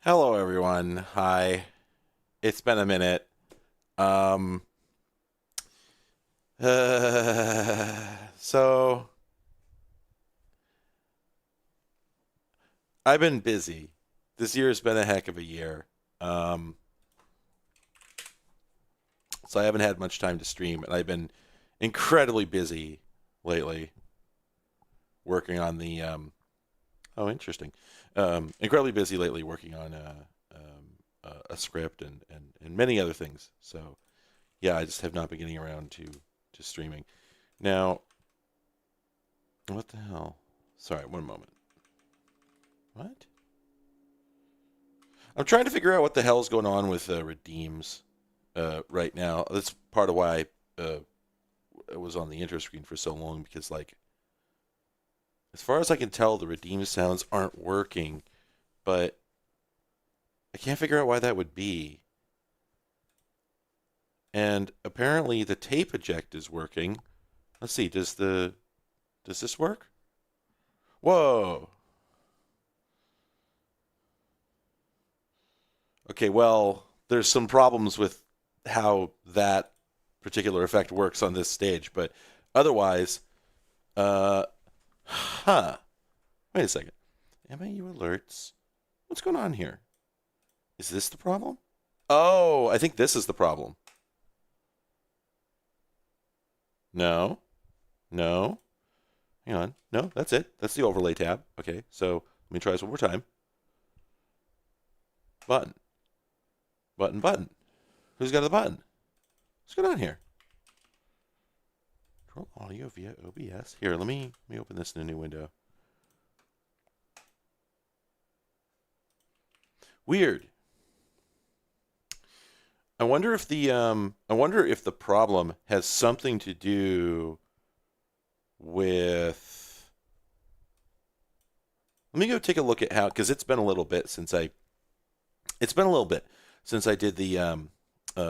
Hello, everyone. Hi. It's been a minute. Um, so I've been busy. This year has been a heck of a year. Um, so I haven't had much time to stream, and I've been incredibly busy lately working on the. Oh, interesting. Incredibly busy lately working on a script and many other things. So yeah, I just have not been getting around to streaming. Now, what the hell? Sorry, one moment. What? I'm trying to figure out what the hell's going on with redeems right now. That's part of why I was on the intro screen for so long because, like, as far as I can tell, the redeem sounds aren't working, but I can't figure out why that would be. And apparently, the tape eject is working. Let's see. Does this work? Whoa. Okay. Well, there's some problems with how that particular effect works on this stage, but otherwise, uh, huh. Wait a second. MAU alerts. What's going on here? Is this the problem? Oh, I think this is the problem. No, no. Hang on. No, that's it. That's the overlay tab. Okay, so let me try this one more time. Button, button, button. Who's got the button? What's going on here? Control audio via OBS. Here, let me open this in a new window. Weird. I wonder if the problem has something to do with. Let me go take a look at how, because it's been a little bit since I did the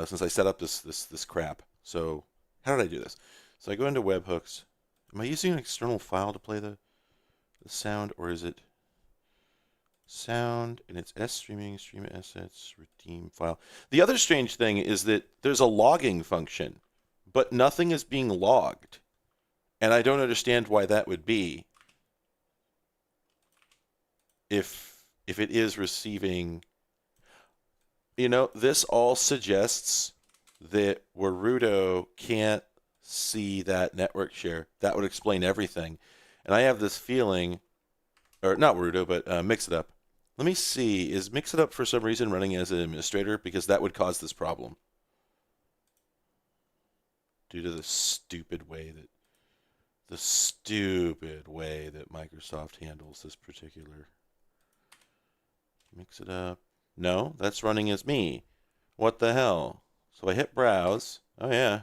since I set up this crap. So how did I do this? So I go into webhooks. Am I using an external file to play the sound, or is it sound and it's S streaming, stream assets, redeem file? The other strange thing is that there's a logging function, but nothing is being logged, and I don't understand why that would be if it is receiving. This all suggests that Warudo can't see that network share. That would explain everything. And I have this feeling, or not Warudo, but Mix It Up. Let me see. Is Mix It Up for some reason running as an administrator? Because that would cause this problem due to the stupid way that Microsoft handles this particular. Mix It Up. No, that's running as me. What the hell? So I hit browse. Oh, yeah.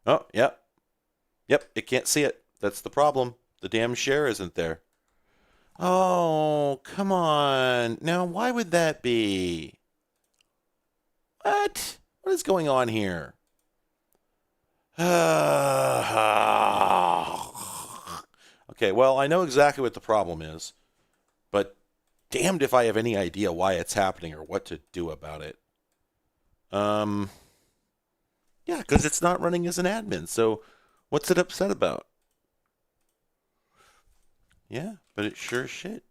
Oh, yep. Yep, it can't see it. That's the problem. The damn share isn't there. Oh, come on. Now, why would that be? What? What is going on here? Okay, well, I know exactly what the problem is, but damned if I have any idea why it's happening or what to do about it. Um, yeah, because it's not running as an admin. So what's it upset about? Yeah, but it sure as shit.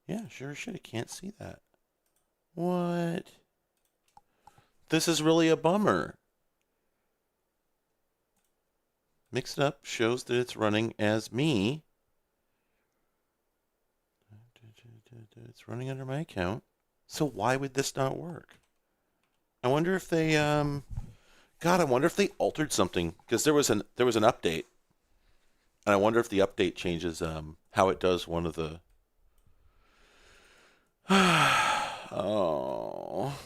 Yeah, sure as shit. It can't see that. What? This is really a bummer. Mix It Up shows that it's running as me. It's running under my account. So why would this not work? I wonder if they God, I wonder if they altered something because there was an update, and I wonder if the update changes how it does one of the. Oh,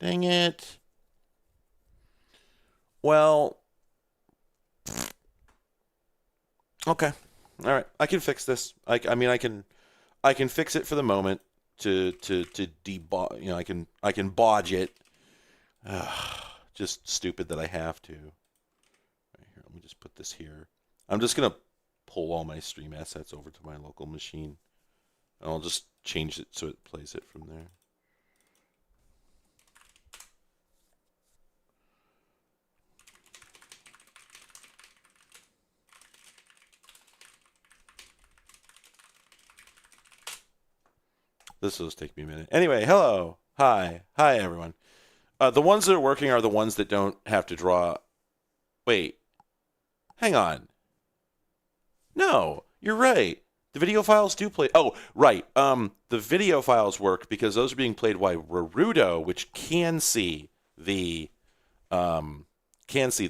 dang it. Well, okay, all right. I can fix this. I mean, I can fix it for the moment to debug. I can bodge it. Just stupid that I have to. Right here, let me just put this here. I'm just gonna pull all my stream assets over to my local machine. And I'll just change it so it plays it from there. This will just take me a minute. Anyway, hello. Hi, everyone. The ones that are working are the ones that don't have to draw. Wait. Hang on. No, you're right. The video files do play. Oh, right. The video files work because those are being played by Rarudo, which can see the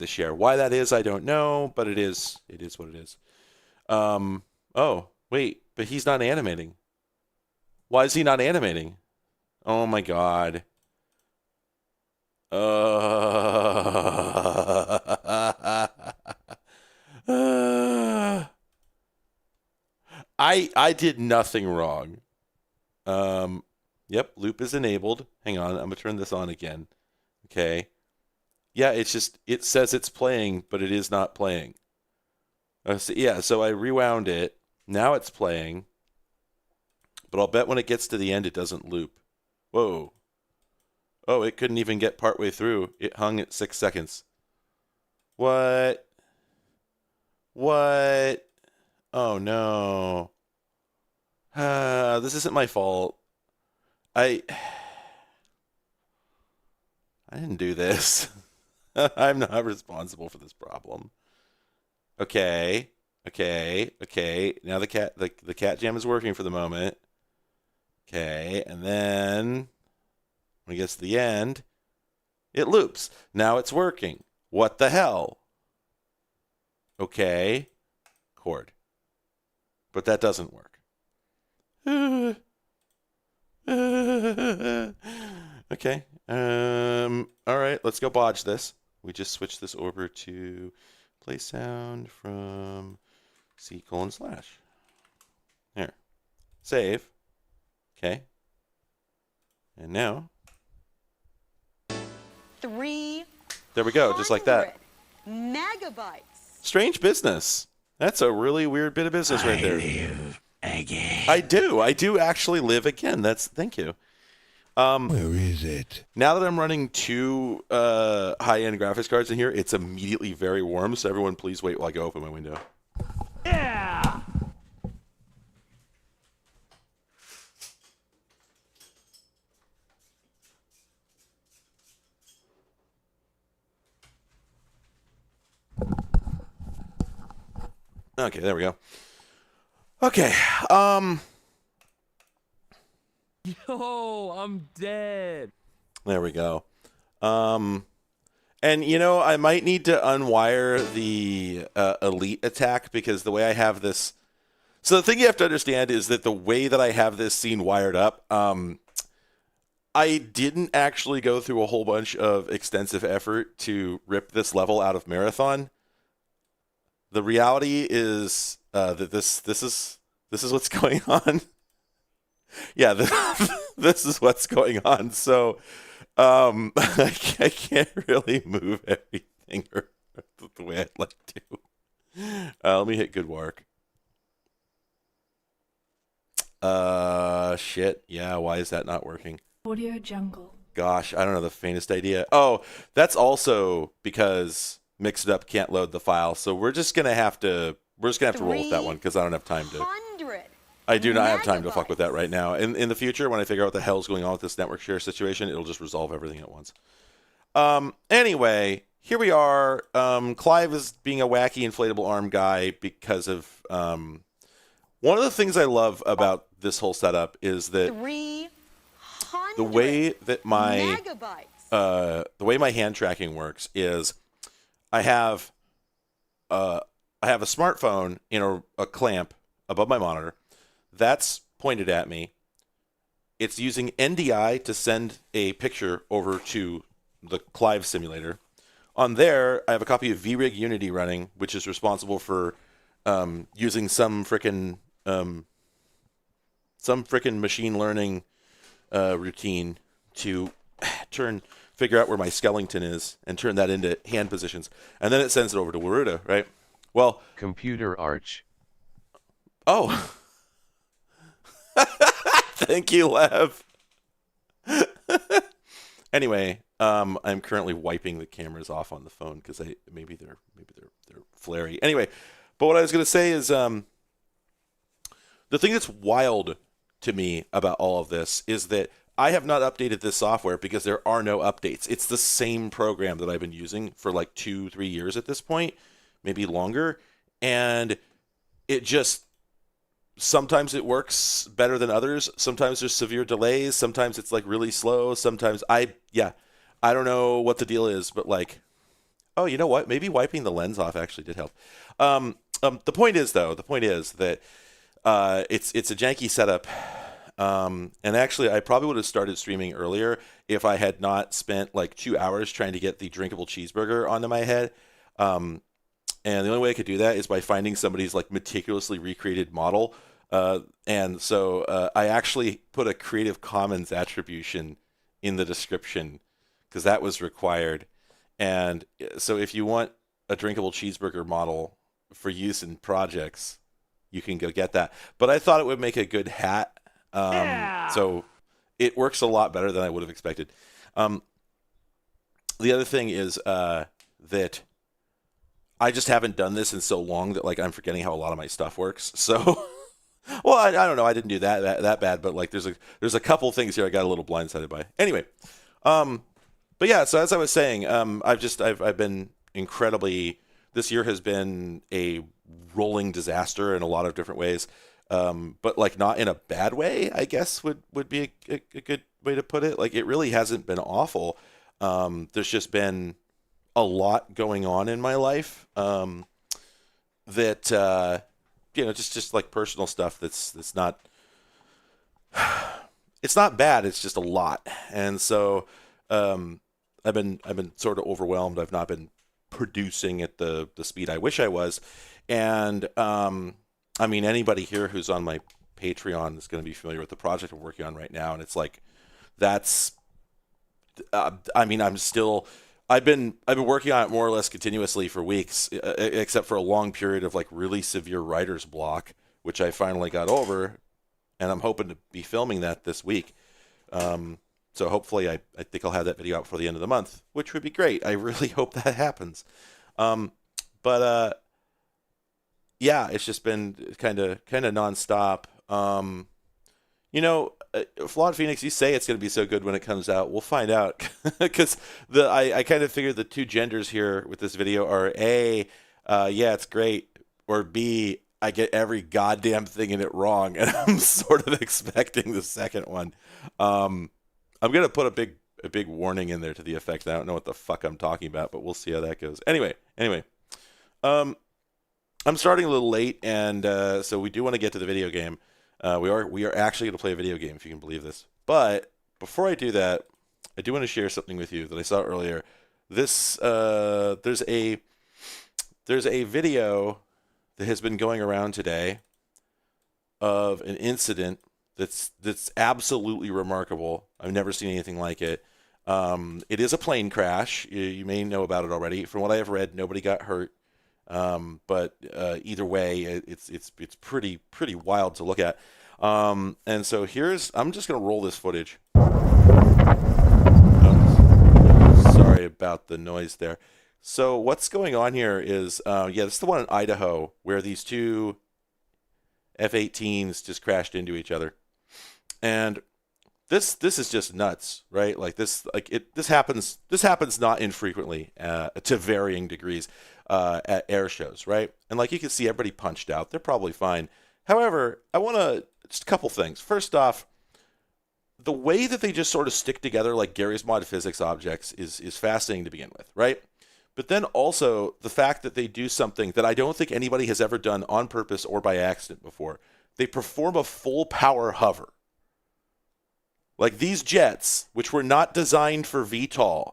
share. Why that is, I don't know, but it is what it is. Oh, wait, but he's not animating. Why is he not animating? Oh my god. I did nothing wrong. Yep, loop is enabled. Hang on, I'm gonna turn this on again. Okay. Yeah, it's just, it says it's playing, but it is not playing. So I rewound it. Now it's playing. But I'll bet when it gets to the end, it doesn't loop. Whoa. Oh, it couldn't even get partway through. It hung at 6 seconds. What? What? Oh, no. This isn't my fault. I didn't do this. I'm not responsible for this problem. Okay. Now the cat jam is working for the moment. Okay, and then when it gets to the end, it loops. Now it's working. What the hell? Okay, chord. But that doesn't work. Okay. All right, let's go bodge this. We just switched this over to play sound from C:/. There. Save. Okay. And now. There we go, just like that. Megabytes. Strange business. That's a really weird bit of business right there. Live again. I do actually live again. Thank you. Where is it? Now that I'm running 2 high-end graphics cards in here, it's immediately very warm. So everyone, please wait while I go open my window. Yeah. Okay, there we go. Okay. Yo, I'm dead. There we go. And I might need to unwire the elite attack because the way I have this. So the thing you have to understand is that the way that I have this scene wired up, I didn't actually go through a whole bunch of extensive effort to rip this level out of Marathon. The reality is that this is what's going on. Yeah, this is what's going on. So I can't really move everything the way I'd like to. Let me hit good work. Shit. Yeah, why is that not working? Audio Jungle. Gosh, I don't know the faintest idea. Oh, that's also because Mix It Up can't load the file. So we're just gonna have to roll with that one because I don't have time to. I do not have time to fuck with that right now. In the future, when I figure out what the hell's going on with this network share situation, it'll just resolve everything at once. Anyway, here we are. Clive is being a wacky inflatable arm guy because of one of the things I love about this whole setup is that the way that my hand tracking works is I have a smartphone in a clamp above my monitor. That's pointed at me. It's using NDI to send a picture over to the Clive simulator. On there, I have a copy of VRig Unity running, which is responsible for using some frickin' machine learning routine to figure out where my skeleton is and turn that into hand positions. And then it sends it over to Waruda, right? Well, Computer Arch. Oh. Thank you, Lev. Anyway, I'm currently wiping the cameras off on the phone because maybe they're flary. Anyway, but what I was gonna say is the thing that's wild to me about all of this is that I have not updated this software because there are no updates. It's the same program that I've been using for like 2-3 years at this point, maybe longer, and it just sometimes it works better than others. Sometimes there's severe delays. Sometimes it's like really slow. Sometimes I don't know what the deal is, but like, oh, you know what? Maybe wiping the lens off actually did help. The point is that it's a janky setup. And actually, I probably would have started streaming earlier if I had not spent like 2 hours trying to get the drinkable cheeseburger onto my head. And the only way I could do that is by finding somebody's like meticulously recreated model. And so I actually put a Creative Commons attribution in the description because that was required. And so if you want a drinkable cheeseburger model for use in projects, you can go get that. But I thought it would make a good hat. So it works a lot better than I would have expected. The other thing is that I just haven't done this in so long that like I'm forgetting how a lot of my stuff works. So, well, I don't know. I didn't do that bad, but like there's a couple things here I got a little blindsided by. Anyway, but yeah. So as I was saying, I've been incredibly. This year has been a rolling disaster in a lot of different ways, but like not in a bad way. I guess would be a good way to put it. Like it really hasn't been awful. There's just been a lot going on in my life that just like personal stuff that's not it's not bad, it's just a lot. And so I've been sort of overwhelmed. I've not been producing at the speed I wish I was. And I mean, anybody here who's on my Patreon is going to be familiar with the project I'm working on right now, and it's like that's I mean, I've been working on it more or less continuously for weeks, except for a long period of like really severe writer's block, which I finally got over, and I'm hoping to be filming that this week. So hopefully I think I'll have that video out before the end of the month, which would be great. I really hope that happens. But yeah, it's just been kind of nonstop. Flawed Phoenix, you say it's going to be so good when it comes out. We'll find out, because I kind of figured the two genders here with this video are A, yeah, it's great, or B, I get every goddamn thing in it wrong, and I'm sort of expecting the second one. I'm going to put a big warning in there to the effect that I don't know what the fuck I'm talking about, but we'll see how that goes. Anyway, I'm starting a little late, and so we do want to get to the video game. We are actually going to play a video game, if you can believe this. But before I do that, I do want to share something with you that I saw earlier. There's a video that has been going around today of an incident that's absolutely remarkable. I've never seen anything like it. It is a plane crash. You may know about it already. From what I have read, nobody got hurt. But either way, it's pretty wild to look at. And so I'm just gonna roll this footage. Oh, sorry about the noise there. So what's going on here is, this is the one in Idaho where these two F-18s just crashed into each other, and this is just nuts, right? Like this happens not infrequently, to varying degrees, at air shows, right? And like you can see, everybody punched out. They're probably fine. However, I want to just a couple things. First off, the way that they just sort of stick together like Gary's Mod Physics objects is fascinating to begin with, right? But then also the fact that they do something that I don't think anybody has ever done on purpose or by accident before. They perform a full power hover. Like these jets, which were not designed for VTOL,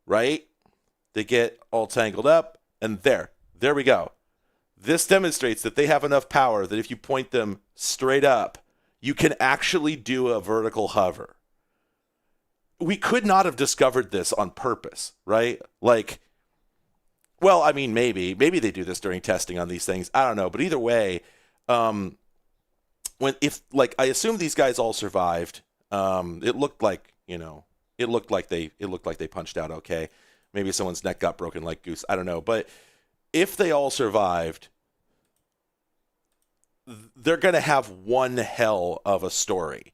right? They get all tangled up, and there we go. This demonstrates that they have enough power that if you point them straight up, you can actually do a vertical hover. We could not have discovered this on purpose, right? Like, well, I mean, maybe they do this during testing on these things. I don't know. But either way, if like I assume these guys all survived. It looked like they punched out okay. Maybe someone's neck got broken like Goose. I don't know. But if they all survived, they're going to have one hell of a story,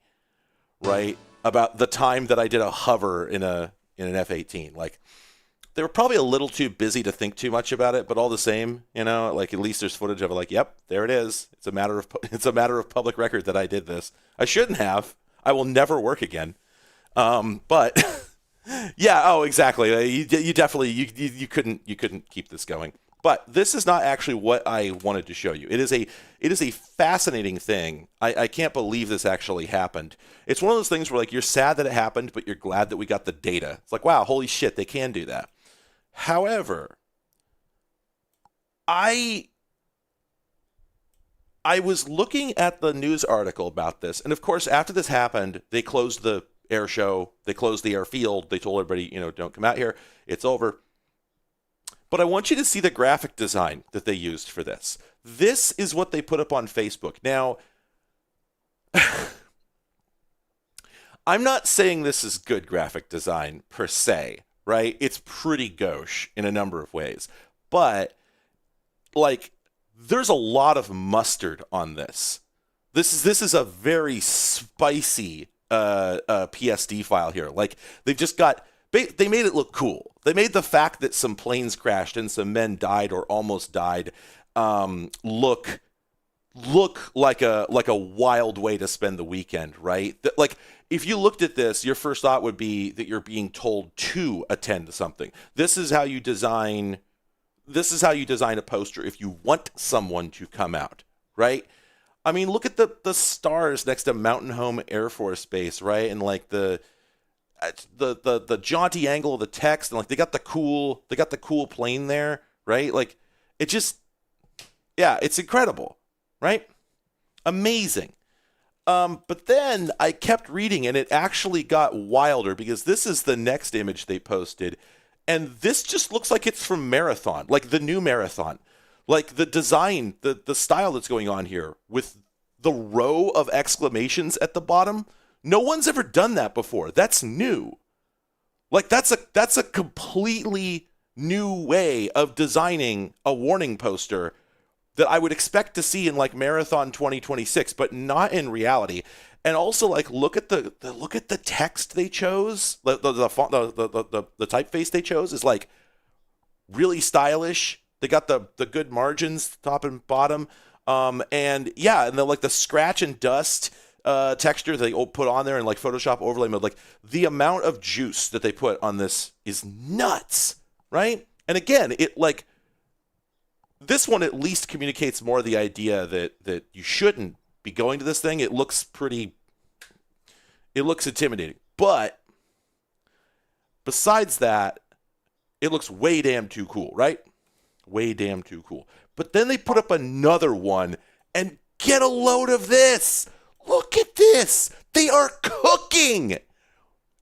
right? About the time that I did a hover in an F-18. Like, they were probably a little too busy to think too much about it, but all the same, like at least there's footage of it. Like, yep, there it is. It's a matter of public record that I did this. I shouldn't have. I will never work again. But yeah, oh, exactly. You definitely you couldn't keep this going. But this is not actually what I wanted to show you. It is a fascinating thing. I can't believe this actually happened. It's one of those things where like you're sad that it happened, but you're glad that we got the data. It's like, wow, holy shit, they can do that. However, I was looking at the news article about this, and of course, after this happened, they closed the air show, they closed the airfield, they told everybody, don't come out here, it's over. But I want you to see the graphic design that they used for this. This is what they put up on Facebook. Now, I'm not saying this is good graphic design per se, right? It's pretty gauche in a number of ways. But, like, there's a lot of mustard on this. This is a very spicy PSD file here. Like, they've just got... They made it look cool. They made the fact that some planes crashed and some men died or almost died look like a wild way to spend the weekend, right? Like, if you looked at this, your first thought would be that you're being told to attend to something. This is how you design a poster if you want someone to come out, right? I mean, look at the stars next to Mountain Home Air Force Base, right? And like the jaunty angle of the text, and like they got the cool plane there, right? Like, it just, yeah, it's incredible, right? Amazing. But then I kept reading and it actually got wilder because this is the next image they posted, and this just looks like it's from Marathon, like the new Marathon. Like the design, the style that's going on here with the row of exclamations at the bottom. No one's ever done that before. That's new. Like that's a completely new way of designing a warning poster that I would expect to see in like Marathon 2026, but not in reality. And also, like, look at the text they chose. The font, the typeface they chose is like really stylish. They got the good margins, top and bottom. And yeah, and then like the scratch and dust texture they put on there and like Photoshop overlay mode, like the amount of juice that they put on this is nuts, right? And again, it like this one at least communicates more the idea that you shouldn't be going to this thing. It looks intimidating, but besides that, it looks way damn too cool, right? Way damn too cool. But then they put up another one and get a load of this. Look at this. They are cooking.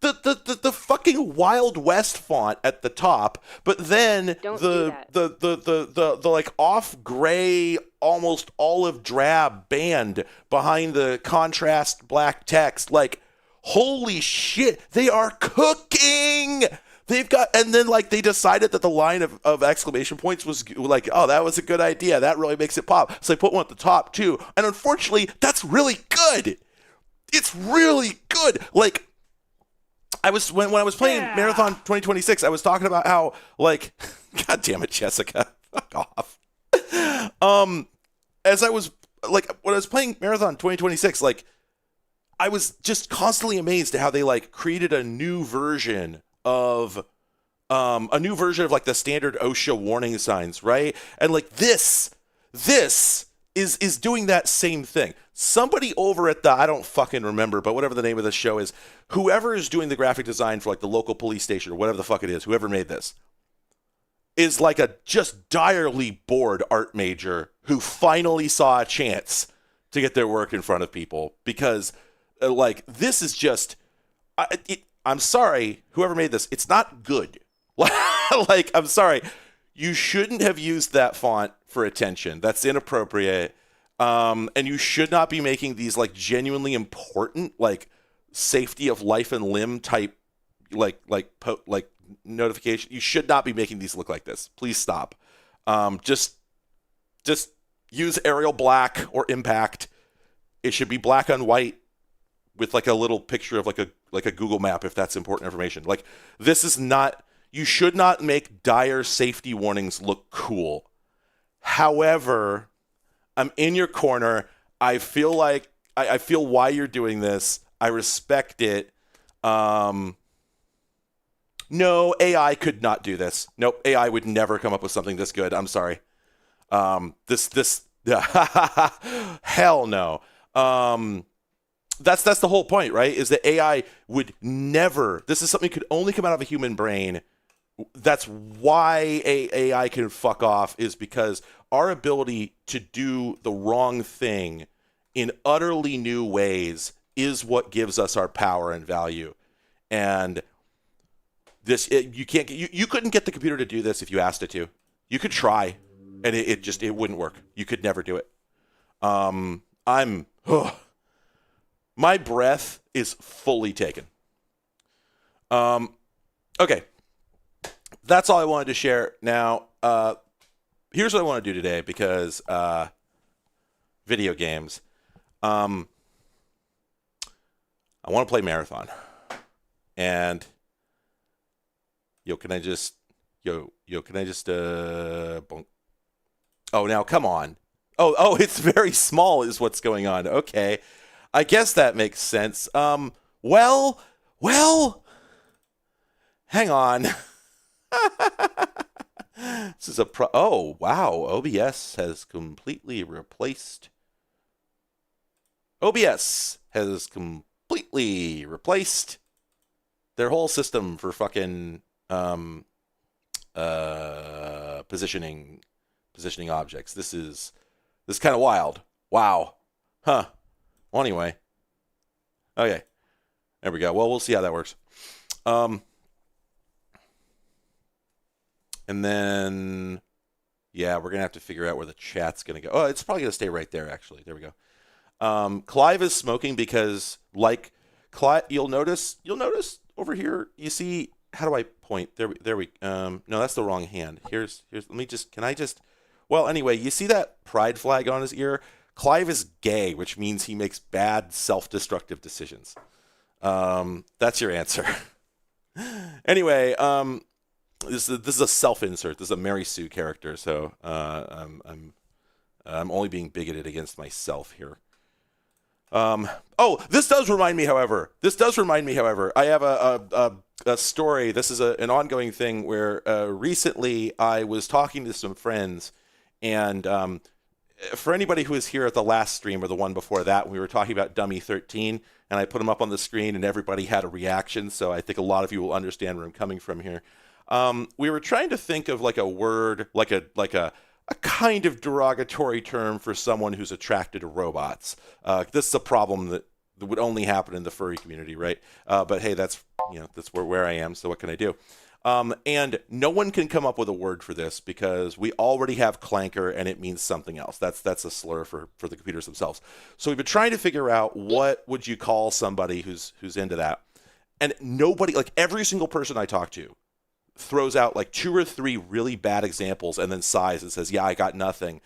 The fucking Wild West font at the top, but then the like off gray, almost olive drab band behind the contrast black text. Like, holy shit, they are cooking. They've got, and then like they decided that the line of exclamation points was like, oh, that was a good idea. That really makes it pop. So they put one at the top too. And unfortunately, that's really good. It's really good. Like, when I was playing Marathon 2026, I was talking about how, like, God damn it, Jessica, fuck off. As I was like, when I was playing Marathon 2026, like, I was just constantly amazed at how they like created a new version of like the standard OSHA warning signs, right? And like this is doing that same thing. Somebody over at the, I don't fucking remember, but whatever the name of the show is, whoever is doing the graphic design for like the local police station or whatever the fuck it is, whoever made this, is like a just direly bored art major who finally saw a chance to get their work in front of people, because like this is just, I'm sorry, whoever made this, it's not good. Like, I'm sorry, you shouldn't have used that font for attention. That's inappropriate. And you should not be making these like genuinely important, like safety of life and limb type, like notification. You should not be making these look like this. Please stop. Just use Arial Black or Impact. It should be black on white with like a little picture of like a Google map if that's important information. Like this is not. You should not make dire safety warnings look cool. However, I'm in your corner. I feel like I feel why you're doing this. I respect it. No, AI could not do this. Nope, AI would never come up with something this good. I'm sorry. This hell no. That's the whole point, right? Is that AI would never. This is something that could only come out of a human brain. That's why AI can fuck off, is because our ability to do the wrong thing in utterly new ways is what gives us our power and value. And you couldn't get the computer to do this if you asked it to. You could try, and it wouldn't work. You could never do it. My breath is fully taken. Okay. That's all I wanted to share. Now, here's what I want to do today, because video games. I want to play Marathon. And can I just bonk. Oh, now come on. Oh, it's very small is what's going on. Okay. I guess that makes sense. Well, hang on. This is oh, wow. OBS has completely replaced their whole system for fucking positioning objects. This is kind of wild. Wow. Huh. Well, anyway. Okay. There we go. Well, we'll see how that works. And then, yeah, we're going to have to figure out where the chat's going to go. Oh, it's probably going to stay right there, actually. There we go. Clive is smoking because, like, you'll notice over here, you see, how do I point? There we, no, that's the wrong hand. Here's, well, anyway, you see that pride flag on his ear? Clive is gay, which means he makes bad, self-destructive decisions. That's your answer. Anyway, this is a self-insert. This is a Mary Sue character, so I'm only being bigoted against myself here. This does remind me, however. I have a story. This is an ongoing thing where recently I was talking to some friends, and for anybody who was here at the last stream or the one before that, we were talking about Dummy 13, and I put them up on the screen, and everybody had a reaction. So I think a lot of you will understand where I'm coming from here. We were trying to think of like a word, like a kind of derogatory term for someone who's attracted to robots. This is a problem that would only happen in the furry community, right? But hey, that's where I am. So what can I do? And no one can come up with a word for this because we already have clanker and it means something else. That's a slur for the computers themselves. So we've been trying to figure out what would you call somebody who's into that. And nobody, like every single person I talk to, throws out like 2 or 3 really bad examples and then sighs and says, yeah, I got nothing.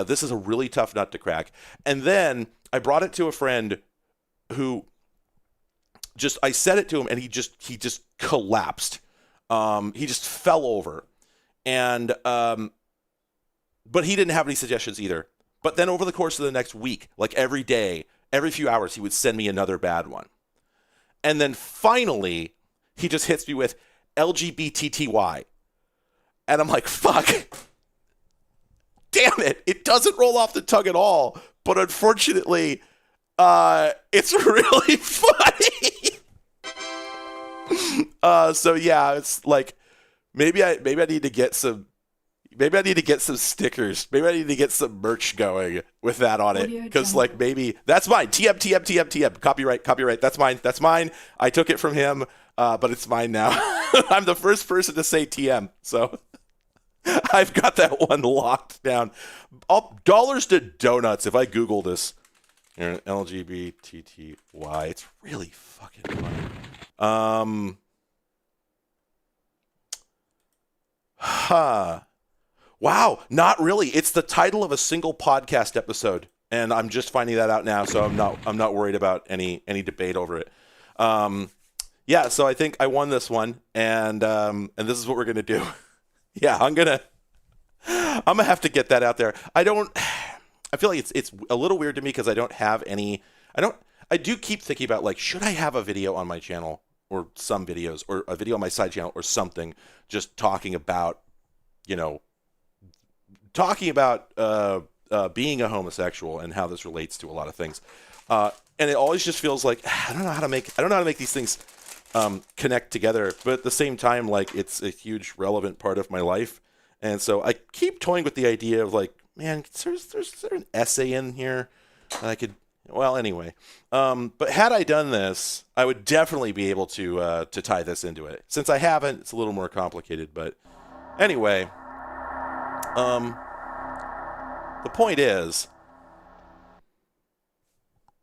This is a really tough nut to crack. And then I brought it to a friend who I said it to him and he just collapsed. He just fell over. And, but he didn't have any suggestions either. But then over the course of the next week, like every day, every few hours, he would send me another bad one. And then finally, he just hits me with LGBTTY. And I'm like, fuck. Damn it. It doesn't roll off the tongue at all. But unfortunately, it's really funny. So yeah, it's like maybe I need to get some stickers. Maybe I need to get some merch going with that on it. Because like maybe that's mine. TM. Copyright. That's mine. I took it from him, but it's mine now. I'm the first person to say TM. So I've got that one locked down. Dollars to donuts. If I Google this, here, LGBTTY, it's really fucking funny. Wow, not really. It's the title of a single podcast episode, and I'm just finding that out now, so I'm not worried about any debate over it. Yeah, so I think I won this one, and this is what we're gonna do. Yeah, I'm gonna have to get that out there. I feel like it's a little weird to me because I don't have any. I do keep thinking about, like, should I have a video on my channel or some videos or a video on my side channel or something, just talking about, being a homosexual and how this relates to a lot of things. And it always just feels like I don't know how to make these things connect together, but at the same time, like, it's a huge relevant part of my life. And so I keep toying with the idea of, like, man, there's an essay in here that I could. Well, anyway, but had I done this, I would definitely be able to tie this into it. Since I haven't, it's a little more complicated. But anyway, the point is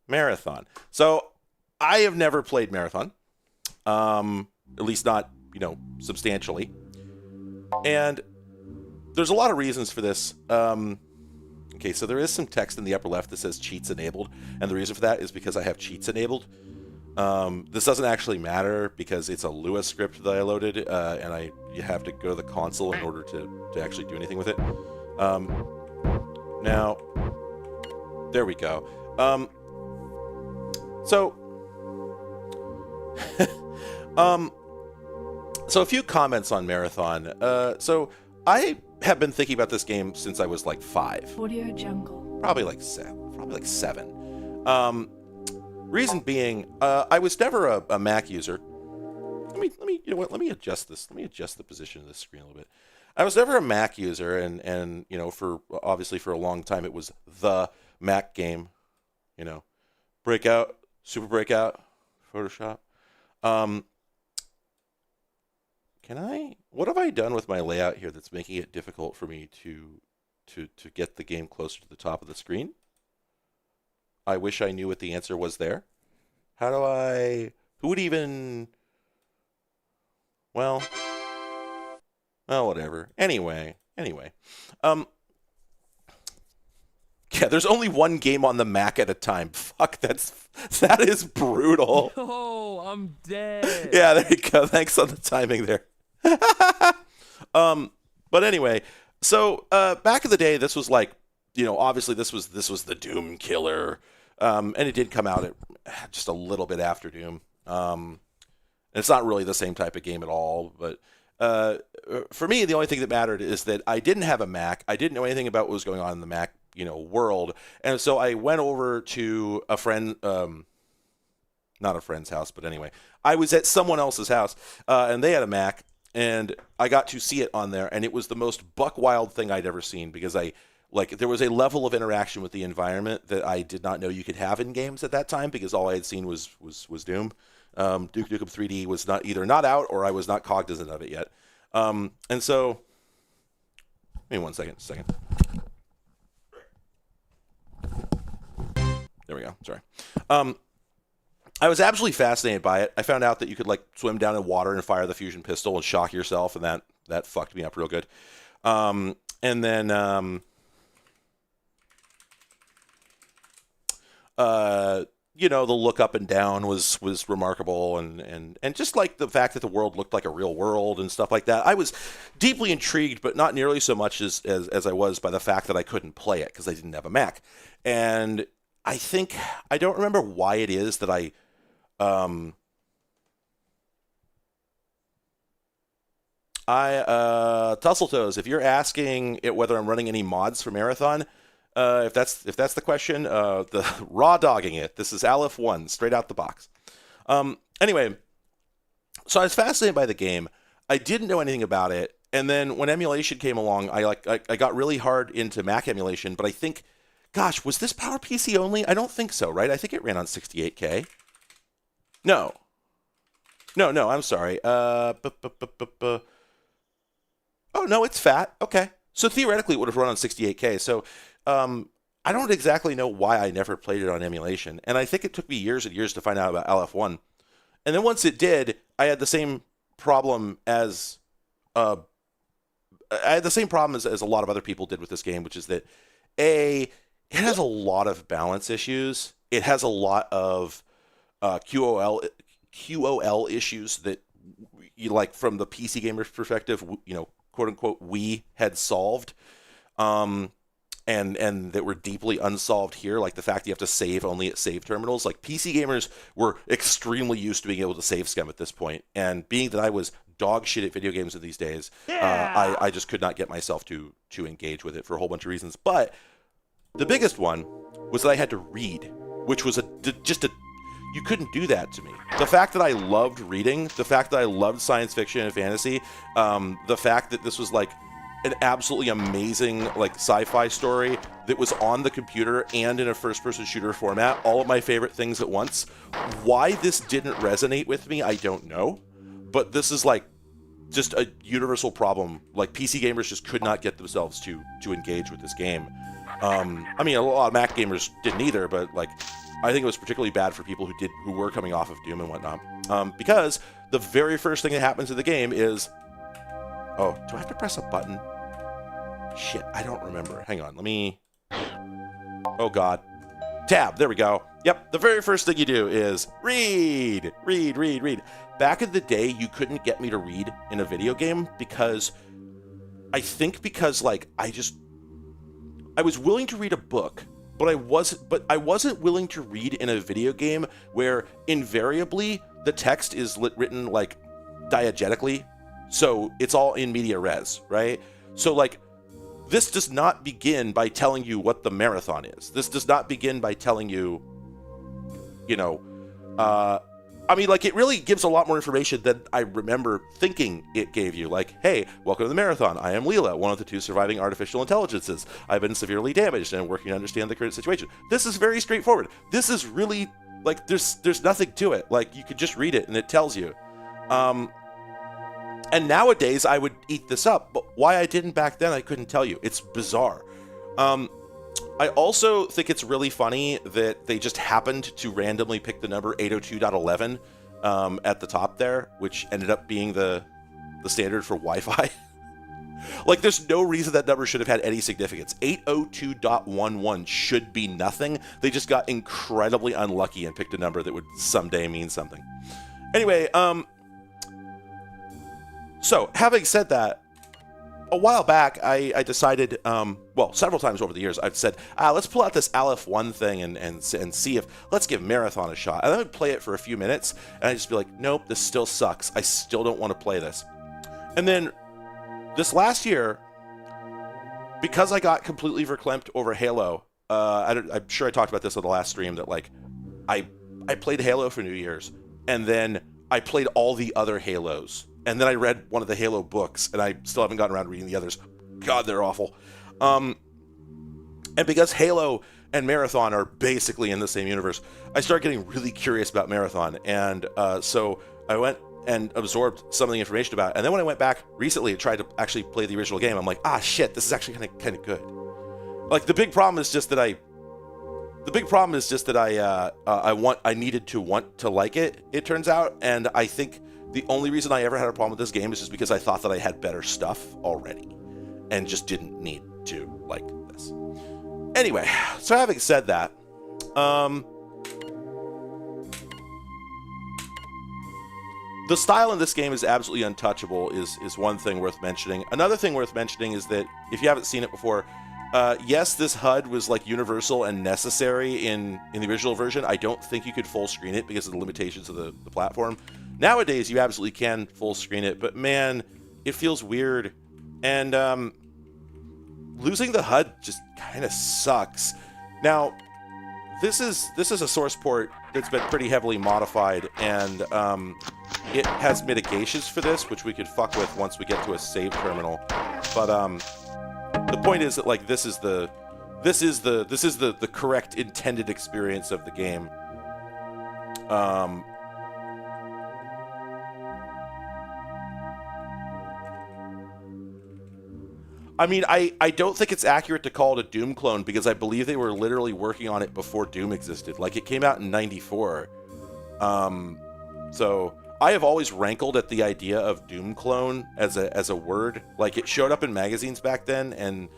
Marathon. So I have never played Marathon, at least not substantially, and there's a lot of reasons for this. Okay, so there is some text in the upper left that says cheats enabled, and the reason for that is because I have cheats enabled. This doesn't actually matter because it's a Lua script that I loaded, and you have to go to the console in order to actually do anything with it. Now, there we go. So a few comments on Marathon. So I have been thinking about this game since I was like 5. Audio Jungle. Probably like 7. Reason being, I was never a Mac user. Let me adjust this. Let me adjust the position of this screen a little bit. I was never a Mac user, and for a long time it was the Mac game. Breakout, Super Breakout, Photoshop. What have I done with my layout here that's making it difficult for me to get the game closer to the top of the screen? I wish I knew what the answer was there. Who would even, well, whatever. Anyway. Yeah, there's only one game on the Mac at a time. Fuck, that is brutal. Oh, I'm dead. Yeah, there you go. Thanks on the timing there. But anyway, so back in the day, this was like, obviously this was the Doom killer, and it did come out just a little bit after Doom. And it's not really the same type of game at all. But for me, the only thing that mattered is that I didn't have a Mac. I didn't know anything about what was going on in the Mac, world, and so I went over to a friend. Not a friend's house, but anyway, I was at someone else's house, and they had a Mac. And I got to see it on there, and it was the most buck wild thing I'd ever seen because there was a level of interaction with the environment that I did not know you could have in games at that time because all I had seen was Doom. Duke Nukem 3D was not out or I was not cognizant of it yet. And so, give me 1 second. There we go. Sorry. I was absolutely fascinated by it. I found out that you could swim down in water and fire the fusion pistol and shock yourself, and that fucked me up real good. And then the look up and down was remarkable, and just like the fact that the world looked like a real world and stuff like that. I was deeply intrigued, but not nearly so much as I was by the fact that I couldn't play it because I didn't have a Mac. And I don't remember why it is that Tussletoes, if you're asking whether I'm running any mods for Marathon, if that's the question, the raw dogging it. This is Aleph 1, straight out the box. Anyway, so I was fascinated by the game. I didn't know anything about it, and then when emulation came along, I got really hard into Mac emulation. But I think, gosh, was this PowerPC only? I don't think so, right? I think it ran on 68K. No, I'm sorry. Oh, no, it's fat. Okay. So theoretically, it would have run on 68K. So I don't exactly know why I never played it on emulation. And I think it took me years and years to find out about LF1. And then once it did, I had the same problem as as a lot of other people did with this game, which is that it has a lot of balance issues. It has a lot of QOL issues that you like from the PC gamer's perspective, quote unquote, we had solved. And that were deeply unsolved here, like the fact you have to save only at save terminals. Like PC gamers were extremely used to being able to save scum at this point, and being that I was dog shit at video games in these days, I just could not get myself to engage with it for a whole bunch of reasons. But the biggest one was that I had to read, which was you couldn't do that to me. The fact that I loved reading, the fact that I loved science fiction and fantasy, the fact that this was like an absolutely amazing like sci-fi story that was on the computer and in a first-person shooter format, all of my favorite things at once. Why this didn't resonate with me, I don't know. But this is like just a universal problem. Like PC gamers just could not get themselves to engage with this game. I mean, a lot of Mac gamers didn't either, but like I think it was particularly bad for people who were coming off of Doom and whatnot. Because the very first thing that happens in the game is, oh, do I have to press a button? Shit, I don't remember. Hang on, let me... Oh, God. Tab, there we go. Yep, the very first thing you do is read. Back in the day, you couldn't get me to read in a video game because I was willing to read a book, but I wasn't willing to read in a video game where invariably the text is written like diegetically. So it's all in media res, right? So like, this does not begin by telling you what the marathon is. This does not begin by telling you, it really gives a lot more information than I remember thinking it gave you. Like, hey, welcome to the marathon. I am Leela, one of the 2 surviving artificial intelligences. I've been severely damaged and I'm working to understand the current situation. This is very straightforward. This is really, like, there's nothing to it. Like, you could just read it and it tells you. And nowadays, I would eat this up, but why I didn't back then, I couldn't tell you. It's bizarre. I also think it's really funny that they just happened to randomly pick the number 802.11 at the top there, which ended up being the standard for Wi-Fi. Like, there's no reason that number should have had any significance. 802.11 should be nothing. They just got incredibly unlucky and picked a number that would someday mean something. Anyway, so, having said that, a while back, I decided, several times over the years, I've said, let's pull out this LF1 thing and see if, let's give Marathon a shot. And then I'd play it for a few minutes, and I'd just be like, nope, this still sucks. I still don't want to play this. And then, this last year, because I got completely verklempt over Halo, I'm sure I talked about this on the last stream, that, like, I played Halo for New Year's, and then I played all the other Halos. And then I read one of the Halo books, and I still haven't gotten around to reading the others. God, they're awful. And because Halo and Marathon are basically in the same universe, I started getting really curious about Marathon. And so I went and absorbed some of the information about it. And then when I went back recently and tried to actually play the original game, I'm like, shit, this is actually kind of good. Like, the big problem is just that I needed to want to like it, it turns out. And I think the only reason I ever had a problem with this game is just because I thought that I had better stuff already and just didn't need to like this. Anyway, so having said that, the style in this game is absolutely untouchable is one thing worth mentioning. Another thing worth mentioning is that if you haven't seen it before, yes, this HUD was like universal and necessary in the original version. I don't think you could full screen it because of the limitations of the platform. Nowadays, you absolutely can full screen it, but man, it feels weird. And losing the HUD just kind of sucks. Now, this is a source port that's been pretty heavily modified, and it has mitigations for this, which we could fuck with once we get to a save terminal. But the point is that, like, this is the correct intended experience of the game. I mean, I don't think it's accurate to call it a Doom clone because I believe they were literally working on it before Doom existed. Like, it came out in 94. So I have always rankled at the idea of Doom clone as a word. Like, it showed up in magazines back then, and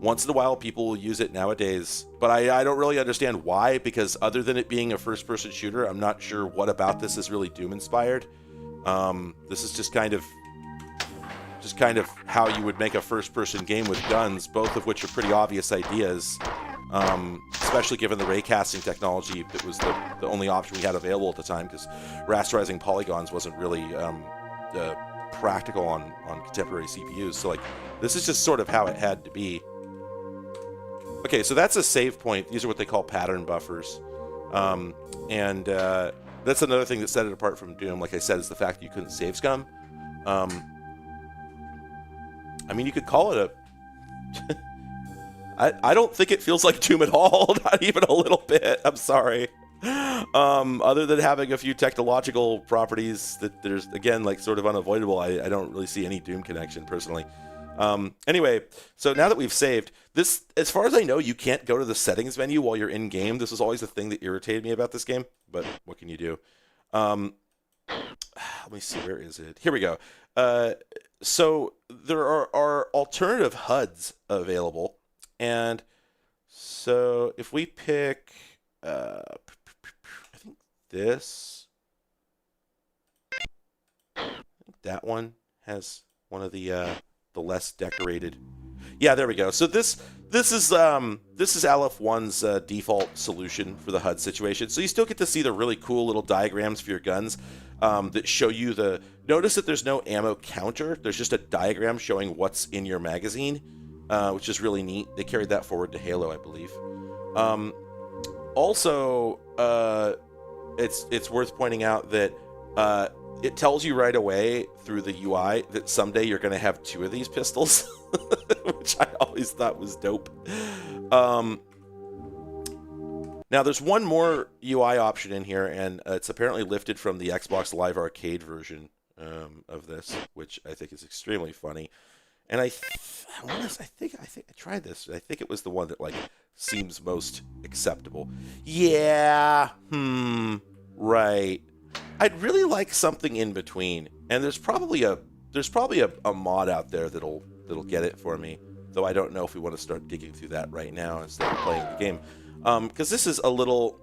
once in a while people will use it nowadays. But I don't really understand why, because other than it being a first-person shooter, I'm not sure what about this is really Doom-inspired. This is just kind of how you would make a first-person game with guns, both of which are pretty obvious ideas, especially given the raycasting technology that was the only option we had available at the time, because rasterizing polygons wasn't really practical on contemporary CPUs. So, like, this is just sort of how it had to be. Okay, so that's a save point. These are what they call pattern buffers. And that's another thing that set it apart from Doom, like I said, is the fact that you couldn't save scum. I mean, you could call it a... I don't think it feels like Doom at all, not even a little bit. I'm sorry. Other than having a few technological properties that there's, again, like, sort of unavoidable, I don't really see any Doom connection, personally. Anyway, so now that we've saved, this, as far as I know, you can't go to the settings menu while you're in-game. This was always the thing that irritated me about this game, but what can you do? Let me see, where is it? Here we go. So there are alternative HUDs available, and so if we pick, I think this, I think that one has one of the less decorated. Yeah, there we go. So this is Aleph 1's default solution for the HUD situation. So you still get to see the really cool little diagrams for your guns that show you the... Notice that there's no ammo counter. There's just a diagram showing what's in your magazine, which is really neat. They carried that forward to Halo, I believe. Also, it's worth pointing out that it tells you right away through the UI that someday you're going to have 2 of these pistols, which I always thought was dope. Now, there's one more UI option in here, and it's apparently lifted from the Xbox Live Arcade version of this, which I think is extremely funny. And I think I tried this. I think it was the one that, like, seems most acceptable. Yeah, right. I'd really like something in between, and there's probably a mod out there that'll get it for me. Though I don't know if we want to start digging through that right now instead of playing the game, because this is a little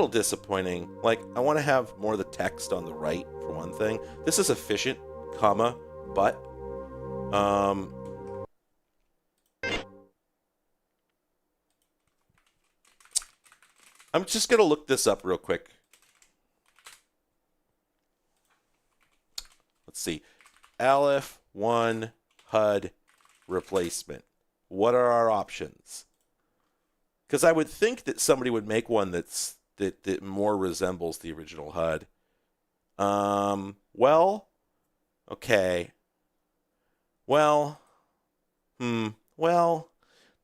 disappointing. Like, I want to have more of the text on the right for one thing. This is efficient, but I'm just gonna look this up real quick. Let's see. Aleph 1 HUD replacement. What are our options? Because I would think that somebody would make one that more resembles the original HUD. Well, okay. Well, well,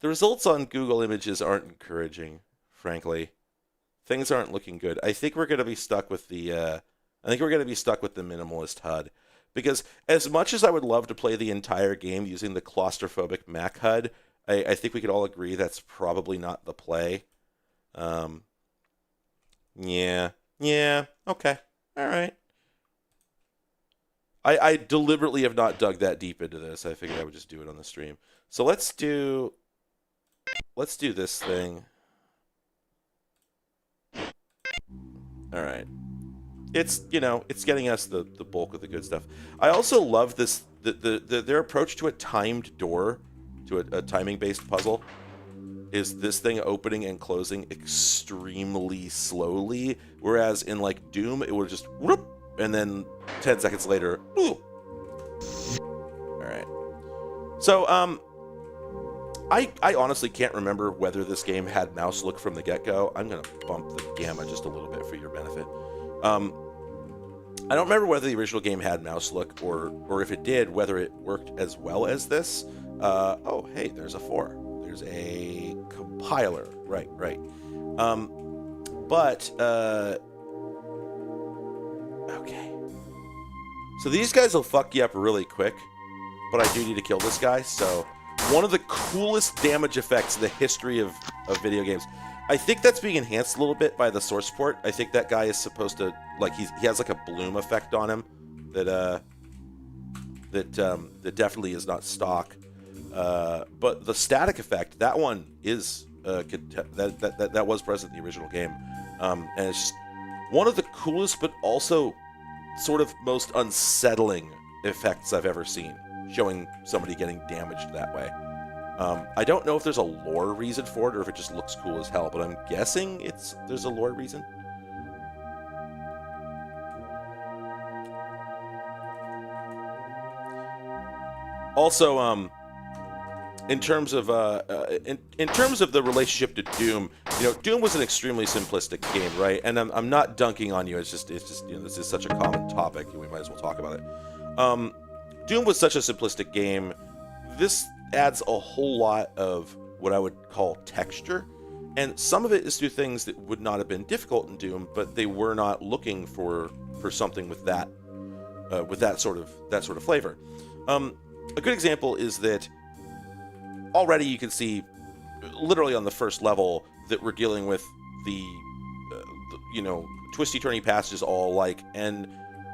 the results on Google Images aren't encouraging, frankly. Things aren't looking good. I think we're going to be stuck with the minimalist HUD. Because as much as I would love to play the entire game using the claustrophobic Mac HUD, I think we could all agree that's probably not the play. Yeah, okay, all right. I deliberately have not dug that deep into this. I figured I would just do it on the stream. So let's do this thing. All right. It's getting us the bulk of the good stuff. I also love this their approach to a timed door, to a timing-based puzzle, is this thing opening and closing extremely slowly, whereas in, like, Doom it would just whoop, and then 10 seconds later, whoop. All right. So I honestly can't remember whether this game had mouse look from the get-go. I'm gonna bump the gamma just a little bit for your benefit. I don't remember whether the original game had mouse look, or if it did, whether it worked as well as this. Oh, hey, there's a 4. There's a compiler. Right. Okay. So these guys will fuck you up really quick, but I do need to kill this guy, so one of the coolest damage effects in the history of video games. I think that's being enhanced a little bit by the source port. I think that guy is supposed to, like, he has like a bloom effect on him that that definitely is not stock. But the static effect, that one is that was present in the original game, and it's just one of the coolest, but also sort of most unsettling effects I've ever seen, showing somebody getting damaged that way. I don't know if there's a lore reason for it or if it just looks cool as hell, but I'm guessing there's a lore reason. Also, in terms of in terms of the relationship to Doom, Doom was an extremely simplistic game, right? And I'm not dunking on you. It's just this is such a common topic, we might as well talk about it. Doom was such a simplistic game. This adds a whole lot of what I would call texture, and some of it is through things that would not have been difficult in Doom, but they were not looking for something with that sort of flavor. A good example is that already you can see, literally on the first level, that we're dealing with the twisty-turny passages all alike, and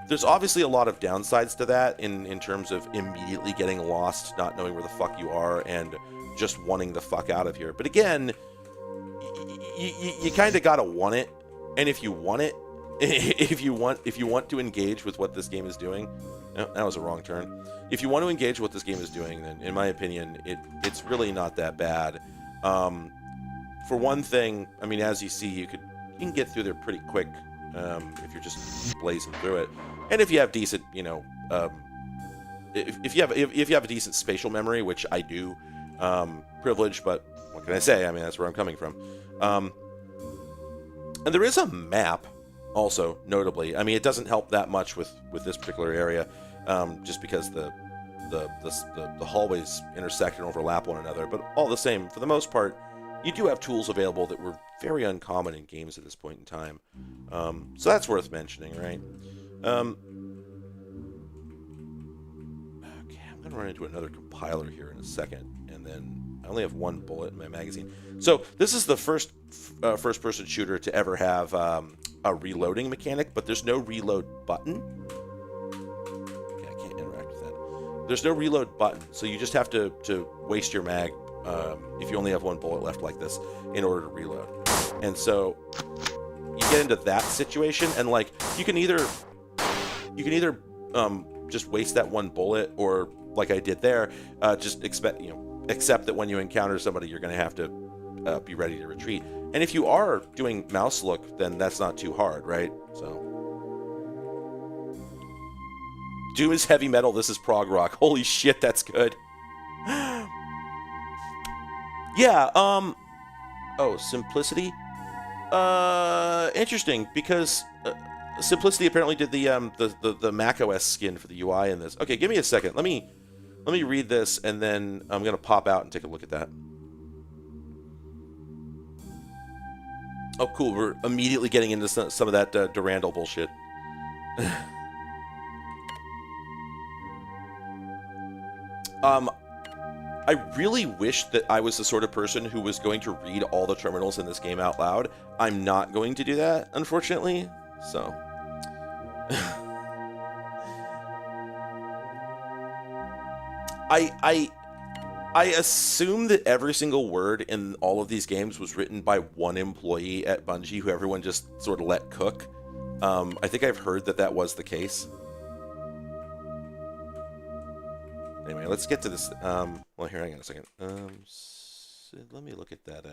there's obviously a lot of downsides to that in terms of immediately getting lost, not knowing where the fuck you are, and just wanting the fuck out of here. But again, you kind of gotta want it, and if you want it, if you want to engage with what this game is doing, no, that was a wrong turn. If you want to engage with what this game is doing, then in my opinion, it's really not that bad. For one thing, I mean, as you see, you can get through there pretty quick if you're just blazing through it, and if you have decent, if you have a decent spatial memory, which I do, privileged, but what can I say? I mean, that's where I'm coming from. And there is a map. Also, notably, I mean, it doesn't help that much with this particular area, just because the hallways intersect and overlap one another. But all the same, for the most part, you do have tools available that were very uncommon in games at this point in time. So that's worth mentioning, right? Okay, I'm going to run into another compiler here in a second, and then I only have one bullet in my magazine. So this is the first first-person shooter to ever have a reloading mechanic, but there's no reload button. Okay, I can't interact with that. There's no reload button, so you just have to waste your mag if you only have one bullet left like this in order to reload. And so you get into that situation, and like you can either just waste that one bullet, or like I did there, just accept that when you encounter somebody, you're going to have to be ready to retreat. And if you are doing mouse look, then that's not too hard, right? So Doom is heavy metal, this is prog rock. Holy shit, that's good. Yeah, oh, Simplicity? Interesting, because Simplicity apparently did the macOS skin for the UI in this. Okay, give me a second. Let me read this, and then I'm going to pop out and take a look at that. Oh, cool. We're immediately getting into some of that Durandal bullshit. I really wish that I was the sort of person who was going to read all the terminals in this game out loud. I'm not going to do that, unfortunately. So... I assume that every single word in all of these games was written by one employee at Bungie who everyone just sort of let cook. I think I've heard that was the case. Anyway, let's get to this. Well, here, hang on a second. Let me look at that.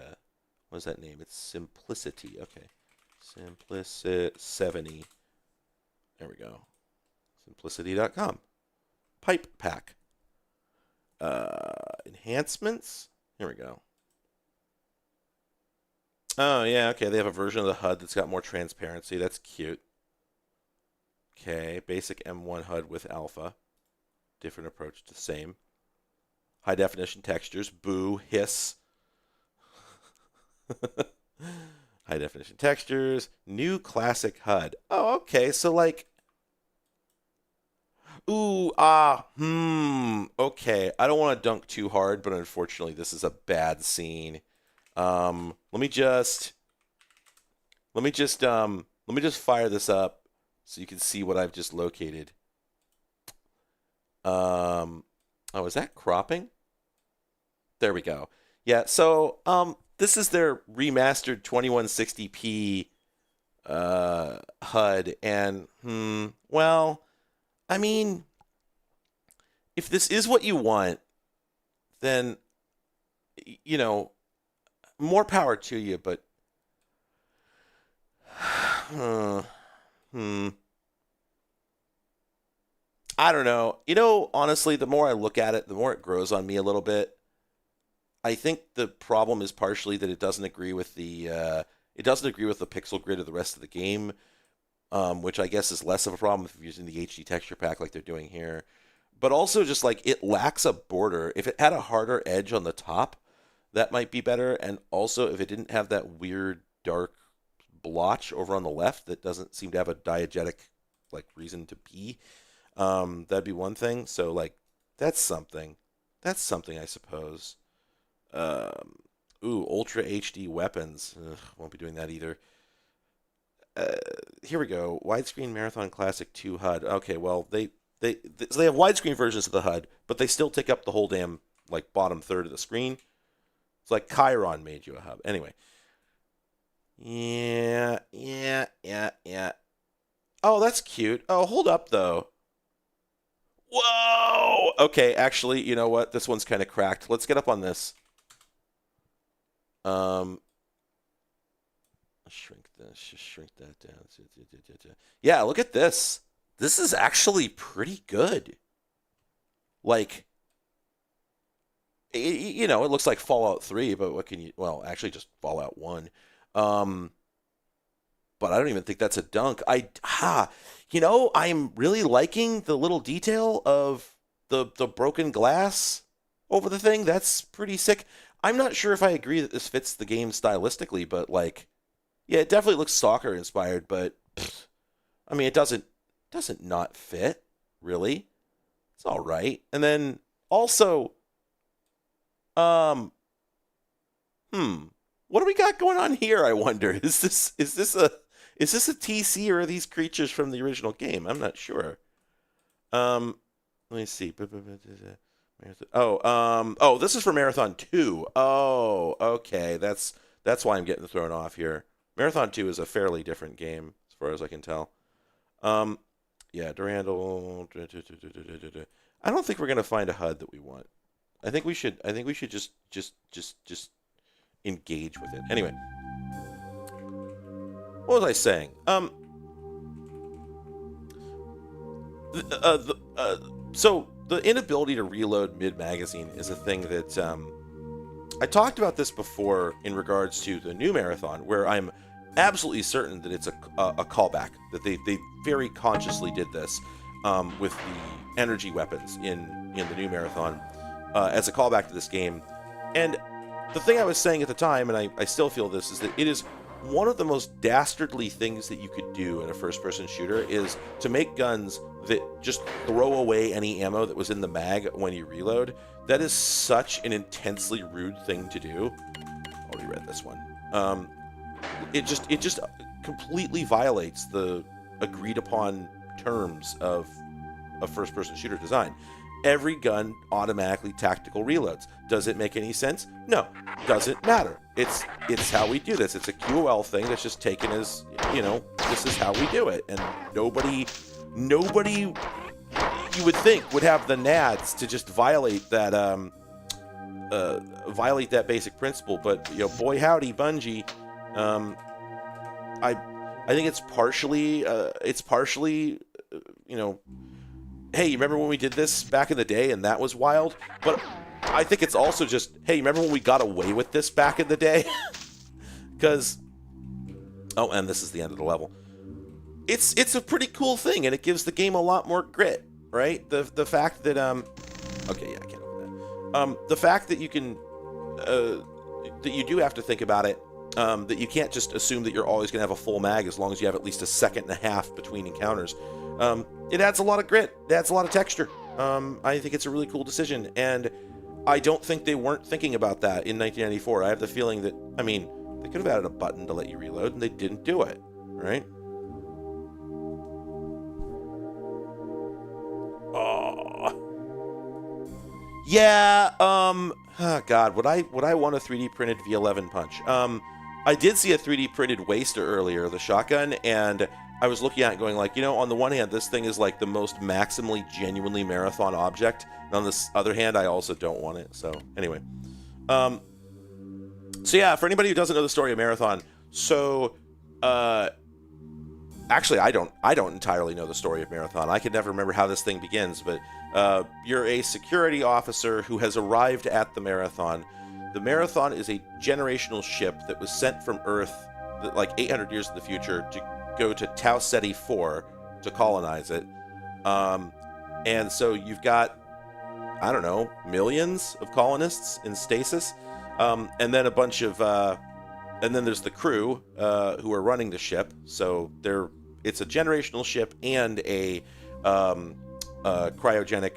What is that name? It's Simplicity. Okay. Simplicity. There we go. Simplicity.com. Pipe pack. Enhancements. Here we go. Oh, yeah, okay. They have a version of the HUD that's got more transparency. That's cute. Okay, basic M1 HUD with alpha. Different approach to same. High definition textures. Boo. Hiss. High definition textures. New classic HUD. Oh, okay. So, like... Ooh, okay. I don't want to dunk too hard, but unfortunately, this is a bad scene. Let me just fire this up so you can see what I've just located. Oh, is that cropping? There we go. Yeah, so this is their remastered 2160p HUD, and well, I mean, if this is what you want, then you know, more power to you, but I don't know. You know, honestly, the more I look at it, the more it grows on me a little bit. I think the problem is partially that it doesn't agree with the pixel grid of the rest of the game, which I guess is less of a problem if you're using the HD texture pack like they're doing here. But also just like it lacks a border. If it had a harder edge on the top, that might be better. And also if it didn't have that weird dark blotch over on the left that doesn't seem to have a diegetic like reason to be, that'd be one thing. So like that's something. That's something, I suppose. Ultra HD weapons. Ugh, won't be doing that either. Here we go. Widescreen Marathon Classic 2 HUD. Okay, well they have widescreen versions of the HUD, but they still take up the whole damn like bottom third of the screen. It's like Chiron made you a hub. Anyway. Yeah. Oh, that's cute. Oh, hold up though. Whoa! Okay, actually, you know what? This one's kind of cracked. Let's get up on this. Shrink this. Just shrink that down. Yeah, look at this. This is actually pretty good. Like, you know, it looks like Fallout 3, but what can you... Well, actually just Fallout 1. But I don't even think that's a dunk. You know, I'm really liking the little detail of the broken glass over the thing. That's pretty sick. I'm not sure if I agree that this fits the game stylistically, but like, yeah, it definitely looks soccer inspired, but I mean, it doesn't not fit, really. It's all right. And then also, what do we got going on here? I wonder. Is this a TC or are these creatures from the original game? I'm not sure. Let me see. Oh, this is for Marathon 2. Oh, okay. That's why I'm getting thrown off here. Marathon 2 is a fairly different game, as far as I can tell. Yeah, Durandal. I don't think we're gonna find a HUD that we want. I think we should just engage with it. Anyway, what was I saying? So the inability to reload mid-magazine is a thing that I talked about this before in regards to the new Marathon, where I'm absolutely certain that it's a callback, that they very consciously did this with the energy weapons in the new Marathon as a callback to this game. And the thing I was saying at the time, and I still feel this, is that it is one of the most dastardly things that you could do in a first-person shooter is to make guns that just throw away any ammo that was in the mag when you reload. That is such an intensely rude thing to do. Already read this one. It just completely violates the agreed-upon terms of a first-person shooter design. Every gun automatically tactical reloads. Does it make any sense? No. Doesn't matter. It's how we do this. It's a QOL thing that's just taken as, you know, this is how we do it. And nobody you would think would have the nads to just violate that basic principle. But, you know, boy howdy, Bungie. I think it's partially you know, hey, you remember when we did this back in the day and that was wild? But I think it's also just, hey, you remember when we got away with this back in the day? Because, oh, and this is the end of the level. It's a pretty cool thing, and it gives the game a lot more grit, right? The fact that, okay, yeah, I can't open that. The fact that you can, that you do have to think about it, that you can't just assume that you're always going to have a full mag as long as you have at least a second and a half between encounters. It adds a lot of grit. It adds a lot of texture. I think it's a really cool decision, and I don't think they weren't thinking about that in 1994. I have the feeling that, I mean, they could have added a button to let you reload, and they didn't do it, right? Oh. Yeah, oh God, would I want a 3D printed V11 punch? I did see a 3D printed Waster earlier, the shotgun, and I was looking at it going like, you know, on the one hand, this thing is like the most maximally genuinely Marathon object, and on the other hand, I also don't want it. So anyway, so yeah, for anybody who doesn't know the story of Marathon, so actually, I don't entirely know the story of Marathon. I can never remember how this thing begins, but you're a security officer who has arrived at the Marathon. The Marathon is a generational ship that was sent from Earth like 800 years in the future to go to Tau Ceti 4 to colonize it. And so you've got, I don't know, millions of colonists in stasis. And then a bunch of, and then there's the crew who are running the ship. So it's a generational ship and a cryogenic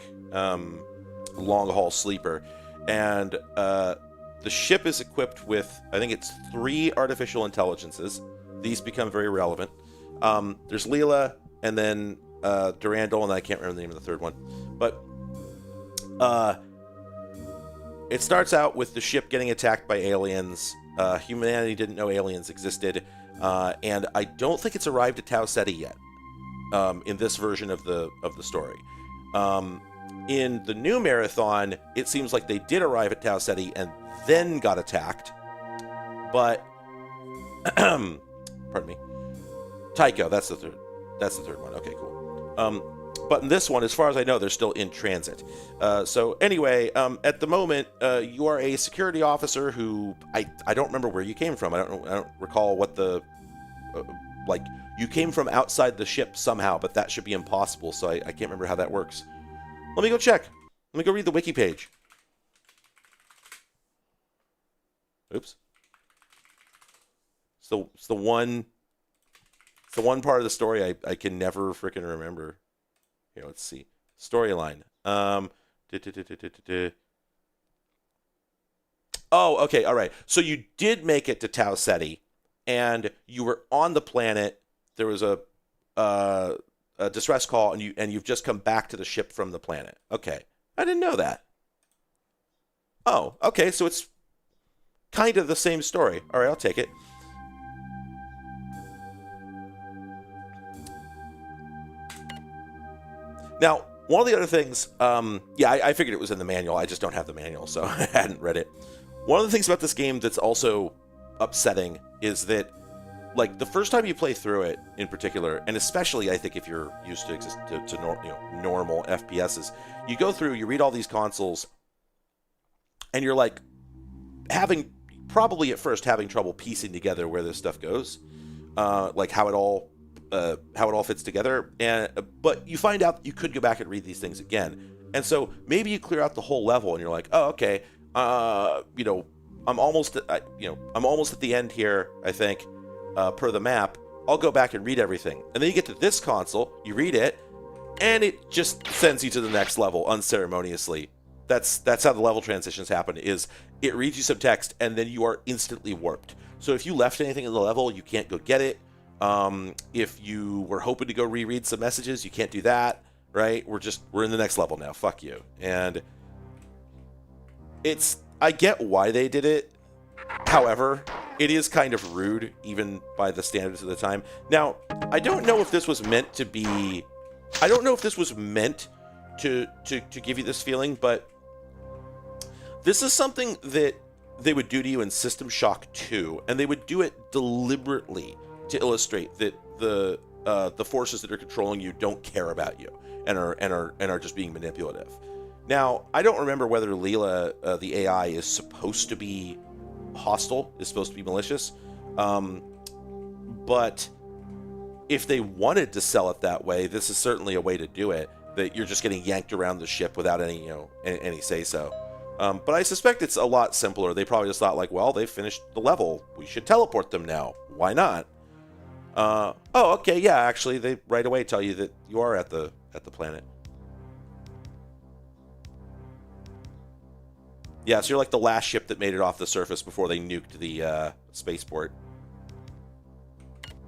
long-haul sleeper. And the ship is equipped with, I think it's 3 artificial intelligences. These become very relevant. There's Leela, and then Durandal, and I can't remember the name of the third one. But it starts out with the ship getting attacked by aliens. Humanity didn't know aliens existed, and I don't think it's arrived at Tau Ceti yet in this version of the story. In the new Marathon, it seems like they did arrive at Tau Ceti and then got attacked. But pardon me, Tycho. That's the third one. Okay, cool. But in this one, as far as I know, they're still in transit. So anyway, at the moment, you are a security officer who I don't remember where you came from. I don't recall what the like. You came from outside the ship somehow, but that should be impossible. So I can't remember how that works. Let me go check. Let me go read the wiki page. Oops. It's the one part of the story I can never freaking remember. Here, let's see. Storyline. Oh, okay, all right. So you did make it to Tau Ceti, and you were on the planet. There was a distress call, and you've just come back to the ship from the planet. Okay, I didn't know that. Oh, okay. So it's kind of the same story. All right, I'll take it. Now, one of the other things, yeah, I figured it was in the manual. I just don't have the manual, so I hadn't read it. One of the things about this game that's also upsetting is that, like, the first time you play through it, in particular, and especially, I think, if you're used to normal FPSs, you go through, you read all these consoles, and you're like probably at first having trouble piecing together where this stuff goes, like how it all fits together, but you find out you could go back and read these things again, and so maybe you clear out the whole level and you're like, oh, okay, I'm almost at the end here, I think, per the map. I'll go back and read everything, and then you get to this console, you read it, and it just sends you to the next level unceremoniously. That's how the level transitions happen. Is it reads you some text and then you are instantly warped. So if you left anything in the level, you can't go get it. If you were hoping to go reread some messages, you can't do that, right? We're in the next level now. Fuck you. And I get why they did it. However, it is kind of rude, even by the standards of the time. Now, I don't know if this was meant to be, I don't know if this was meant to give you this feeling, but this is something that they would do to you in System Shock 2, and they would do it deliberately to illustrate that the forces that are controlling you don't care about you and are just being manipulative. Now, I don't remember whether Leela, the AI, is supposed to be hostile, is supposed to be malicious, but if they wanted to sell it that way, this is certainly a way to do it. That you're just getting yanked around the ship without any say so. But I suspect it's a lot simpler. They probably just thought, like, well, they finished the level. We should teleport them now. Why not? Oh, okay, yeah, actually, they right away tell you that you are at the planet. Yeah, so you're like the last ship that made it off the surface before they nuked the spaceport.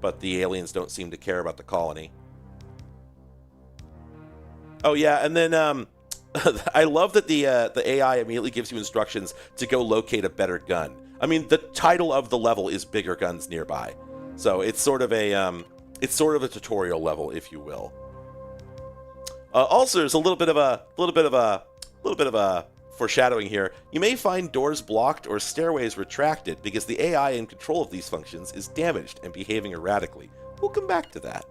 But the aliens don't seem to care about the colony. Oh, yeah, and then I love that the AI immediately gives you instructions to go locate a better gun. I mean, the title of the level is Bigger Guns Nearby. So it's sort of a tutorial level, if you will. Also, there's a little bit of a foreshadowing here. You may find doors blocked or stairways retracted because the AI in control of these functions is damaged and behaving erratically. We'll come back to that.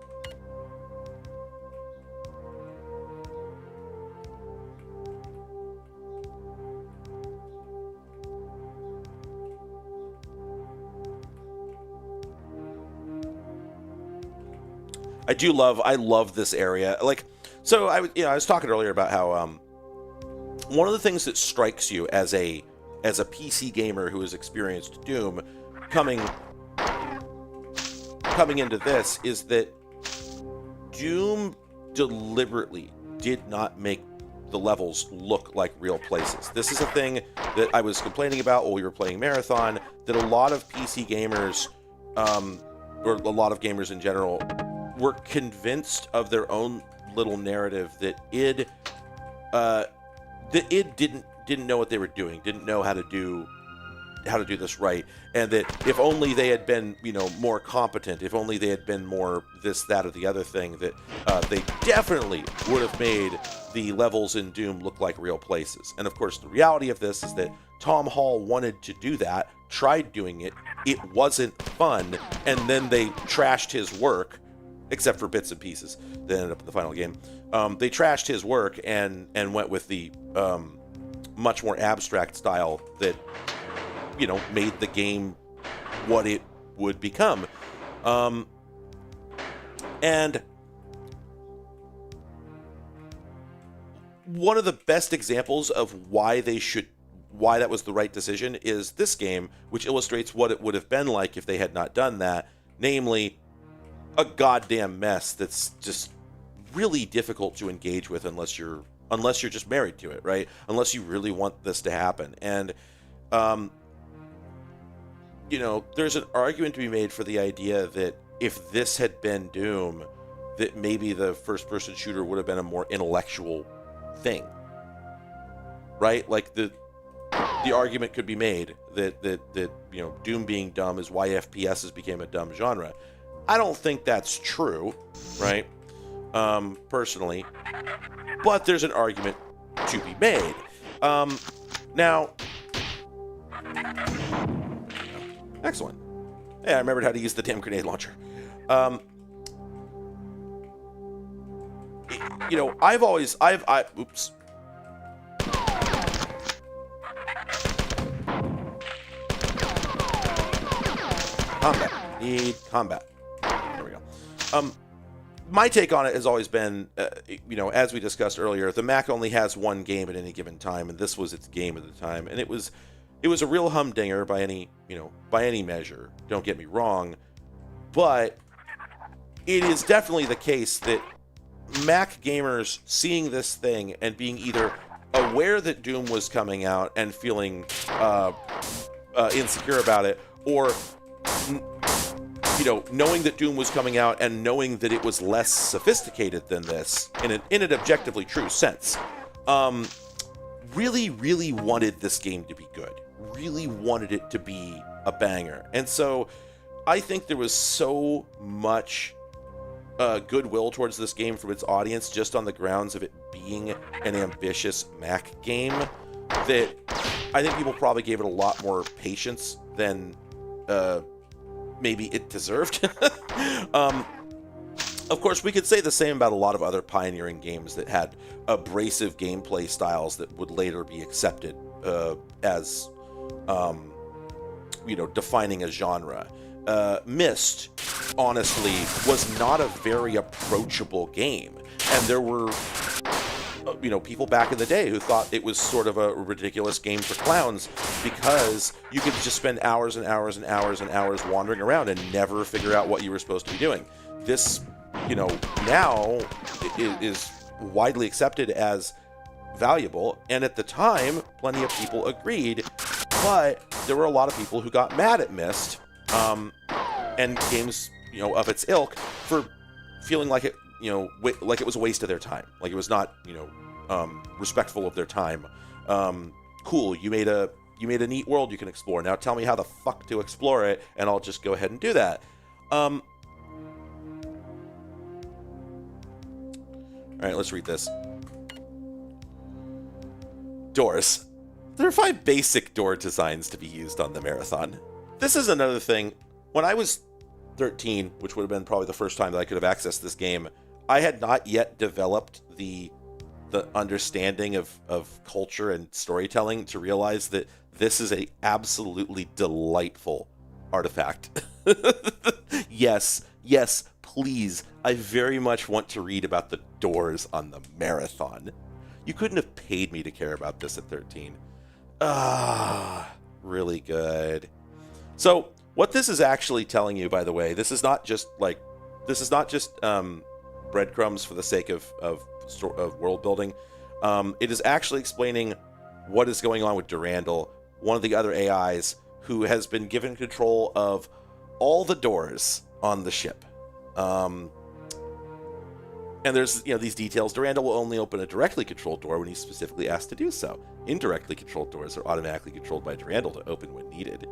I love this area. Like, so I was talking earlier about how one of the things that strikes you as a PC gamer who has experienced Doom coming into this is that Doom deliberately did not make the levels look like real places. This is a thing that I was complaining about while we were playing Marathon, that a lot of PC gamers, or a lot of gamers in general, were convinced of their own little narrative that id didn't know what they were doing, didn't know how to do this right, and that if only they had been, more competent, if only they had been more this, that, or the other thing, that they definitely would have made the levels in Doom look like real places. And of course, the reality of this is that Tom Hall wanted to do that, tried doing it, it wasn't fun, and then they trashed his work, except for bits and pieces that ended up in the final game. They trashed his work and went with the much more abstract style that, made the game what it would become. And one of the best examples of why that was the right decision is this game, which illustrates what it would have been like if they had not done that, namely a goddamn mess that's just really difficult to engage with unless you're just married to it, right? Unless you really want this to happen. And there's an argument to be made for the idea that if this had been Doom, that maybe the first-person shooter would have been a more intellectual thing, right? Like the argument could be made that Doom being dumb is why FPSs became a dumb genre. I don't think that's true, right? Personally, but there's an argument to be made. Now, excellent. Hey, I remembered how to use the damn grenade launcher. Oops. Combat. Need combat. There we go. My take on it has always been, as we discussed earlier, the Mac only has one game at any given time, and this was its game at the time, and it was a real humdinger by any measure. Don't get me wrong, but it is definitely the case that Mac gamers seeing this thing and being either aware that Doom was coming out and feeling insecure about it, or knowing that Doom was coming out and knowing that it was less sophisticated than this in an objectively true sense, really, really wanted this game to be good. Really wanted it to be a banger. And so I think there was so much goodwill towards this game from its audience just on the grounds of it being an ambitious Mac game that I think people probably gave it a lot more patience than maybe it deserved. Of course, we could say the same about a lot of other pioneering games that had abrasive gameplay styles that would later be accepted as, defining a genre. Myst, honestly, was not a very approachable game, and there were people back in the day who thought it was sort of a ridiculous game for clowns because you could just spend hours and hours and hours and hours wandering around and never figure out what you were supposed to be doing. This, now is widely accepted as valuable, and at the time, plenty of people agreed, but there were a lot of people who got mad at Myst and games, of its ilk for feeling like it, like it was a waste of their time, like it was not, respectful of their time. Cool, you made a neat world you can explore. Now tell me how the fuck to explore it, and I'll just go ahead and do that. All right, let's read this. Doors. There are 5 basic door designs to be used on the Marathon. This is another thing. When I was 13, which would have been probably the first time that I could have accessed this game, I had not yet developed the understanding of culture and storytelling to realize that this is a absolutely delightful artifact. Yes, please. I very much want to read about the doors on the Marathon. You couldn't have paid me to care about this at 13. Really good. So, what this is actually telling you, by the way, this is not just breadcrumbs for the sake of world building. It is actually explaining what is going on with Durandal, one of the other AIs who has been given control of all the doors on the ship. And there's, these details. Durandal will only open a directly controlled door when he's specifically asked to do so. Indirectly controlled doors are automatically controlled by Durandal to open when needed.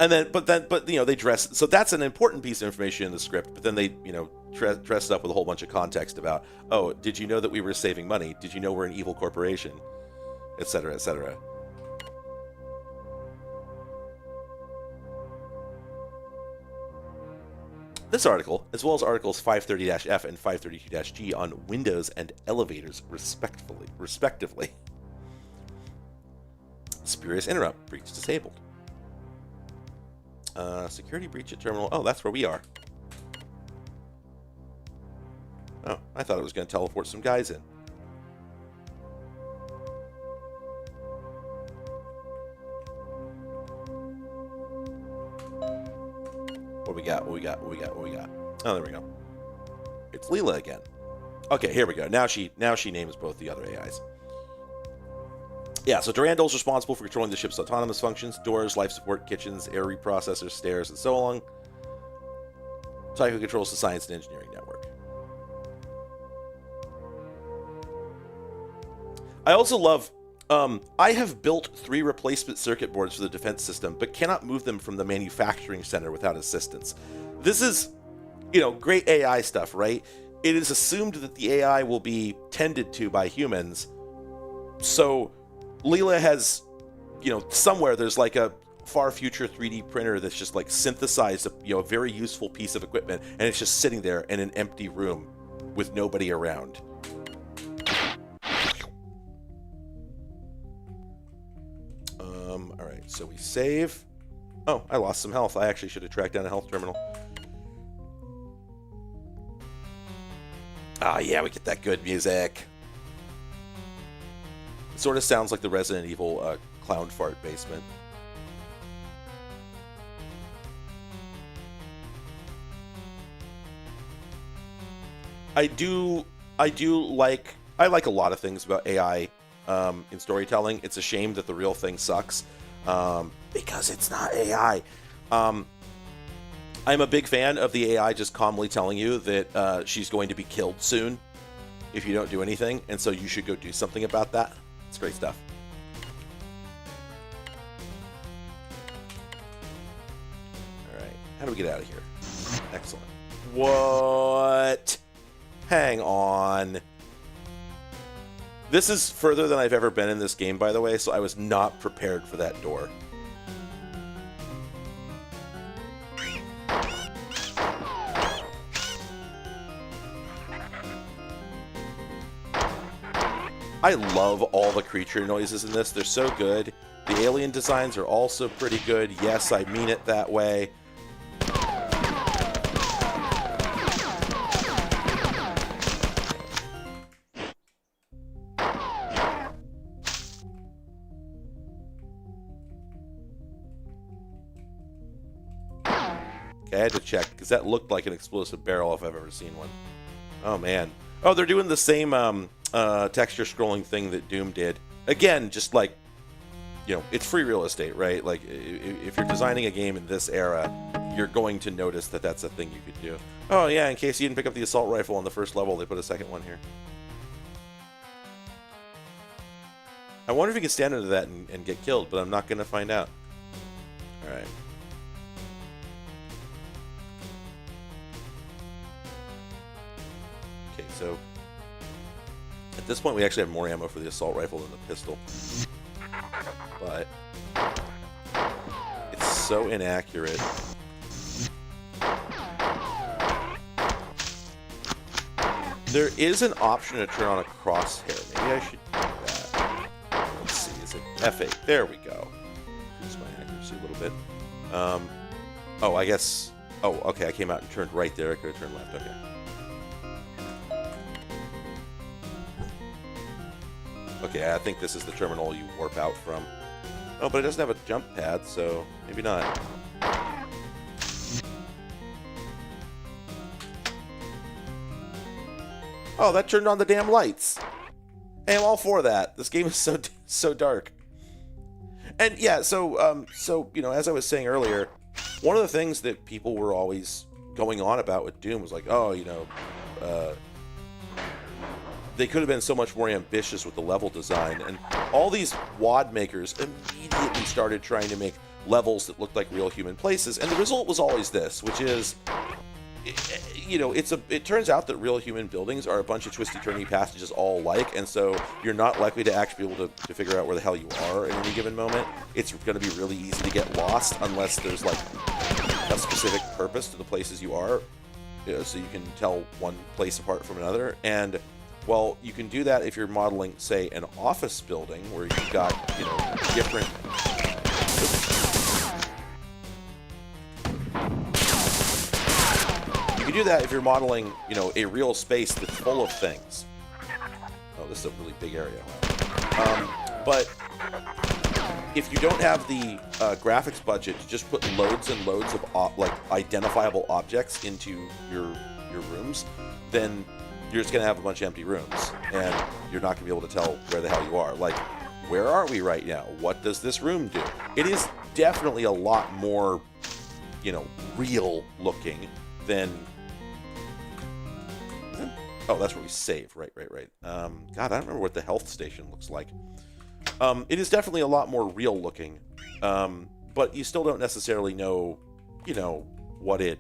And then, but they dress. So that's an important piece of information in the script. But then they, dress it up with a whole bunch of context about, oh, did you know that we were saving money? Did you know we're an evil corporation? Etc. Etc. This article, as well as articles 530-F and 532-G on windows and elevators, respectively. Spurious interrupt, breach disabled. Security breach at terminal. Oh, that's where we are. Oh, I thought it was going to teleport some guys in. What we got? Oh, there we go. It's Leela again. Okay, here we go. Now she names both the other AIs. Yeah, so Durandal's responsible for controlling the ship's autonomous functions, doors, life support, kitchens, air reprocessors, stairs, and so on. Tycho controls the science and engineering network. I also love, I have built 3 replacement circuit boards for the defense system, but cannot move them from the manufacturing center without assistance. This is, great AI stuff, right? It is assumed that the AI will be tended to by humans, so Leela has, somewhere there's like a far future 3D printer that's just like synthesized a very useful piece of equipment, and it's just sitting there in an empty room with nobody around. All right, so we save. Oh, I lost some health. I actually should have tracked down a health terminal. Ah, yeah, we get that good music. It sort of sounds like the Resident Evil clown fart basement. I like a lot of things about AI in storytelling. It's a shame that the real thing sucks because it's not AI. I'm a big fan of the AI just calmly telling you that she's going to be killed soon if you don't do anything, and so you should go do something about that. It's great stuff. All right, how do we get out of here? Excellent. What? Hang on. This is further than I've ever been in this game, by the way, so I was not prepared for that door. I love all the creature noises in this. They're so good. The alien designs are also pretty good. Yes, I mean it that way. Okay, I had to check because that looked like an explosive barrel if I've ever seen one. Oh man. Oh, they're doing the same texture scrolling thing that Doom did. Again, just like, you know, it's free real estate, right? Like, if you're designing a game in this era, you're going to notice that that's a thing you could do. Oh yeah, in case you didn't pick up the assault rifle on the first level, they put a second one here. I wonder if you can stand under that and get killed, but I'm not going to find out. Alright. Okay, so at this point we actually have more ammo for the assault rifle than the pistol. But it's so inaccurate. There is an option to turn on a crosshair. Maybe I should do that. Let's see, is it F8? There we go. Increase my accuracy a little bit. Oh, I guess... Oh, okay, I came out and turned right there. I could have turned left. Okay. Okay, I think this is the terminal you warp out from. Oh, but it doesn't have a jump pad, so maybe not. Oh, that turned on the damn lights. Hey, I'm all for that. This game is so dark. And yeah, so you know, as I was saying earlier, one of the things that people were always going on about with Doom was like, oh, you know, they could have been so much more ambitious with the level design, and all these WAD makers immediately started trying to make levels that looked like real human places, and the result was always this, which is, you know, it turns out that real human buildings are a bunch of twisty-turny passages all alike, and so you're not likely to actually be able to figure out where the hell you are at any given moment. It's going to be really easy to get lost unless there's like a specific purpose to the places you are, so you can tell one place apart from another. And well, you can do that if you're modeling, say, an office building where you've got, you know, different... You can do that if you're modeling, you know, a real space that's full of things. Oh, this is a really big area. But if you don't have the graphics budget to just put loads and loads of like identifiable objects into your rooms, then you're just going to have a bunch of empty rooms, and you're not going to be able to tell where the hell you are. Like, where are we right now? What does this room do? It is definitely a lot more, you know, real looking than... Oh, that's where we save. Right. God, I don't remember what the health station looks like. It is definitely a lot more real looking, but you still don't necessarily know, you know, what it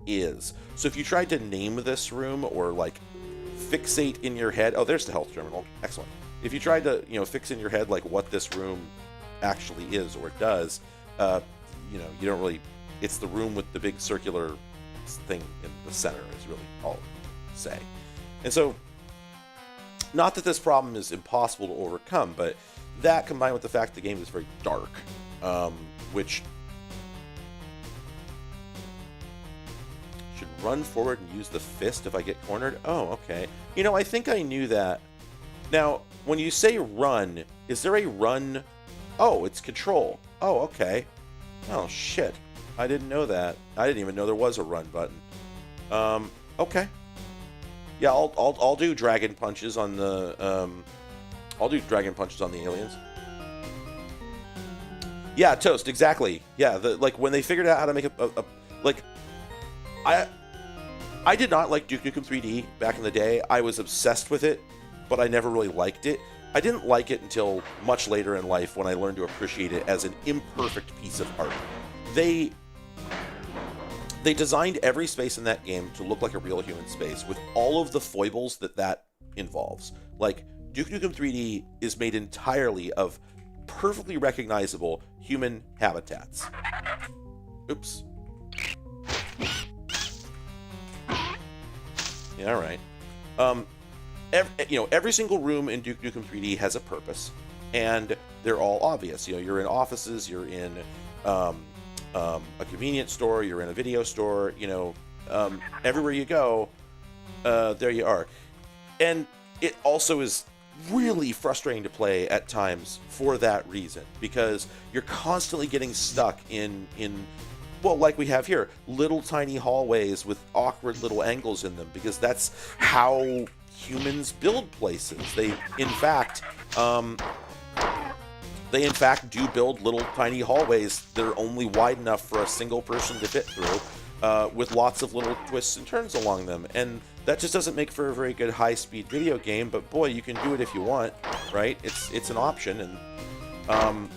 is. So if you tried to name this room or like fixate in your head, oh, there's the health terminal. Excellent. If you tried to, you know, fix in your head like what this room actually is or does, you know, you don't really. It's the room with the big circular thing in the center is really all you say. And so, not that this problem is impossible to overcome, but that combined with the fact the game is very dark, which should run forward and use the fist if I get cornered. Oh, okay. You know, I think I knew that. Now, when you say run, is there a run? Oh, it's control. Oh, okay. Oh, shit. I didn't know that. I didn't even know there was a run button. Okay. Yeah, I'll do dragon punches on the I'll do dragon punches on the aliens. Yeah, Toast, exactly. Yeah, like when they figured out how to make a like I did not like Duke Nukem 3D back in the day. I was obsessed with it, but I never really liked it. I didn't like it until much later in life when I learned to appreciate it as an imperfect piece of art. They designed every space in that game to look like a real human space with all of the foibles that involves. Like, Duke Nukem 3D is made entirely of perfectly recognizable human habitats. Oops. Yeah, all right. Every single room in Duke Nukem 3D has a purpose, and they're all obvious. You know, you're in offices, you're in a convenience store, you're in a video store, you know, everywhere you go, there you are. And it also is really frustrating to play at times for that reason, because you're constantly getting stuck in well, like we have here, little tiny hallways with awkward little angles in them, because that's how humans build places. They, in fact, do build little tiny hallways that are only wide enough for a single person to fit through, with lots of little twists and turns along them. And that just doesn't make for a very good high-speed video game, but boy, you can do it if you want, right? It's an option, and I'm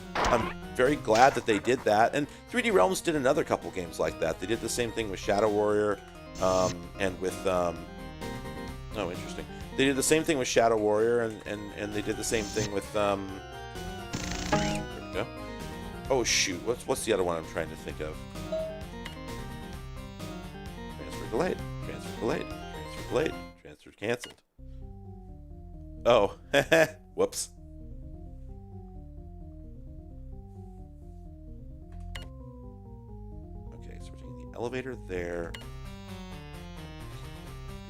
very glad that they did that. And 3D Realms did another couple games like that. They did the same thing with Shadow Warrior, and with oh, interesting. They did the same thing with Shadow Warrior, and they did the same thing with there we go. Oh shoot, what's the other one I'm trying to think of? Transfer delayed. Transfer delayed. Transfer delayed. Transfer canceled. Oh, whoops. Okay, so we're taking the elevator there.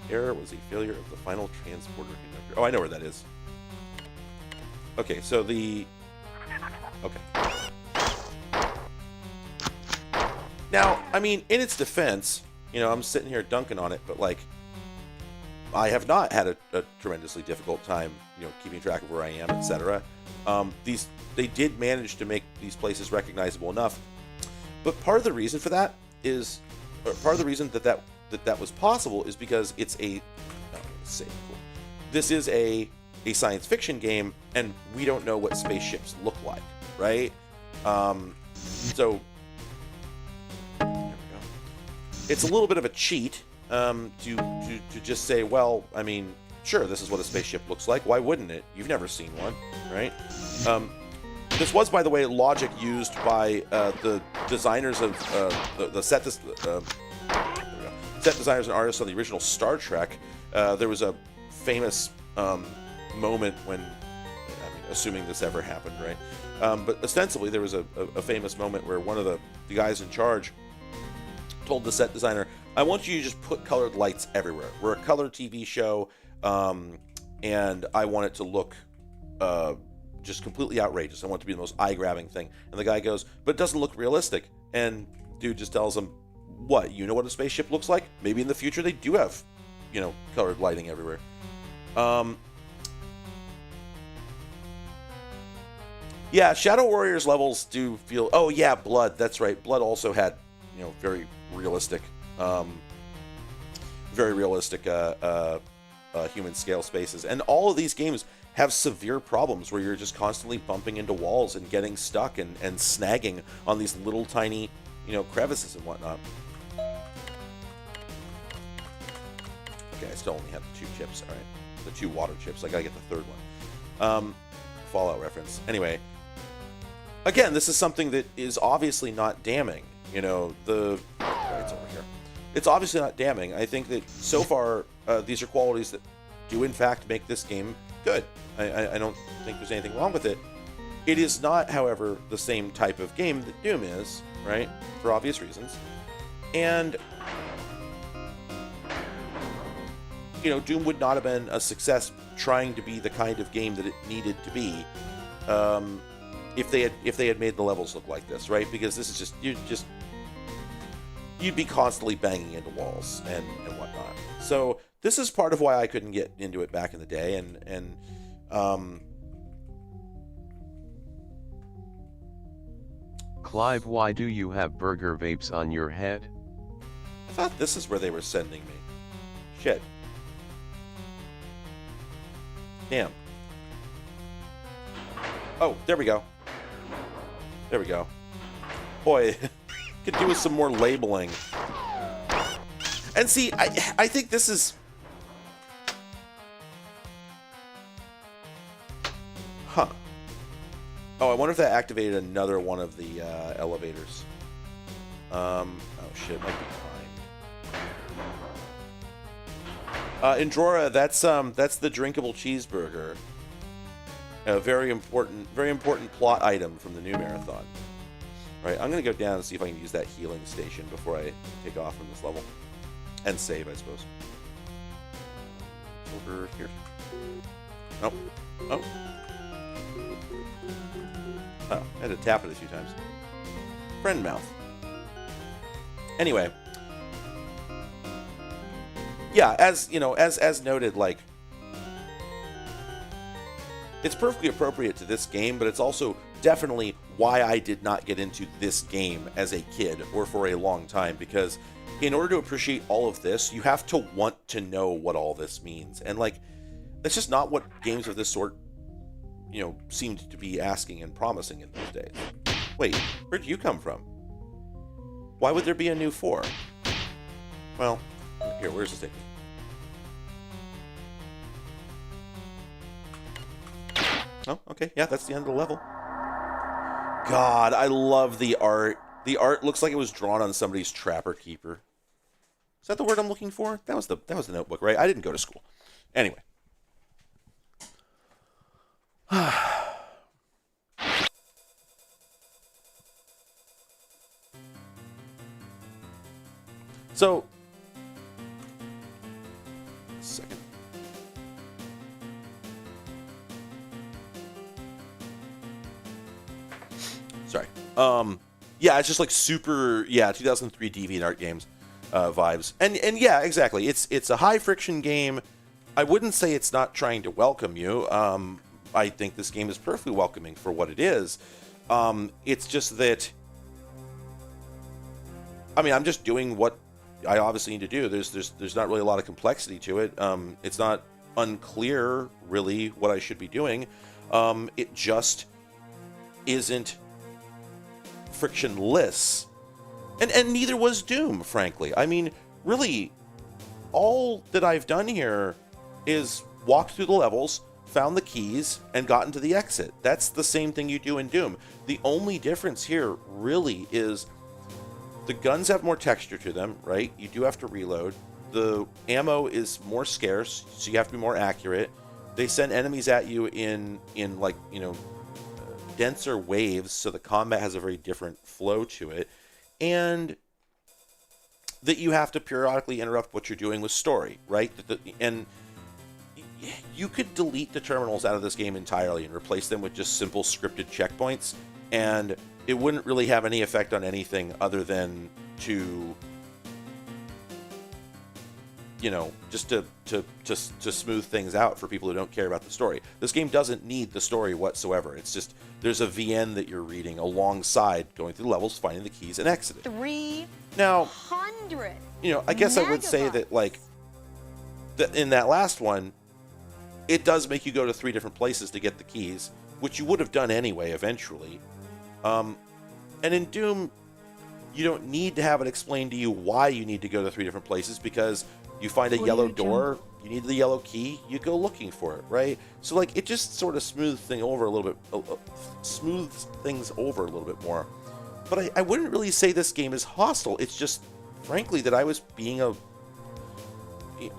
The error was a failure of the final transporter conductor. Oh, I know where that is. Okay, so the... Okay. Now, I mean, in its defense, you know, I'm sitting here dunking on it, but, like, I have not had a tremendously difficult time, you know, keeping track of where I am, etc. They did manage to make these places recognizable enough. But part of the reason for that is... Or part of the reason that was possible is because it's a... Oh, let's say, cool. This is a science fiction game, and we don't know what spaceships look like, right? So there we go. It's a little bit of a cheat to just say, well, I mean, sure, this is what a spaceship looks like. Why wouldn't it? You've never seen one, right? This was, by the way, logic used by the designers of the set designers and artists on the original Star Trek. There was a famous moment when, I mean, assuming this ever happened, right? But ostensibly, there was a famous moment where one of the guys in charge told the set designer, I want you to just put colored lights everywhere. We're a color TV show, and I want it to look just completely outrageous. I want it to be the most eye-grabbing thing. And the guy goes, but it doesn't look realistic. And dude just tells him, what, you know what a spaceship looks like? Maybe in the future they do have, you know, colored lighting everywhere. Yeah, Shadow Warriors levels do feel... Oh, yeah, Blood. That's right. Blood also had, you know, very realistic human scale spaces. And all of these games have severe problems where you're just constantly bumping into walls and getting stuck and snagging on these little tiny, you know, crevices and whatnot. Okay, I still only have the 2 chips. All right, the 2 water chips. I gotta get the 3rd one. Fallout reference. Anyway, again, this is something that is obviously not damning. You know, it's over here. It's obviously not damning. I think that so far these are qualities that do in fact make this game good. I don't think there's anything wrong with it. It is not, however, the same type of game that Doom is, right? For obvious reasons. And, you know, Doom would not have been a success trying to be the kind of game that it needed to be if they had made the levels look like this, right? Because this is you'd be constantly banging into walls and whatnot. So this is part of why I couldn't get into it back in the day, and Clive, why do you have burger vapes on your head? I thought this is where they were sending me. Shit. Damn. Oh, there we go. There we go. Boy, could do with some more labeling. And see, I think this is... Huh. Oh, I wonder if that activated another one of the elevators. Oh shit, might be fine. Indrora, that's the drinkable cheeseburger. A very important plot item from the new marathon. Right, I'm gonna go down and see if I can use that healing station before I take off from this level. And save, I suppose. Over here. Nope. Oh. Oh, I had to tap it a few times. Friend mouth. Anyway, yeah, as you know, as noted, like, it's perfectly appropriate to this game, but it's also definitely why I did not get into this game as a kid or for a long time, because in order to appreciate all of this, you have to want to know what all this means. And like, that's just not what games of this sort, you know, seemed to be asking and promising in those days. Wait, where'd you come from? Why would there be a new 4? Well, here, where's this taking me? Oh, okay, yeah, that's the end of the level. God, I love the art. The art looks like it was drawn on somebody's Trapper Keeper. Is that the word I'm looking for? That was the notebook, right? I didn't go to school. Anyway. So, second. Sorry. Yeah, it's just like super, 2003 DeviantArt games vibes. And yeah, exactly. It's a high friction game. I wouldn't say it's not trying to welcome you. I think this game is perfectly welcoming for what it is. It's just that, I mean, I'm just doing what I obviously need to do. There's not really a lot of complexity to it. It's not unclear really what I should be doing. It just isn't frictionless, and neither was Doom, frankly. I mean, really, all that I've done here is walked through the levels, found the keys, and gotten to the exit. That's the same thing you do in Doom. The only difference here really is the guns have more texture to them, right? You do have to reload. The ammo is more scarce, so you have to be more accurate. They send enemies at you in like, you know, denser waves, so the combat has a very different flow to it, and that you have to periodically interrupt what you're doing with story, right? And you could delete the terminals out of this game entirely and replace them with just simple scripted checkpoints, and it wouldn't really have any effect on anything other than to, you know, just to smooth things out for people who don't care about the story. This game doesn't need the story whatsoever. It's just there's a VN that you're reading alongside going through the levels, finding the keys, and exiting. 300. Now, you know, I guess I would say that, like, in that last one, it does make you go to 3 different places to get the keys, which you would have done anyway eventually. And in Doom, you don't need to have it explained to you why you need to go to 3 different places, because you find a yellow door, you need the yellow key, you go looking for it, right? So, like, it just sort of smooths things over a little bit more. But I wouldn't really say this game is hostile. It's just, frankly, that I was being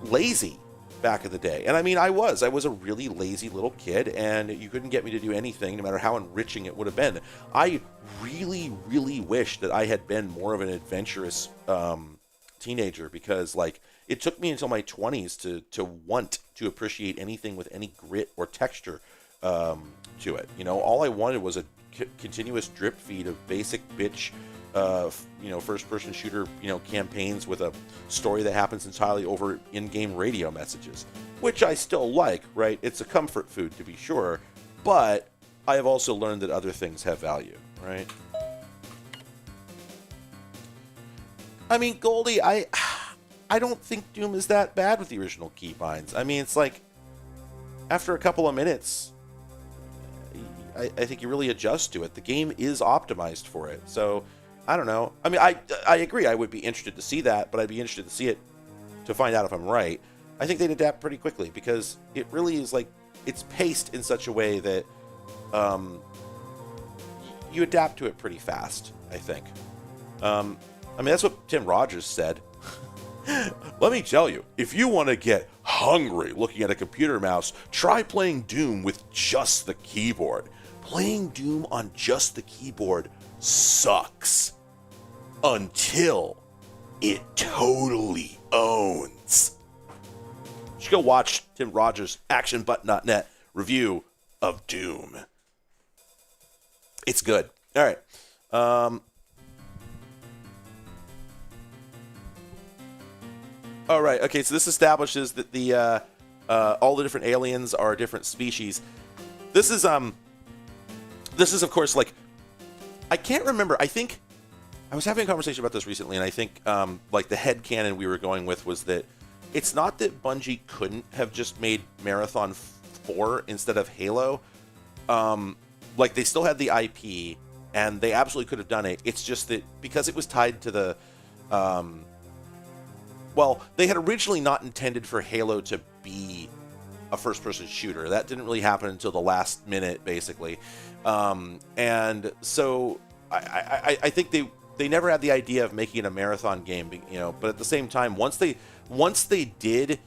lazy back in the day. And I mean, I was a really lazy little kid, and you couldn't get me to do anything, no matter how enriching it would have been. I really, really wish that I had been more of an adventurous teenager, because, like, it took me until my 20s to want to appreciate anything with any grit or texture to it. You know, all I wanted was a continuous drip feed of basic bitch, you know, first-person shooter, you know, campaigns with a story that happens entirely over in-game radio messages, which I still like, right? It's a comfort food, to be sure, but I have also learned that other things have value, right? I mean, Goldie, I don't think Doom is that bad with the original keybinds. I mean, it's like, after a couple of minutes, I think you really adjust to it. The game is optimized for it. So, I don't know. I mean, I agree. I would be interested to see that, but I'd be interested to see it to find out if I'm right. I think they'd adapt pretty quickly, because it really is like, it's paced in such a way that you adapt to it pretty fast, I think. I mean, that's what Tim Rogers said. Let me tell you, if you want to get hungry looking at a computer mouse, try playing Doom with just the keyboard. Playing Doom on just the keyboard sucks. Until it totally owns. You should go watch Tim Rogers' ActionButton.net review of Doom. It's good. All right. Oh, right. Okay, so this establishes that the all the different aliens are different species. This is of course, like, I can't remember. I think I was having a conversation about this recently, and I think like the headcanon we were going with was that it's not that Bungie couldn't have just made Marathon 4 instead of Halo. Like, they still had the IP, and they absolutely could have done it. It's just that because it was tied to the well, they had originally not intended for Halo to be a first-person shooter. That didn't really happen until the last minute, basically. And so I think they never had the idea of making it a marathon game, you know. But at the same time, once they did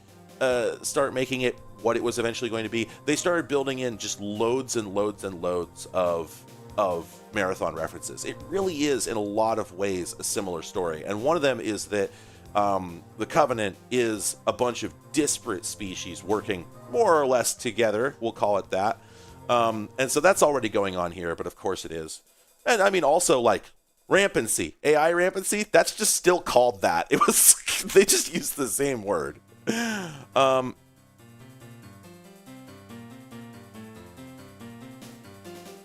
start making it what it was eventually going to be, they started building in just loads and loads and loads of marathon references. It really is, in a lot of ways, a similar story. And one of them is that the Covenant is a bunch of disparate species working more or less together, we'll call it that. And so that's already going on here, but of course it is. And I mean, also, like, rampancy, AI rampancy, that's just still called that. It was, they just used the same word.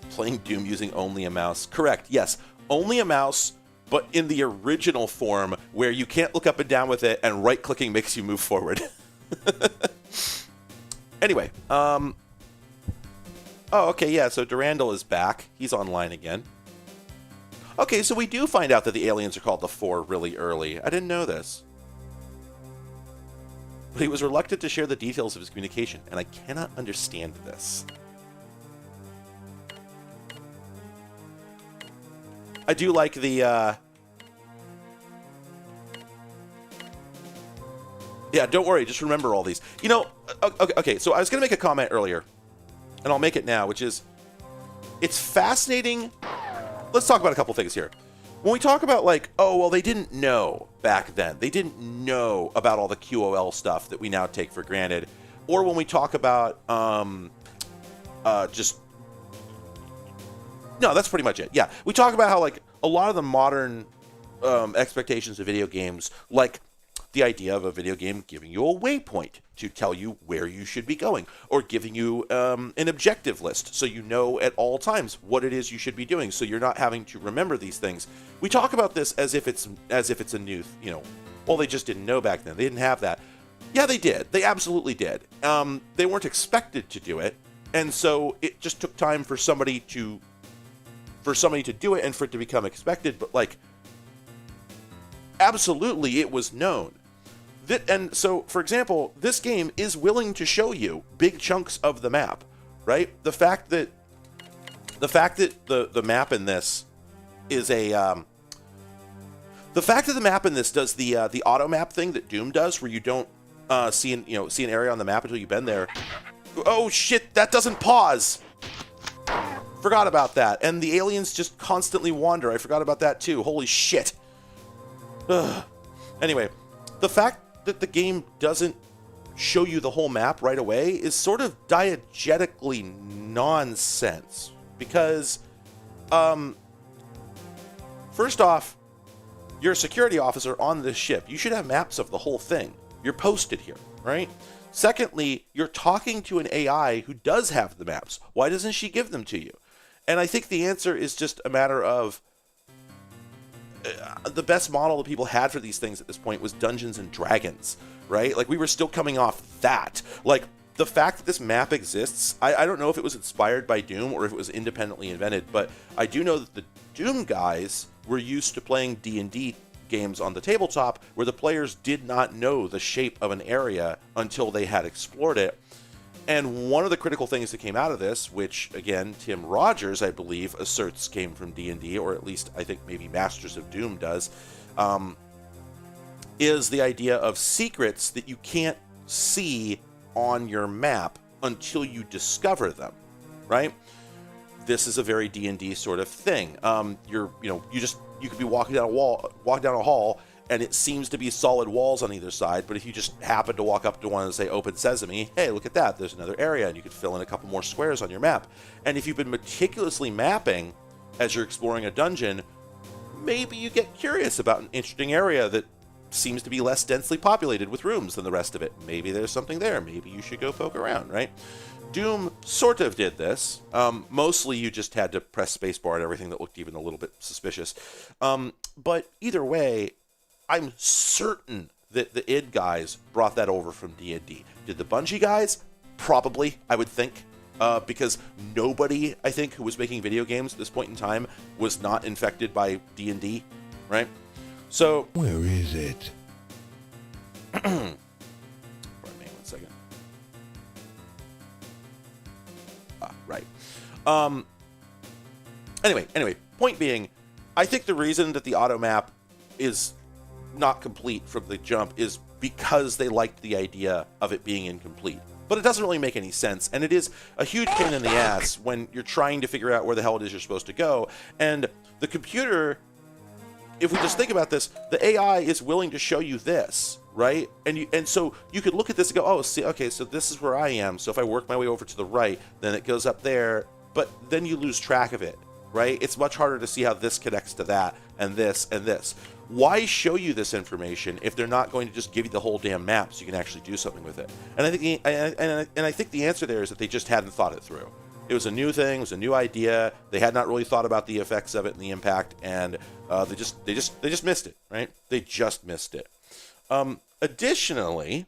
Playing Doom using only a mouse. Correct, yes. Only a mouse, but in the original form where you can't look up and down with it and right-clicking makes you move forward. Anyway, oh, okay, yeah, so Durandal is back. He's online again. Okay, so we do find out that the aliens are called the Four really early. I didn't know this. But he was reluctant to share the details of his communication, and I cannot understand this. I do like the, yeah, don't worry, just remember all these. You know, okay, so I was going to make a comment earlier, and I'll make it now, which is, it's fascinating. Let's talk about a couple things here. When we talk about, like, oh, well, they didn't know back then. They didn't know about all the QOL stuff that we now take for granted. Or when we talk about just... No, that's pretty much it. Yeah, we talk about how, like, a lot of the modern expectations of video games, like the idea of a video game giving you a waypoint to tell you where you should be going, or giving you an objective list so you know at all times what it is you should be doing, so you're not having to remember these things. We talk about this as if it's a new, you know, well, they just didn't know back then. They didn't have that. Yeah, they did. They absolutely did. They weren't expected to do it, and so it just took time for somebody to do it and for it to become expected. But, like, absolutely, it was known. And so, for example, this game is willing to show you big chunks of the map, right? The fact that the map in this is a the fact that the map in this does the auto map thing that Doom does, where you don't see an area on the map until you've been there. Oh shit, that doesn't pause. Forgot about that. And the aliens just constantly wander. I forgot about that too. Holy shit. Ugh. Anyway, the fact that the game doesn't show you the whole map right away is sort of diegetically nonsense. Because, first off, you're a security officer on this ship. You should have maps of the whole thing. You're posted here, right? Secondly, you're talking to an AI who does have the maps. Why doesn't she give them to you? And I think the answer is just a matter of the best model that people had for these things at this point was Dungeons and Dragons, right? Like, we were still coming off that. Like, the fact that this map exists, I don't know if it was inspired by Doom or if it was independently invented, but I do know that the Doom guys were used to playing D&D games on the tabletop where the players did not know the shape of an area until they had explored it. And one of the critical things that came out of this, which, again, Tim Rogers, I believe, asserts came from D&D, or at least I think maybe Masters of Doom does, is the idea of secrets that you can't see on your map until you discover them, right? This is a very D&D sort of thing. You could be walking down a hall, and it seems to be solid walls on either side, but if you just happen to walk up to one and say, open sesame, hey, look at that, there's another area, and you could fill in a couple more squares on your map. And if you've been meticulously mapping as you're exploring a dungeon, maybe you get curious about an interesting area that seems to be less densely populated with rooms than the rest of it. Maybe there's something there. Maybe you should go poke around, right? Doom sort of did this. Mostly you just had to press spacebar and everything that looked even a little bit suspicious. But either way, I'm certain that the id guys brought that over from D&D. Did the Bungie guys? Probably, I would think. Because nobody, I think, who was making video games at this point in time was not infected by D&D, right? So... Where is it? Pardon me, 1 second. Right. Anyway, point being, I think the reason that the auto map is not complete from the jump is because they liked the idea of it being incomplete. But it doesn't really make any sense, and it is a huge pain in the ass when you're trying to figure out where the hell it is you're supposed to go. And the computer, if we just think about this, the AI is willing to show you this, right? And so you could look at this and go, oh, see, okay, so this is where I am. So if I work my way over to the right, then it goes up there. But then you lose track of it, right? It's much harder to see how this connects to that and this and this. Why show you this information if they're not going to just give you the whole damn map so you can actually do something with it? And I think the answer there is that they just hadn't thought it through. It was a new thing, it was a new idea. They had not really thought about the effects of it and the impact, and they just missed it, right? They just missed it. Additionally,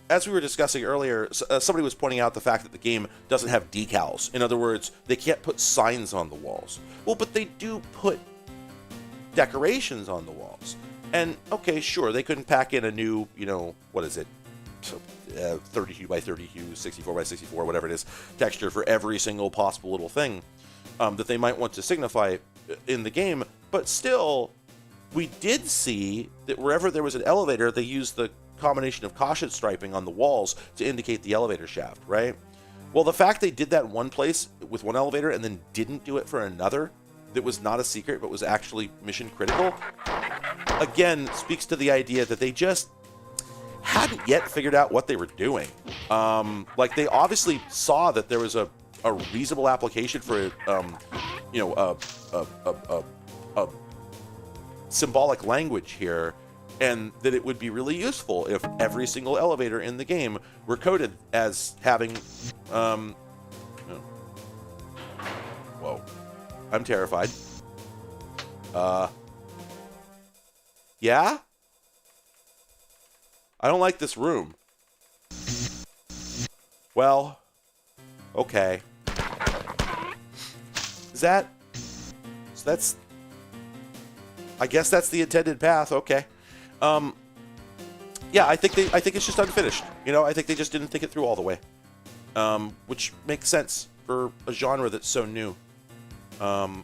as we were discussing earlier, somebody was pointing out the fact that the game doesn't have decals. In other words, they can't put signs on the walls. Well, but they do put decorations on the walls. And, okay, sure, they couldn't pack in a new, what is it, 32 by 32, 64 by 64, whatever it is, texture for every single possible little thing that they might want to signify in the game. But still, we did see that wherever there was an elevator, they used the combination of caution striping on the walls to indicate the elevator shaft, right? Well, the fact they did that in one place with one elevator and then didn't do it for another that was not a secret but was actually mission critical, again, speaks to the idea that they just hadn't yet figured out what they were doing. Like, they obviously saw that there was a reasonable application for a symbolic language here, and that it would be really useful if every single elevator in the game were coded as having, whoa, I'm terrified. Yeah? I don't like this room. Well, okay. So that's, I guess that's the intended path, okay. Yeah, I think it's just unfinished. I think they just didn't think it through all the way, which makes sense for a genre that's so new. Oh,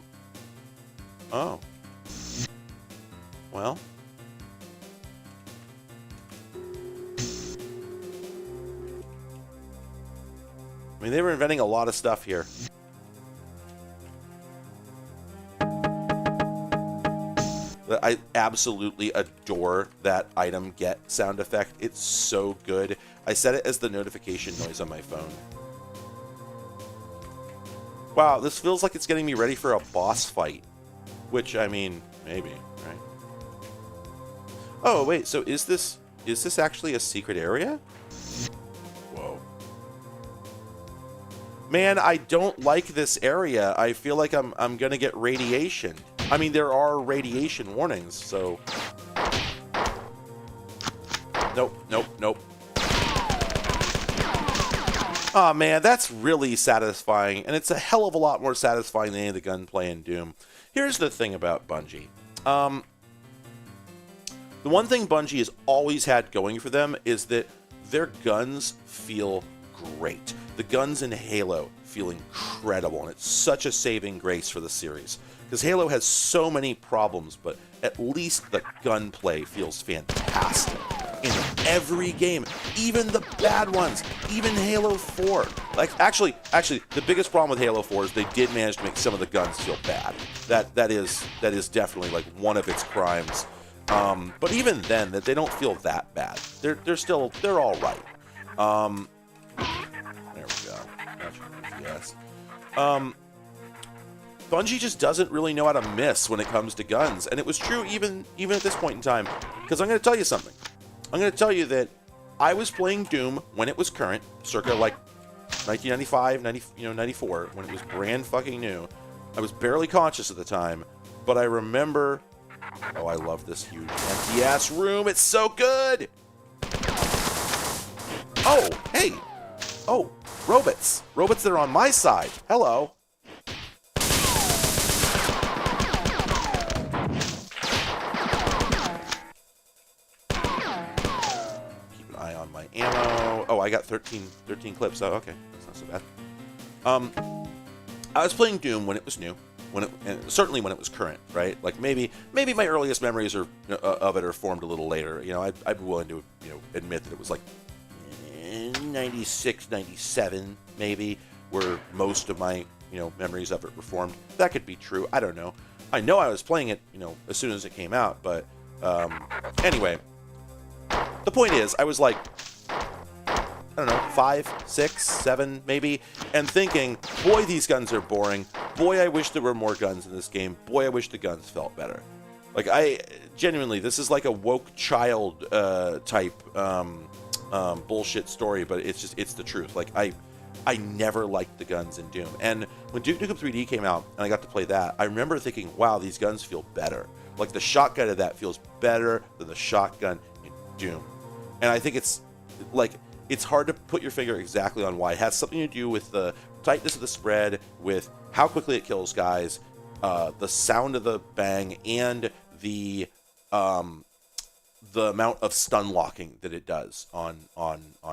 well. I mean, they were inventing a lot of stuff here. I absolutely adore that item get sound effect. It's so good. I set it as the notification noise on my phone. Wow, this feels like it's getting me ready for a boss fight. Which, I mean, maybe, right? Oh, wait, so is this actually a secret area? Whoa. Man, I don't like this area. I feel like I'm gonna get radiation. I mean, there are radiation warnings, so... Nope. Aw, man, that's really satisfying, and it's a hell of a lot more satisfying than any of the gunplay in Doom. Here's the thing about Bungie. The one thing Bungie has always had going for them is that their guns feel great. The guns in Halo feel incredible, and it's such a saving grace for the series. Because Halo has so many problems, but at least the gunplay feels fantastic in every game, even the bad ones, even Halo 4. Like, actually, the biggest problem with Halo 4 is they did manage to make some of the guns feel bad. That is definitely like one of its crimes. But even then, that they don't feel that bad. They're all right. There we go. Yes. Bungie just doesn't really know how to miss when it comes to guns, and it was true even at this point in time. Because I'm going to tell you something. I'm going to tell you that I was playing Doom when it was current, circa like 1995, 94, when it was brand fucking new. I was barely conscious at the time, but I remember. Oh, I love this huge empty ass room. It's so good. Oh, hey. Oh, robots. Robots that are on my side. Hello. Keep an eye on my ammo. Oh, I got 13 clips. Oh, okay. That's not so bad. I was playing Doom when it was new. And certainly when it was current, right? Like maybe my earliest memories are of it are formed a little later. You know, I'd be willing to admit that it was like 96, 97 maybe, where most of my memories of it were formed. That could be true. I don't know. I know I was playing it as soon as it came out, but anyway, the point is I was like, I don't know, 5, 6, 7 maybe, and thinking, boy, these guns are boring. Boy, I wish there were more guns in this game. Boy, I wish the guns felt better. Like, I genuinely, this is like a woke child type bullshit story, but it's the truth. Like, I never liked the guns in Doom. And when Duke Nukem 3D came out and I got to play that, I remember thinking, wow, these guns feel better. Like, the shotgun of that feels better than the shotgun in Doom. And I think it's like, it's hard to put your finger exactly on why. It has something to do with the tightness of the spread, with how quickly it kills guys, the sound of the bang, and the amount of stun locking that it does on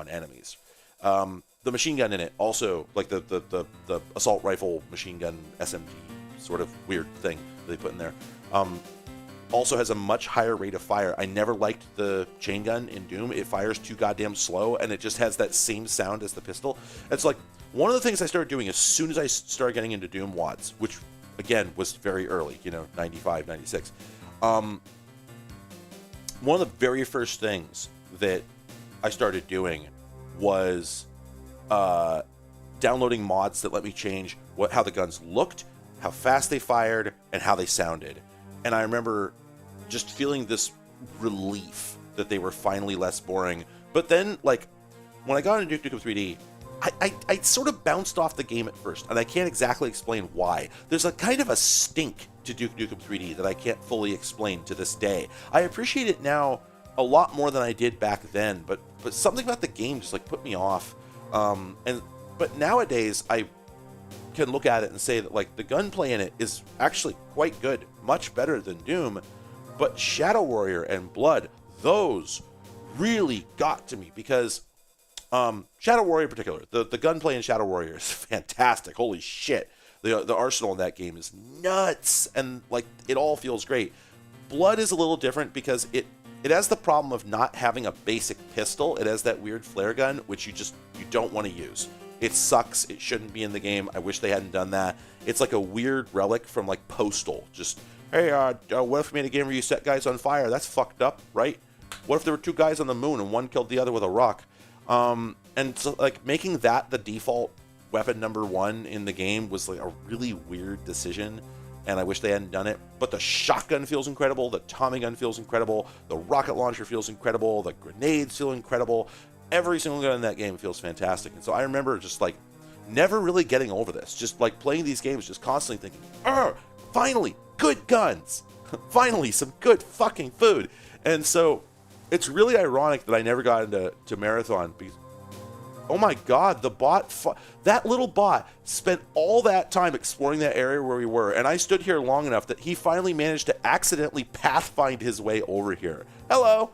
enemies. The machine gun in it also, like the assault rifle machine gun SMG sort of weird thing that they put in there, also has a much higher rate of fire. I never liked the chain gun in Doom. It fires too goddamn slow, and it just has that same sound as the pistol. It's like one of the things I started doing as soon as I started getting into Doom WADs, which again was very early, 95, 96. One of the very first things that I started doing was downloading mods that let me change how the guns looked, how fast they fired, and how they sounded. And I remember just feeling this relief that they were finally less boring. But then, like, when I got into Duke Nukem 3D, I sort of bounced off the game at first, and I can't exactly explain why. There's a kind of a stink to Duke Nukem 3D that I can't fully explain to this day. I appreciate it now a lot more than I did back then, but something about the game just, like, put me off. But nowadays, I can look at it and say that, like, the gunplay in it is actually quite good, much better than Doom. But Shadow Warrior and Blood, those really got to me, because Shadow Warrior in particular, the gunplay in Shadow Warrior is fantastic. Holy shit, the arsenal in that game is nuts, and like it all feels great. Blood is a little different because it has the problem of not having a basic pistol. It has that weird flare gun, which you don't want to use. It sucks. It shouldn't be in the game. I wish they hadn't done that. It's like a weird relic from like Postal. Just, hey, what if we made a game where you set guys on fire? That's fucked up, right? What if there were two guys on the moon and one killed the other with a rock? And so, like, making that the default weapon number one in the game was like a really weird decision, and I wish they hadn't done it. But the shotgun feels incredible. The Tommy gun feels incredible. The rocket launcher feels incredible. The grenades feel incredible. Every single gun in that game feels fantastic. And so I remember just like never really getting over this. Just like playing these games, just constantly thinking, finally, good guns. Finally, some good fucking food. And so it's really ironic that I never got into Marathon because, oh my God, the bot, that little bot spent all that time exploring that area where we were. And I stood here long enough that he finally managed to accidentally pathfind his way over here. Hello,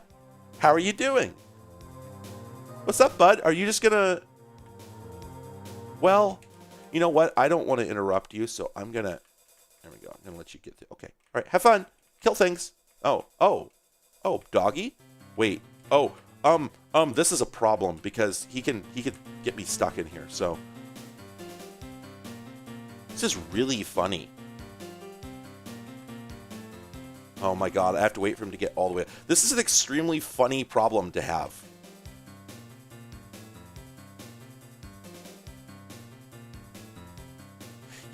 how are you doing? What's up, bud? Are you just gonna... Well, you know what? I don't want to interrupt you, so I'm gonna... There we go. I'm gonna let you get to... Okay. All right. Have fun. Kill things. Oh, doggy? Wait. This is a problem because he could get me stuck in here, so... This is really funny. Oh my God, I have to wait for him to get all the way... This is an extremely funny problem to have.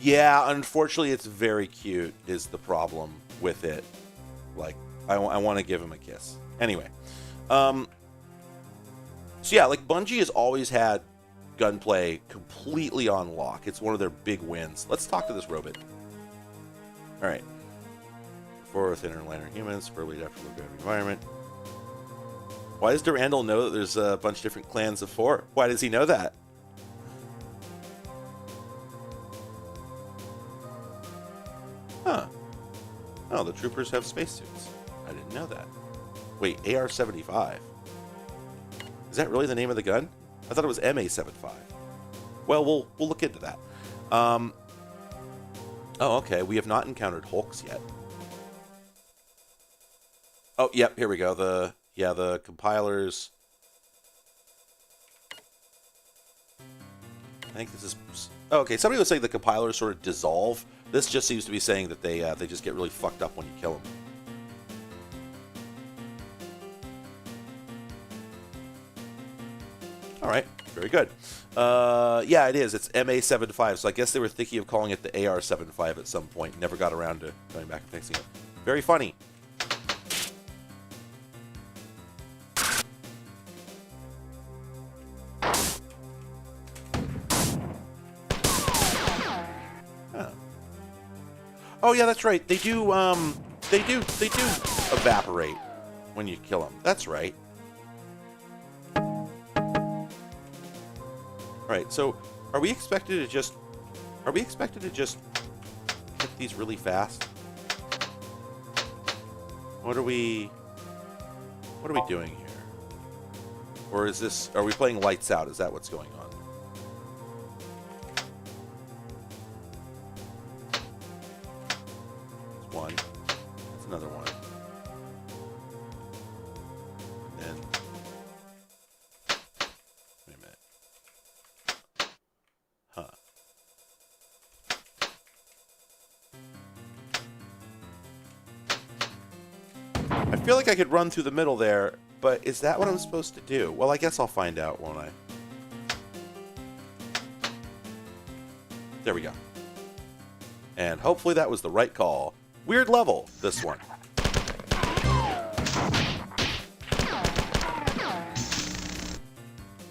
Yeah, unfortunately, it's very cute is the problem with it. Like, I want to give him a kiss. Anyway. So yeah, like Bungie has always had gunplay completely on lock. It's one of their big wins. Let's talk to this robot. All right. For thinner, lighter humans, fairly adaptable to the environment. Why does Durandal know that there's a bunch of different clans of 4? Why does he know that? Huh. Oh, the troopers have spacesuits. I didn't know that. Wait, AR-75. Is that really the name of the gun? I thought it was MA-75. Well, we'll look into that. Oh, okay. We have not encountered Hulks yet. Oh, yep. Here we go. The compilers. I think this is. Oh, okay. Somebody was saying the compilers sort of dissolve. This just seems to be saying that they just get really fucked up when you kill them. All right, very good. Yeah, it is. It's MA-75, so I guess they were thinking of calling it the AR-75 at some point. Never got around to going back and fixing it. Very funny. Huh. Oh yeah, that's right. They do evaporate when you kill them. That's right. Right, so are we expected to just hit these really fast? What are we doing here? Or are we playing lights out? Is that what's going on? That's one. That's another one. And then wait a minute. Huh. I feel like I could run through the middle there, but is that what I'm supposed to do? Well, I guess I'll find out, won't I? There we go. And hopefully that was the right call. Weird level, this one.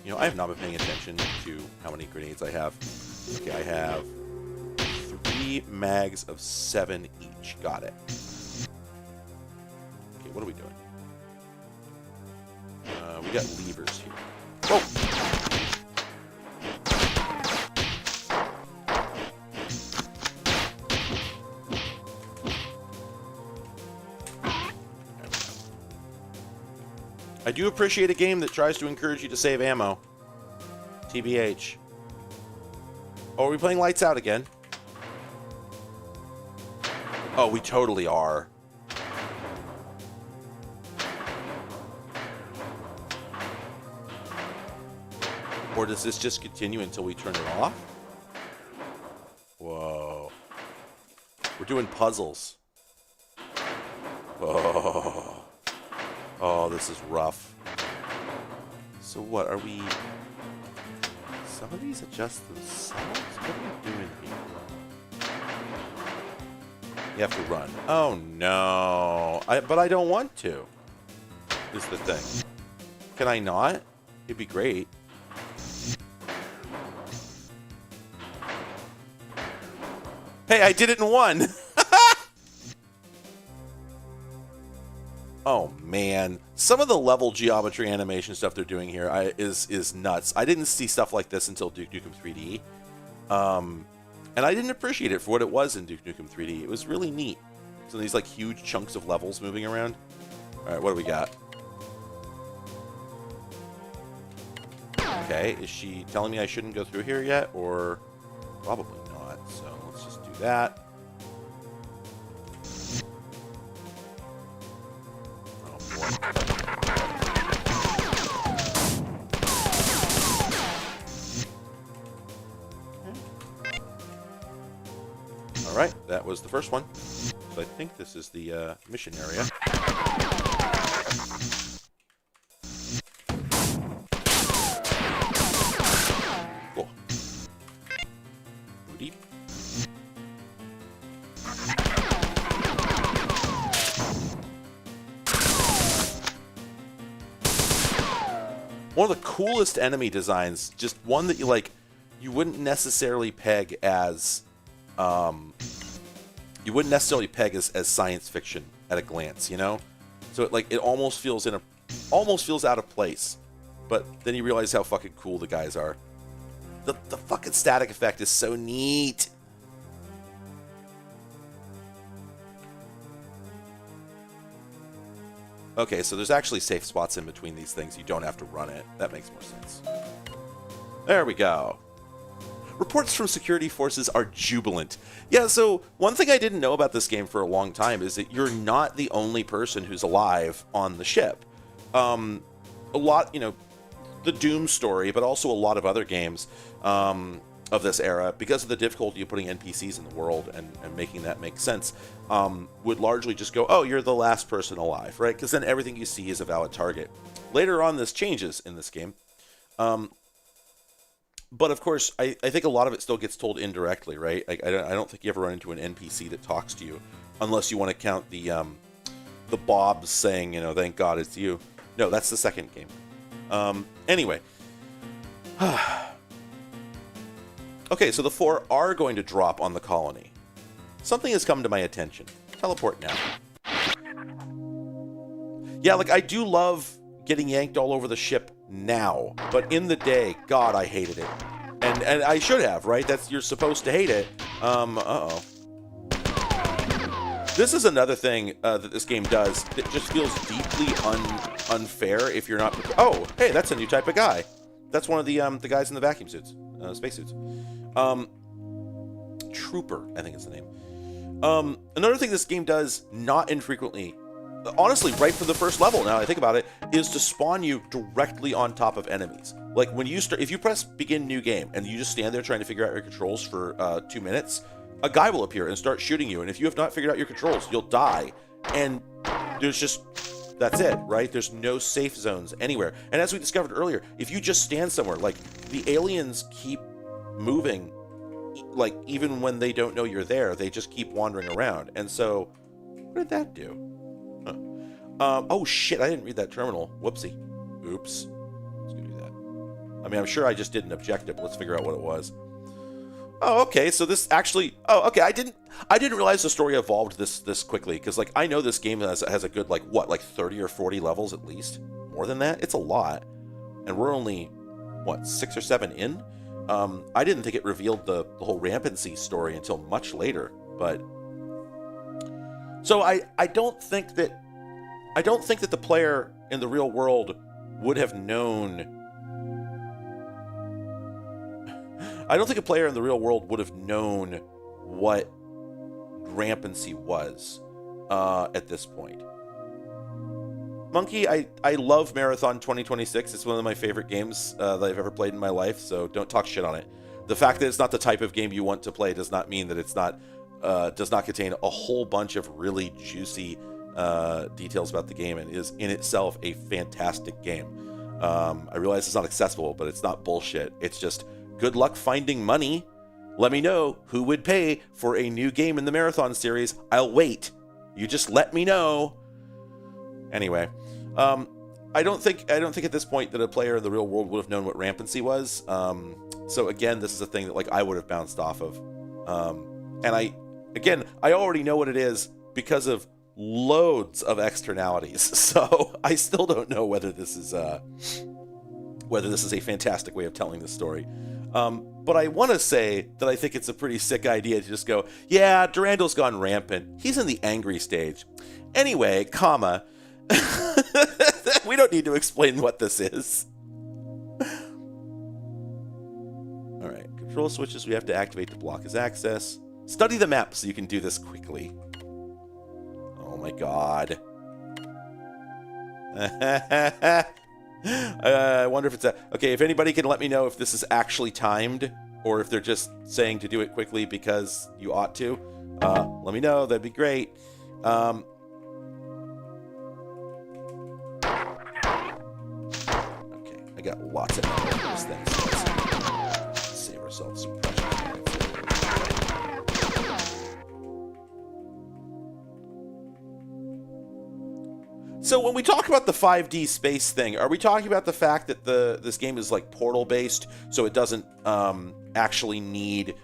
You know, I have not been paying attention to how many grenades I have. Okay, I have 3 mags of 7 each. Got it. Okay, what are we doing? We got levers here. Whoa! I do appreciate a game that tries to encourage you to save ammo. TBH. Oh, are we playing lights out again? Oh, we totally are. Or does this just continue until we turn it off? Whoa. We're doing puzzles. Whoa. Oh, this is rough. So what, are we... Some of these adjust themselves? What are we doing here? You have to run. Oh, no. But I don't want to, is the thing. Can I not? It'd be great. Hey, I did it in one! Oh man, some of the level geometry animation stuff they're doing here is nuts. I didn't see stuff like this until Duke Nukem 3D, and I didn't appreciate it for what it was in Duke Nukem 3D. It was really neat. So these like huge chunks of levels moving around. All right, what do we got? Okay, is she telling me I shouldn't go through here yet, or probably not? So let's just do that. Alright, that was the first one. So I think this is the mission area. Cool. Deep. one of the coolest enemy designs. Just one that you wouldn't necessarily peg as science fiction at a glance, you know. So it almost feels out of place, but then you realize how fucking cool the guys are. The fucking static effect is so neat. Okay, so there's actually safe spots in between these things. You don't have to run it. That makes more sense. There we go. Reports from security forces are jubilant. Yeah, so one thing I didn't know about this game for a long time is that you're not the only person who's alive on the ship. A lot, you know, the Doom story, but also a lot of other games of this era, because of the difficulty of putting NPCs in the world and making that make sense, would largely just go, oh, you're the last person alive, right? Because then everything you see is a valid target. Later on, this changes in this game. But of course, I think a lot of it still gets told indirectly, right? Like, I don't think you ever run into an NPC that talks to you, unless you want to count the Bobs saying, you know, thank God it's you. No, that's the second game. Anyway. Okay, so the 4 are going to drop on the colony. Something has come to my attention. Teleport now. Yeah, like, I do love getting yanked all over the ship now, but in the day, God, I hated it. And I should have, right? You're supposed to hate it. Uh-oh. This is another thing that this game does that just feels deeply unfair if you're not... Oh, hey, that's a new type of guy. That's one of the guys in the vacuum suits, spacesuits. Trooper, I think is the name. Another thing this game does not infrequently, honestly, right from the first level, now I think about it, is to spawn you directly on top of enemies. Like, when you start, if you press begin new game and you just stand there trying to figure out your controls for 2 minutes, a guy will appear and start shooting you, and if you have not figured out your controls, you'll die. And there's just... That's it, right? There's no safe zones anywhere. And as we discovered earlier, if you just stand somewhere, like, the aliens keep moving, like, even when they don't know you're there, they just keep wandering around. And so, what did that do? Huh. Oh shit, I didn't read that terminal. Whoopsie. Oops. Let's go do that. I mean, I'm sure I just did an objective. Let's figure out what it was. Oh, okay, so this actually... Oh, okay, I didn't realize the story evolved this quickly, because, like, I know this game has a good, like, what, like 30 or 40 levels at least? More than that? It's a lot. And we're only, what, 6 or 7 in? I didn't think it revealed the whole rampancy story until much later, but... So I don't think that the player in the real world would have known... I don't think a player in the real world would have known what rampancy was at this point. Monkey, I love Marathon 2026. It's one of my favorite games that I've ever played in my life, so don't talk shit on it. The fact that it's not the type of game you want to play does not mean that it's not does not contain a whole bunch of really juicy details about the game, and is in itself a fantastic game. I realize it's not accessible, but it's not bullshit. It's just... Good luck finding money. Let me know who would pay for a new game in the Marathon series. I'll wait. You just let me know. Anyway, I don't think at this point that a player in the real world would have known what rampancy was. So again, this is a thing that, like, I would have bounced off of. And I already know what it is because of loads of externalities. So I still don't know whether this is a fantastic way of telling this story. But I want to say that I think it's a pretty sick idea to just go, yeah, Durandal's gone rampant. He's in the angry stage. Anyway, comma. We don't need to explain what this is. All right, control switches we have to activate to block his access. Study the map so you can do this quickly. Oh my god. I wonder if it's okay, if anybody can let me know if this is actually timed, or if they're just saying to do it quickly because you ought to. Let me know, that'd be great. Okay, I got lots of those things. Let's save ourselves some pressure. So when we talk about the 5D space thing, are we talking about the fact that this game is like portal based, so it doesn't actually need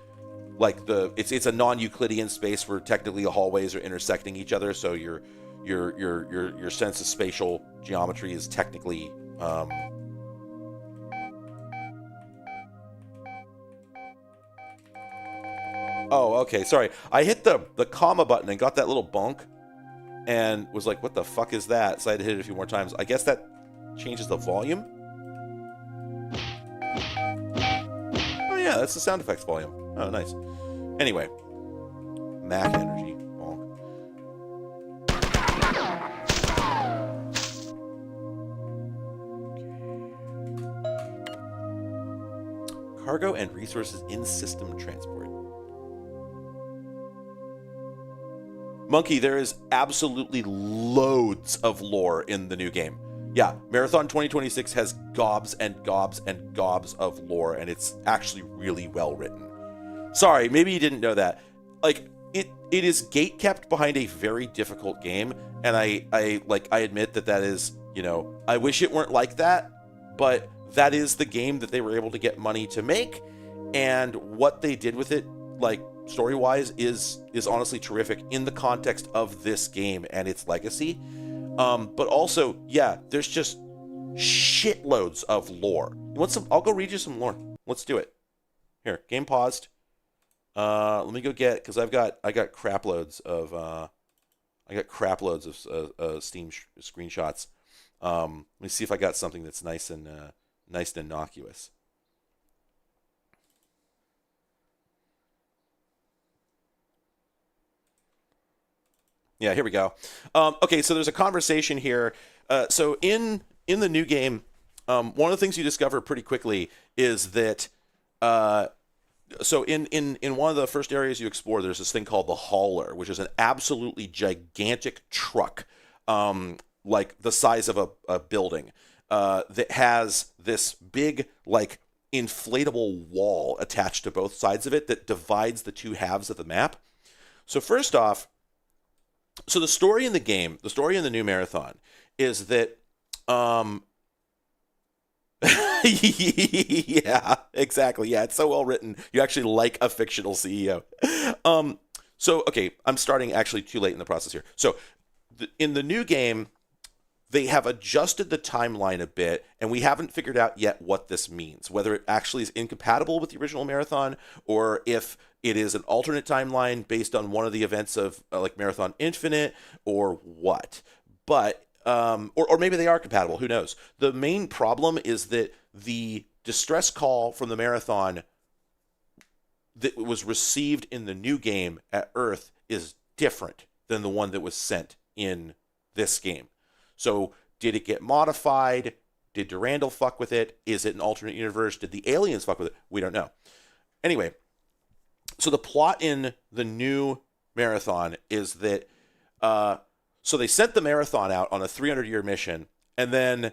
like it's a non-Euclidean space where technically the hallways are intersecting each other, so your sense of spatial geometry is technically Oh, okay. Sorry. I hit the comma button and got that little bonk and was like, what the fuck is that? So I had to hit it a few more times. I guess that changes the volume. Oh, yeah. That's the sound effects volume. Oh, nice. Anyway. Mac energy. Bonk. Cargo and resources in system transport. Monkey, there is absolutely loads of lore in the new game. Yeah, Marathon 2026 has gobs and gobs and gobs of lore, and it's actually really well written. Sorry, maybe you didn't know that. Like, it is gate kept behind a very difficult game, and I admit that is, I wish it weren't like that, but that is the game that they were able to get money to make, and what they did with it, like, story-wise, is honestly terrific in the context of this game and its legacy. But also, yeah, there's just shitloads of lore. You want some? I'll go read you some lore. Let's do it. Here, game paused. Let me go get, because I got crap loads of Steam screenshots. Let me see if I got something that's nice and innocuous. Yeah, here we go. Okay, so there's a conversation here. So in the new game, one of the things you discover pretty quickly is that so in one of the first areas you explore, there's this thing called the Hauler, which is an absolutely gigantic truck, like the size of a building, that has this big, like, inflatable wall attached to both sides of it that divides the two halves of the map. So first off, so the story in the game, the story in the new Marathon, is that, yeah, exactly. Yeah, it's so well written. You actually like a fictional CEO. So, okay, I'm starting actually too late in the process here. So, in the new game, they have adjusted the timeline a bit, and we haven't figured out yet what this means, whether it actually is incompatible with the original Marathon, or if it is an alternate timeline based on one of the events of like Marathon Infinite, or what. But or maybe they are compatible. Who knows? The main problem is that the distress call from the Marathon that was received in the new game at Earth is different than the one that was sent in this game. So did it get modified? Did Durandal fuck with it? Is it an alternate universe? Did the aliens fuck with it? We don't know. Anyway, so the plot in the new Marathon is that so they sent the Marathon out on a 300-year mission, and then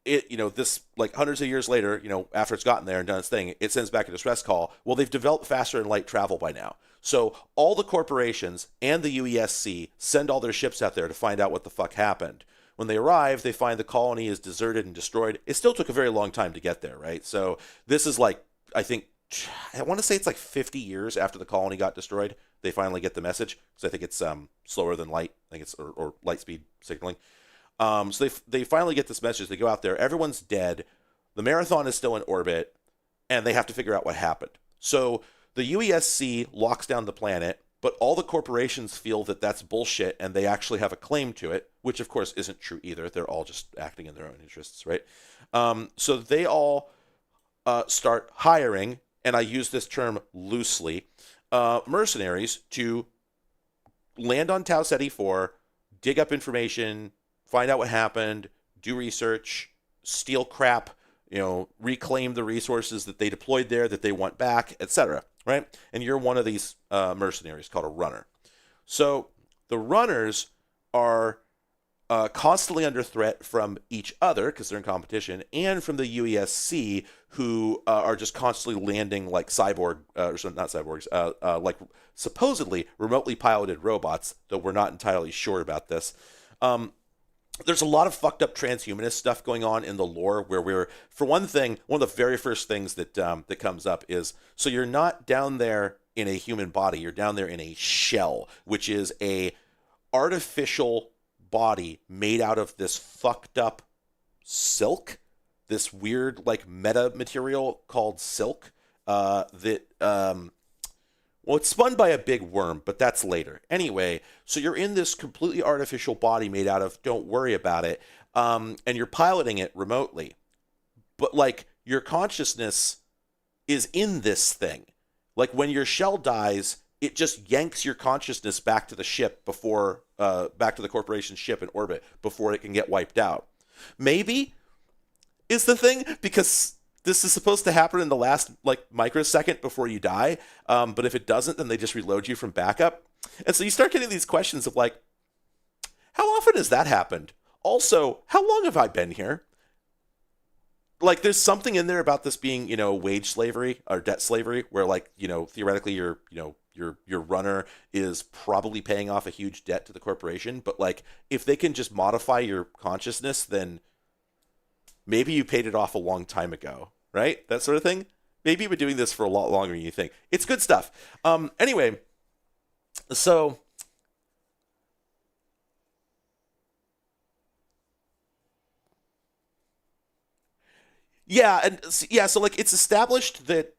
this, like, hundreds of years later, after it's gotten there and done its thing, it sends back a distress call. Well, they've developed faster than light travel by now. So all the corporations and the UESC send all their ships out there to find out what the fuck happened. When they arrive, they find the colony is deserted and destroyed. It still took a very long time to get there, right? So this is like, I want to say it's like 50 years after the colony got destroyed, they finally get the message, because I think it's slower than light. I think it's or light speed signaling. So they finally get this message. They go out there. Everyone's dead. The Marathon is still in orbit, and they have to figure out what happened. So the UESC locks down the planet, but all the corporations feel that that's bullshit, and they actually have a claim to it, which of course isn't true either. They're all just acting in their own interests, right? So they all start hiring, and I use this term loosely, mercenaries to land on Tau Ceti 4, dig up information, find out what happened, do research, steal crap, reclaim the resources that they deployed there that they want back, etc. Right? And you're one of these mercenaries called a runner. So the runners are constantly under threat from each other because they're in competition, and from the UESC, who are just constantly landing like cyborg, not cyborgs, like supposedly remotely piloted robots, though we're not entirely sure about this. There's a lot of fucked up transhumanist stuff going on in the lore where we're, for one thing, one of the very first things that that comes up is, so you're not down there in a human body, you're down there in a shell, which is a artificial body made out of this fucked up silk, this weird like meta material called silk that well, it's spun by a big worm, but that's later. Anyway, so you're in this completely artificial body made out of, don't worry about it, and you're piloting it remotely. But, like, your consciousness is in this thing. Like, when your shell dies, it just yanks your consciousness back to the ship before, back to the corporation's ship in orbit before it can get wiped out. Maybe is the thing, because this is supposed to happen in the last like microsecond before you die, but if it doesn't, then they just reload you from backup. And so you start getting these questions of like, how often has that happened? Also, how long have I been here? Like, there's something in there about this being, wage slavery or debt slavery, where like, theoretically your runner is probably paying off a huge debt to the corporation, but like, if they can just modify your consciousness, then maybe you paid it off a long time ago. Right? That sort of thing. Maybe you've been doing this for a lot longer than you think. It's good stuff. Anyway, so so like it's established that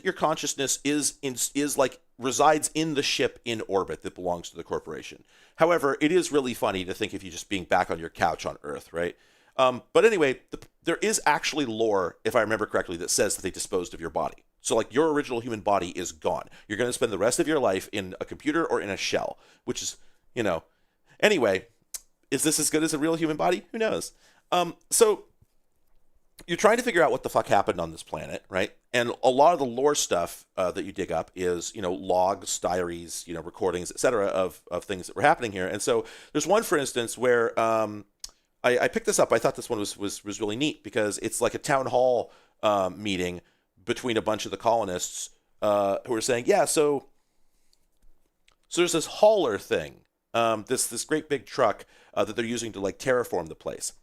your consciousness is like resides in the ship in orbit that belongs to the corporation. However, it is really funny to think of you just being back on your couch on Earth, right? But anyway, there is actually lore, if I remember correctly, that says that they disposed of your body. So, like, your original human body is gone. You're going to spend the rest of your life in a computer or in a shell, which is, Anyway, is this as good as a real human body? Who knows? So, you're trying to figure out what the fuck happened on this planet, right? And a lot of the lore stuff that you dig up is, logs, diaries, recordings, etc. of things that were happening here. And so, there's one, for instance, where I picked this up. I thought this one was really neat because it's like a town hall meeting between a bunch of the colonists who are saying, yeah, so there's this hauler thing, this great big truck that they're using to like terraform the place.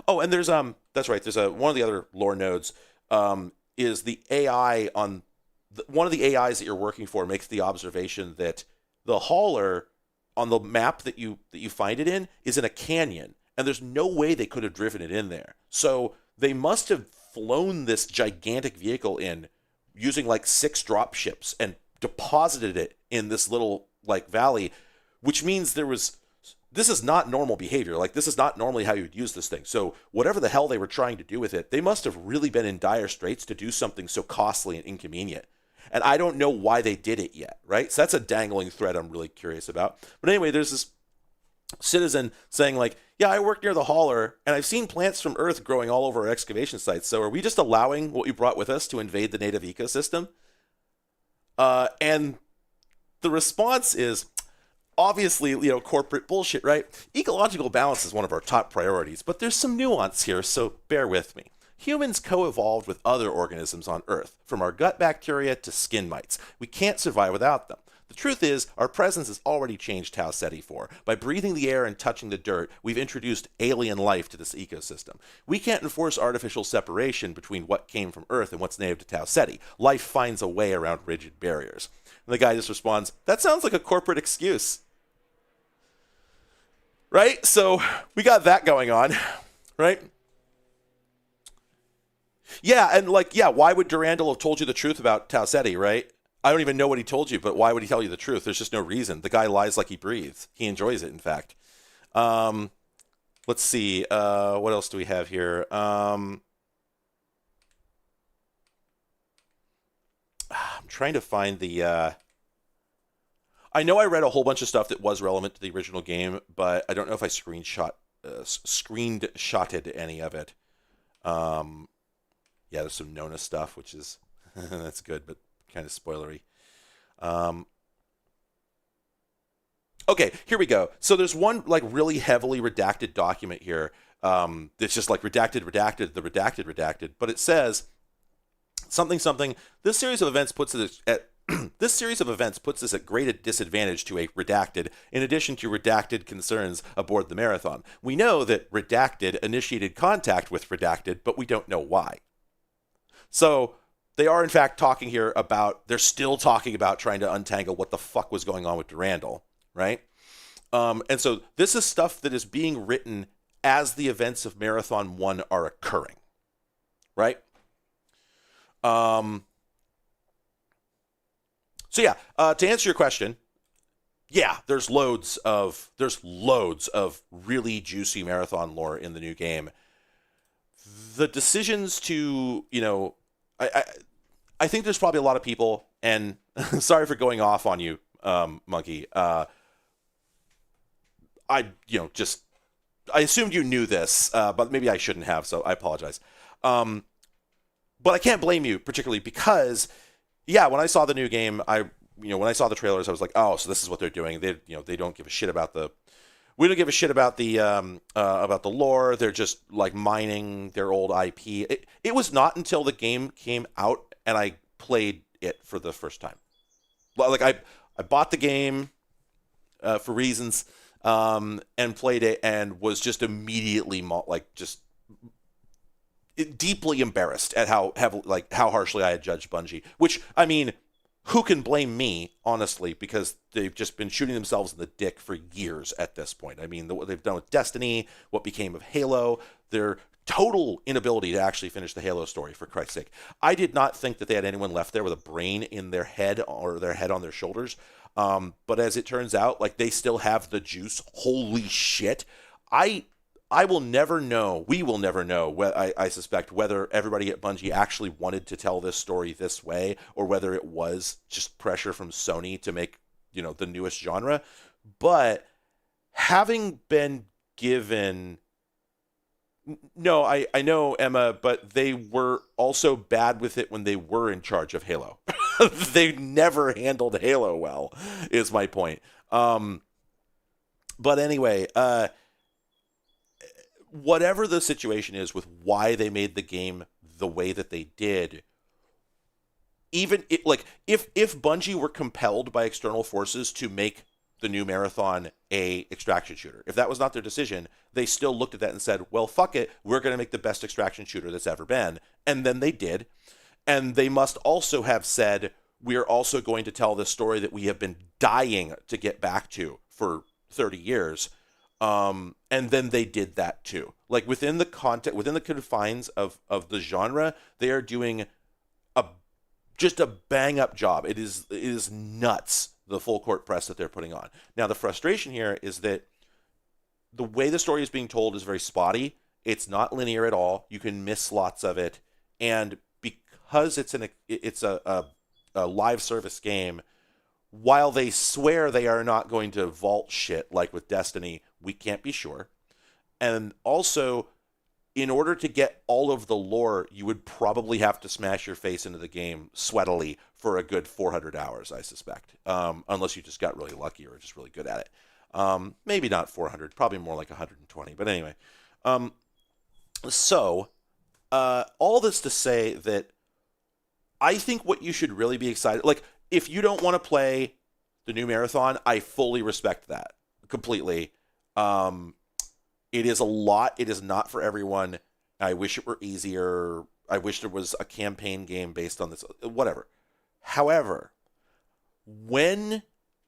Oh, and there's that's right. There's one of the other lore nodes is the AI on one of the AIs that you're working for makes the observation that the hauler on the map that you find it in is in a canyon. And there's no way they could have driven it in there. So they must have flown this gigantic vehicle in using like 6 drop ships and deposited it in this little like valley, which means this is not normal behavior. Like, this is not normally how you would use this thing. So whatever the hell they were trying to do with it, they must have really been in dire straits to do something so costly and inconvenient. And I don't know why they did it yet, right? So that's a dangling thread I'm really curious about. But anyway, there's this citizen saying like, yeah, I work near the hauler and I've seen plants from Earth growing all over our excavation sites. So are we just allowing what we brought with us to invade the native ecosystem? And the response is obviously, corporate bullshit, right? Ecological balance is one of our top priorities, but there's some nuance here, so bear with me. Humans co-evolved with other organisms on Earth, from our gut bacteria to skin mites. We can't survive without them. The truth is, our presence has already changed Tau Ceti 4. By breathing the air and touching the dirt, we've introduced alien life to this ecosystem. We can't enforce artificial separation between what came from Earth and what's native to Tau Ceti. Life finds a way around rigid barriers. And the guy just responds, that sounds like a corporate excuse. Right? So, we got that going on. Right? Yeah, and why would Durandal have told you the truth about Tau Ceti, right? I don't even know what he told you, but why would he tell you the truth? There's just no reason. The guy lies like he breathes. He enjoys it, in fact. Let's see. What else do we have here? I'm trying to find the... I know I read a whole bunch of stuff that was relevant to the original game, but I don't know if I screenshotted any of it. Yeah, there's some Nona stuff, which is... that's good, but kind of spoilery. Okay, here we go. So there's one really heavily redacted document here that's just redacted, but it says something. This series of events puts it at This series of events puts us at great disadvantage to a Redacted, in addition to Redacted concerns aboard the Marathon. We know that Redacted initiated contact with Redacted, but we don't know why. So they are, in fact, talking here about, they're still talking about trying to untangle what the fuck was going on with Durandal, right? And so this is stuff that is being written as the events of Marathon 1 are occurring, right? So yeah, to answer your question, yeah, there's loads of really juicy Marathon lore in the new game. The decisions to, I think there's probably a lot of people, and sorry for going off on you, Monkey. I assumed you knew this, but maybe I shouldn't have, so I apologize. But I can't blame you particularly because, yeah, when I saw the new game, when I saw the trailers, I was like, oh, so this is what they're doing. They don't give a shit about we don't give a shit about the lore. They're just like mining their old IP. It was not until the game came out and I played it for the first time. Like I bought the game for reasons, and played it and was just immediately deeply embarrassed at how harshly I had judged Bungie. Which, I mean, who can blame me, honestly, because they've just been shooting themselves in the dick for years at this point. I mean, what they've done with Destiny, what became of Halo, their total inability to actually finish the Halo story, for Christ's sake. I did not think that they had anyone left there with a brain in their head or their head on their shoulders. But as it turns out, like, they still have the juice. Holy shit. I will never know, we will never know, I suspect, whether everybody at Bungie actually wanted to tell this story this way, or whether it was just pressure from Sony to make, the newest genre. But having been given... No, I know, Emma, but they were also bad with it when they were in charge of Halo. They never handled Halo well, is my point. But anyway, whatever the situation is with why they made the game the way that they did, even if Bungie were compelled by external forces to make the new Marathon a extraction shooter, if that was not their decision, they still looked at that and said, well, fuck it, we're going to make the best extraction shooter that's ever been. And then they did. And they must also have said, we are also going to tell this story that we have been dying to get back to for 30 years. And then they did that too. Like, within the confines of the genre, they are doing just a bang up job. It is nuts, the full court press that they're putting on. Now, the frustration here is that the way the story is being told is very spotty. It's not linear at all. You can miss lots of it. And because it's a live service game, while they swear they are not going to vault shit like with Destiny, we can't be sure. And also, in order to get all of the lore, you would probably have to smash your face into the game sweatily for a good 400 hours, I suspect. Unless you just got really lucky or just really good at it. Maybe not 400, probably more like 120. But anyway. So, all this to say that I think what you should really be excited... Like, if you don't want to play the new Marathon, I fully respect that completely. It is a lot. It is not for everyone. I wish it were easier. I wish there was a campaign game based on this. Whatever. However, when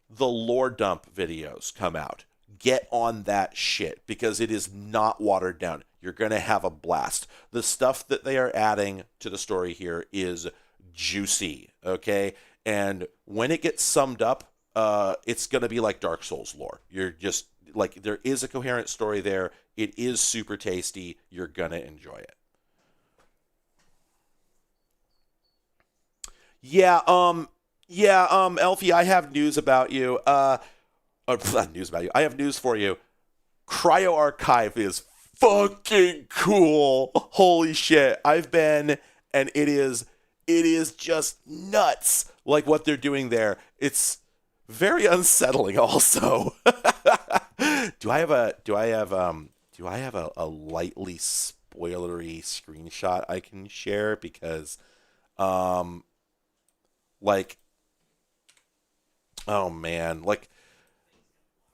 the lore dump videos come out, get on that shit, because it is not watered down. You're going to have a blast. The stuff that they are adding to the story here is juicy, okay? And when it gets summed up, it's going to be like Dark Souls lore. You're just, like, there is a coherent story there. It is super tasty. You're going to enjoy it. Yeah, Elfie, I have news about you. Not news about you. I have news for you. Cryo Archive is fucking cool. Holy shit. I've been, and it is just nuts, like, what they're doing there. It's very unsettling also. Do I have a lightly spoilery screenshot I can share? Because like, Oh man, like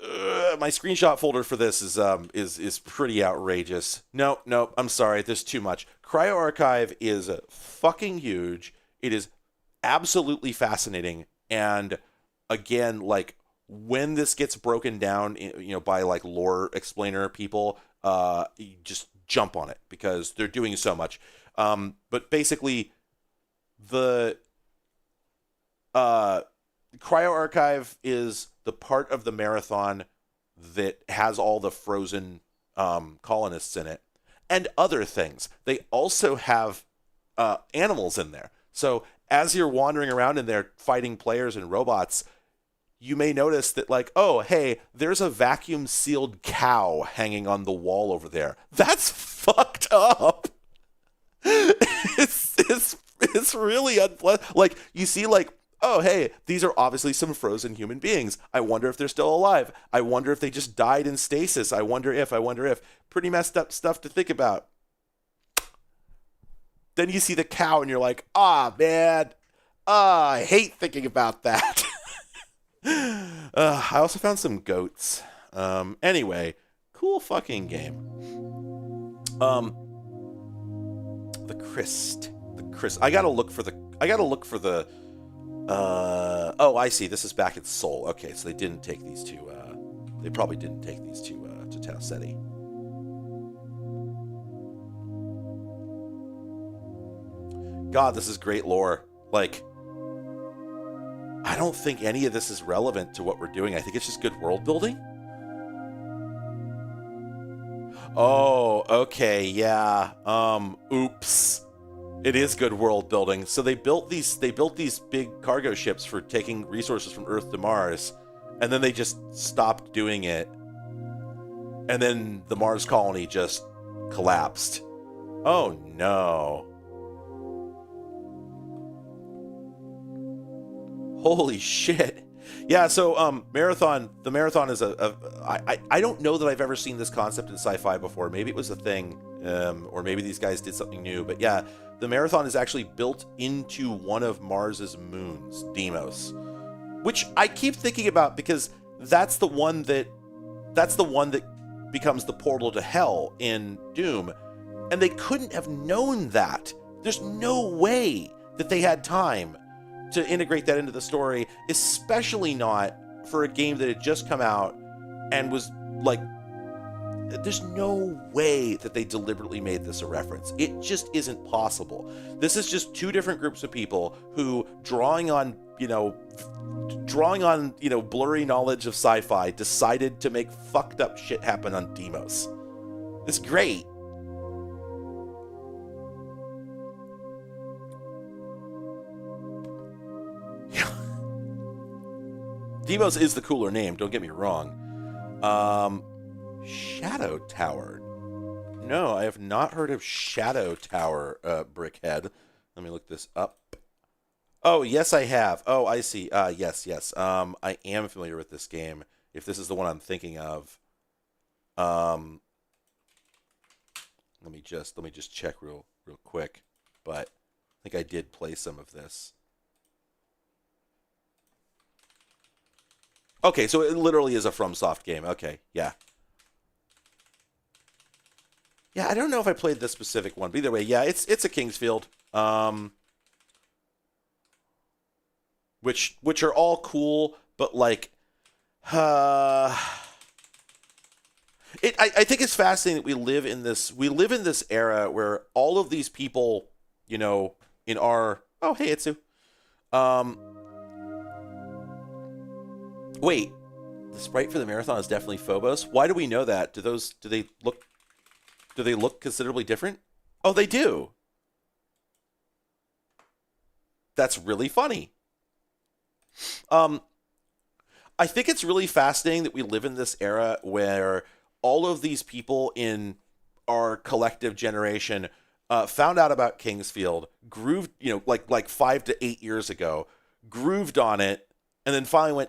my screenshot folder for this is pretty outrageous. No, I'm sorry, there's too much. CryoArchive is fucking huge. It is absolutely fascinating, and again, like when this gets broken down, by like lore explainer people, you just jump on it because they're doing so much. But basically, the CryoArchive is the part of the marathon that has all the frozen colonists in it and other things. They also have animals in there. So as you're wandering around in there fighting players and robots, you may notice that, like, oh, hey, there's a vacuum sealed cow hanging on the wall over there. That's fucked up. It's really unpleasant. Like, you see, like, oh, hey, these are obviously some frozen human beings. I wonder if they're still alive. I wonder if they just died in stasis. I wonder if. Pretty messed up stuff to think about. Then you see the cow and you're like, man. I hate thinking about that. I also found some goats. Anyway, cool fucking game. The Christ. I gotta look for the oh, I see. This is back at Seoul. Okay, so they didn't take these two. They probably didn't take these two to Tau Ceti. God, this is great lore. Like, I don't think any of this is relevant to what we're doing. I think it's just good world building. Oh, okay, yeah. Oops. It is good world building. So they built these big cargo ships for taking resources from Earth to Mars, and then they just stopped doing it. And then the Mars colony just collapsed. Oh no. Holy shit. Yeah, so the marathon is I don't know that I've ever seen this concept in sci-fi before. Maybe it was a thing, or maybe these guys did something new. But yeah, the marathon is actually built into one of Mars's moons, Deimos, which I keep thinking about because that's the one that becomes the portal to hell in Doom, and they couldn't have known that. There's no way that they had time to integrate that into the story, especially not for a game that had just come out and was like, there's no way that they deliberately made this a reference. It just isn't possible. This is just two different groups of people who, drawing on blurry knowledge of sci-fi, decided to make fucked up shit happen on Deimos. It's great. Deimos is the cooler name, don't get me wrong. Shadow Tower. No, I have not heard of Shadow Tower, Brickhead. Let me look this up. Oh, yes, I have. Oh, I see. Yes. I am familiar with this game, if this is the one I'm thinking of. Let me just check real quick. But I think I did play some of this. Okay, so it literally is a FromSoft game. Okay, yeah. Yeah, I don't know if I played this specific one, but either way, yeah, it's a Kingsfield. Which are all cool, but like I think it's fascinating that we live in this era where all of these people, in our hey Itsu. Wait, the sprite for the marathon is definitely Phobos. Why do we know that? Do they look considerably different? Oh, they do. That's really funny. I think it's really fascinating that we live in this era where all of these people in our collective generation found out about Kingsfield, grooved, like 5 to 8 years ago, grooved on it, and then finally went,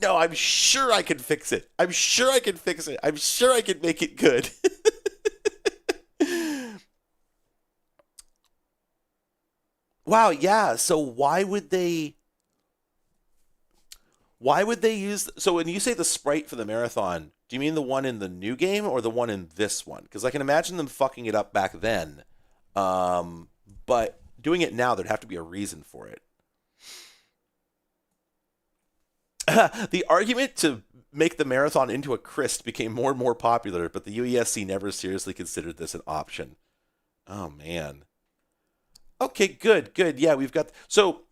no, I'm sure I can fix it. I'm sure I can make it good. Wow, yeah. So why would they Why would they use? So when you say the sprite for the marathon, do you mean the one in the new game or the one in this one? Because I can imagine them fucking it up back then, but doing it now, there'd have to be a reason for it. The argument to make the marathon into a Christ became more and more popular, but the UESC never seriously considered this an option. Oh man. Okay, good. Yeah, we've got... So,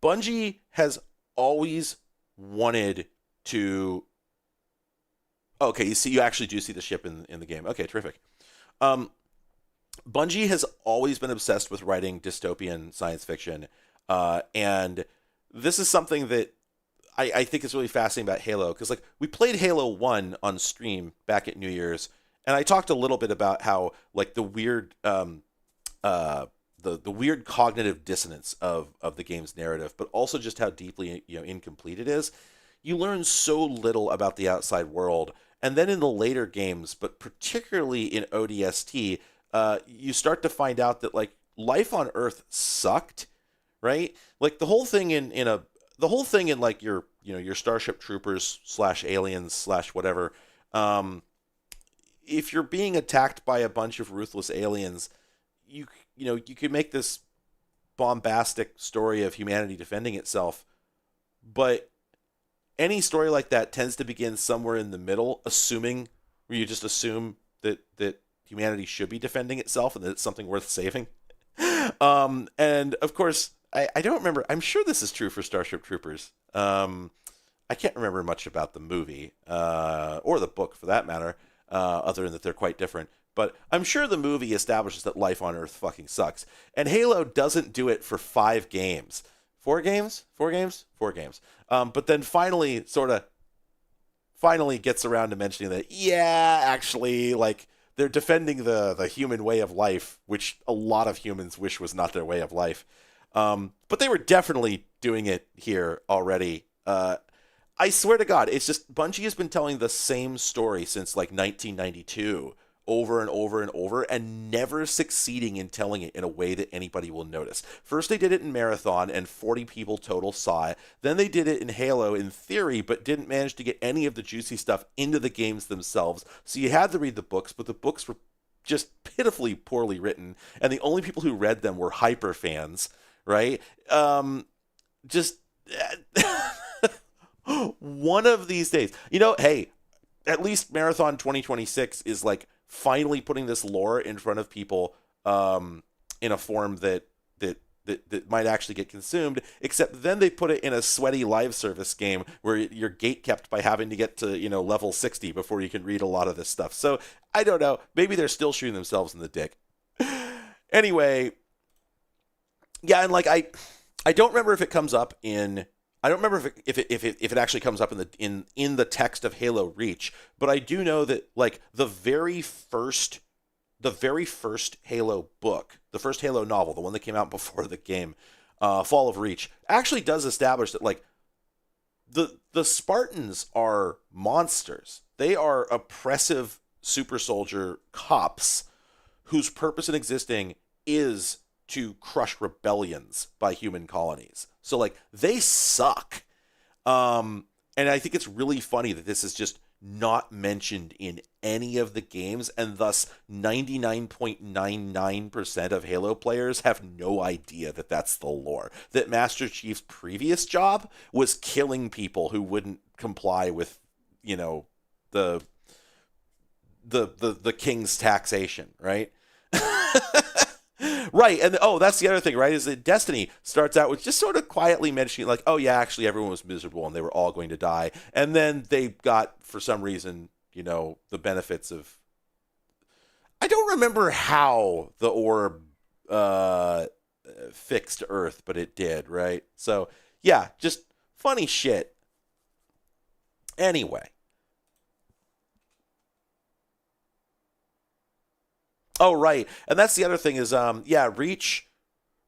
Bungie has always wanted to... Okay, you actually do see the ship in the game. Okay, terrific. Bungie has always been obsessed with writing dystopian science fiction, and this is something that I think is really fascinating about Halo, because like we played Halo 1 on stream back at New Year's, and I talked a little bit about how like the weird the weird cognitive dissonance of the game's narrative, but also just how deeply incomplete it is. You learn so little about the outside world, and then in the later games, but particularly in ODST, you start to find out that like life on Earth sucked, right? Like the whole thing in like your your Starship Troopers / aliens / whatever. If you're being attacked by a bunch of ruthless aliens, you could make this bombastic story of humanity defending itself, but any story like that tends to begin somewhere in the middle, where you just assume that humanity should be defending itself and that it's something worth saving. And of course, I don't remember. I'm sure this is true for Starship Troopers. I can't remember much about the movie or the book for that matter, other than that they're quite different. But I'm sure the movie establishes that life on Earth fucking sucks. And Halo doesn't do it for 5 games. 4 games? 4 games? 4 games. But then finally gets around to mentioning that, yeah, actually, like, they're defending the human way of life, which a lot of humans wish was not their way of life. But they were definitely doing it here already. I swear to God, it's just Bungie has been telling the same story since like 1992 over and over and over, and never succeeding in telling it in a way that anybody will notice. First, they did it in Marathon, and 40 people total saw it. Then they did it in Halo in theory, but didn't manage to get any of the juicy stuff into the games themselves. So you had to read the books, but the books were just pitifully poorly written, and the only people who read them were hyper fans, right? One of these days, hey, at least Marathon 2026 is like finally putting this lore in front of people in a form that might actually get consumed, except then they put it in a sweaty live service game where you're gatekept by having to get to level 60 before you can read a lot of this stuff. So I don't know, maybe they're still shooting themselves in the dick. Anyway, yeah, and like I don't remember if it comes up in... I don't remember if it actually comes up in the text of Halo Reach, but I do know that like the very first Halo book, the first Halo novel, the one that came out before the game, Fall of Reach, actually does establish that like the Spartans are monsters. They are oppressive super soldier cops whose purpose in existing is to crush rebellions by human colonies. So like they suck. And I think it's really funny that this is just not mentioned in any of the games, and thus 99.99% of Halo players have no idea that that's the lore. That Master Chief's previous job was killing people who wouldn't comply with, the king's taxation, right? Right, and that's the other thing, right, is that Destiny starts out with just sort of quietly mentioning, like, oh yeah, actually everyone was miserable and they were all going to die, and then they got, for some reason, the benefits of... I don't remember how the orb fixed Earth, but it did, right? So, yeah, just funny shit. Anyway. Oh, right. And that's the other thing is, Reach,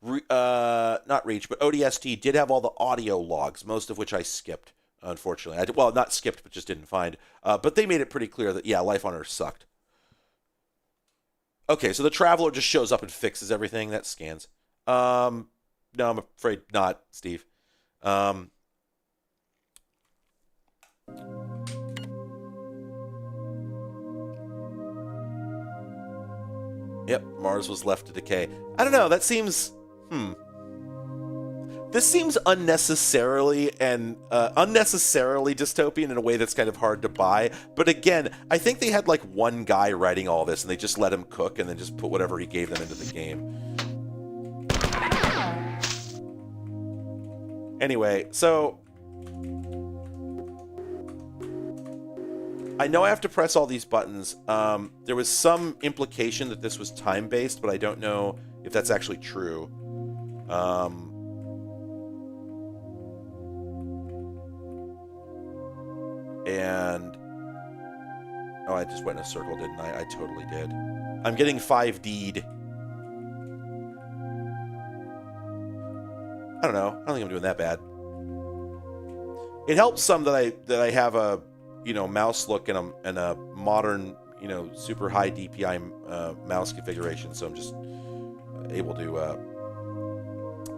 not Reach, but ODST did have all the audio logs, most of which I skipped, unfortunately. Well, not skipped, but just didn't find. But they made it pretty clear that, yeah, life on Earth sucked. Okay, so the Traveler just shows up and fixes everything. That scans. No, I'm afraid not, Steve. Yep, Mars was left to decay. I don't know, that seems... This seems unnecessarily dystopian in a way that's kind of hard to buy. But again, I think they had like one guy writing all this, and they just let him cook and then just put whatever he gave them into the game. Anyway, so... I know I have to press all these buttons. There was some implication that this was time-based, but I don't know if that's actually true. And... Oh, I just went in a circle, didn't I? I totally did. I'm getting 5D'd. I don't know. I don't think I'm doing that bad. It helps some that I have a, you know, mouse look and a modern, you know, super high DPI mouse configuration, so I'm just able to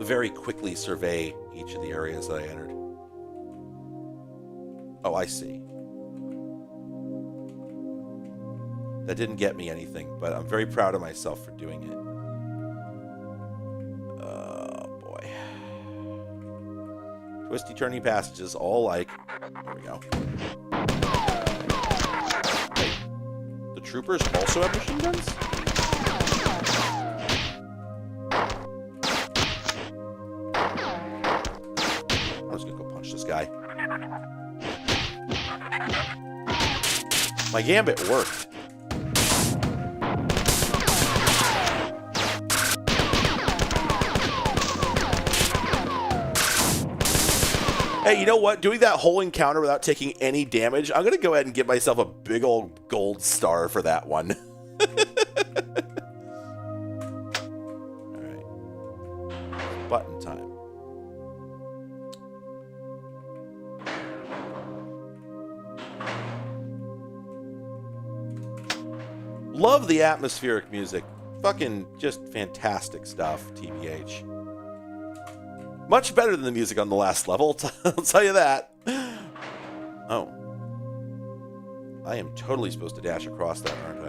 very quickly survey each of the areas that I entered. Oh, I see. That didn't get me anything, but I'm very proud of myself for doing it. Oh, boy. Twisty, turny passages, all like... There we go. Wait. The troopers also have machine guns? I'm just gonna go punch this guy. My gambit worked. Hey, you know what? Doing that whole encounter without taking any damage, I'm going to go ahead and give myself a big old gold star for that one. Alright. Button time. Love the atmospheric music. Fucking just fantastic stuff, TBH. Much better than the music on the last level, I'll tell you that. Oh. I am totally supposed to dash across that, aren't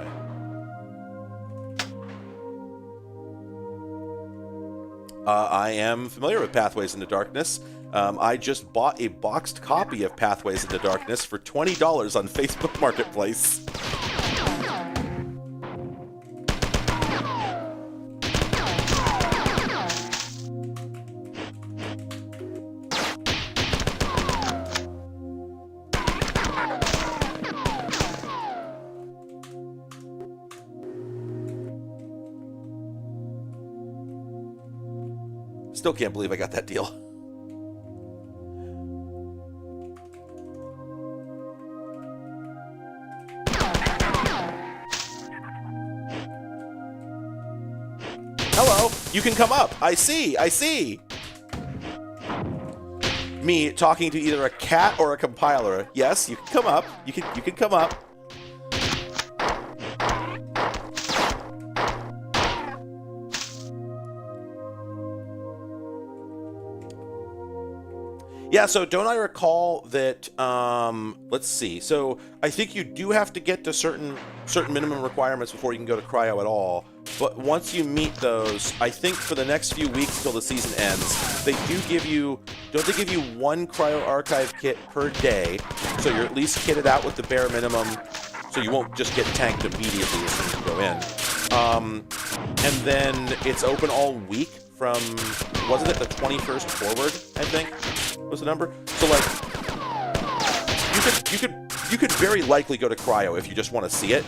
I? I am familiar with Pathways into Darkness. I just bought a boxed copy of Pathways into Darkness for $20 on Facebook Marketplace. Still can't believe I got that deal. Hello, you can come up. I see, I see. Me talking to either a cat or a compiler. Yes, you can come up. You can come up. Yeah, so don't I recall that, let's see. So I think you do have to get to certain minimum requirements before you can go to cryo at all. But once you meet those, I think for the next few weeks till the season ends, they do give you, don't they give you one cryo archive kit per day? So you're at least kitted out with the bare minimum, so you won't just get tanked immediately as soon as you go in. And then it's open all week from, wasn't it the 21st forward, I think, was the number? So like, you could very likely go to cryo if you just want to see it.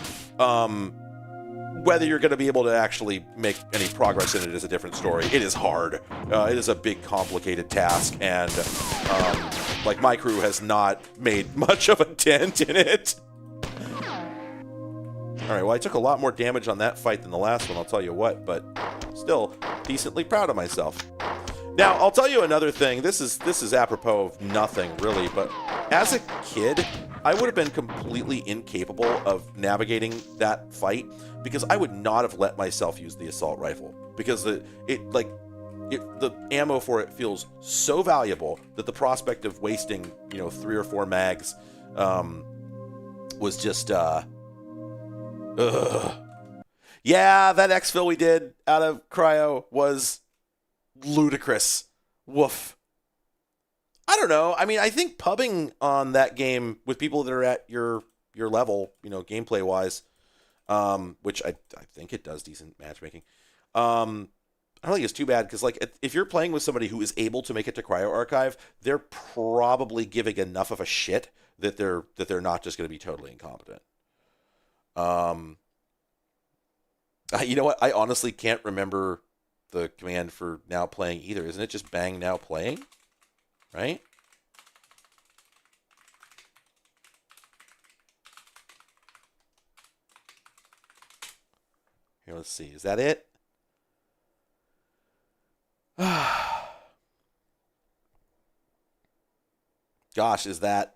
Whether you're going to be able to actually make any progress in it is a different story. It is hard. It is a big, complicated task, and like my crew has not made much of a dent in it. All right, well, I took a lot more damage on that fight than the last one, I'll tell you what, but still decently proud of myself. Now, I'll tell you another thing. This is apropos of nothing, really, but as a kid, I would have been completely incapable of navigating that fight because I would not have let myself use the assault rifle because the ammo for it feels so valuable that the prospect of wasting, 3 or 4 mags was just ugh. Yeah, that exfil we did out of Cryo was ludicrous. Woof. I don't know. I mean, I think pubbing on that game with people that are at your level, gameplay wise, which I think it does decent matchmaking. I don't think it's too bad because, like, if you're playing with somebody who is able to make it to Cryo Archive, they're probably giving enough of a shit that they're not just going to be totally incompetent. You know what? I honestly can't remember the command for now playing either. Isn't it just bang now playing? Right? Here, let's see. Is that it? Gosh, is that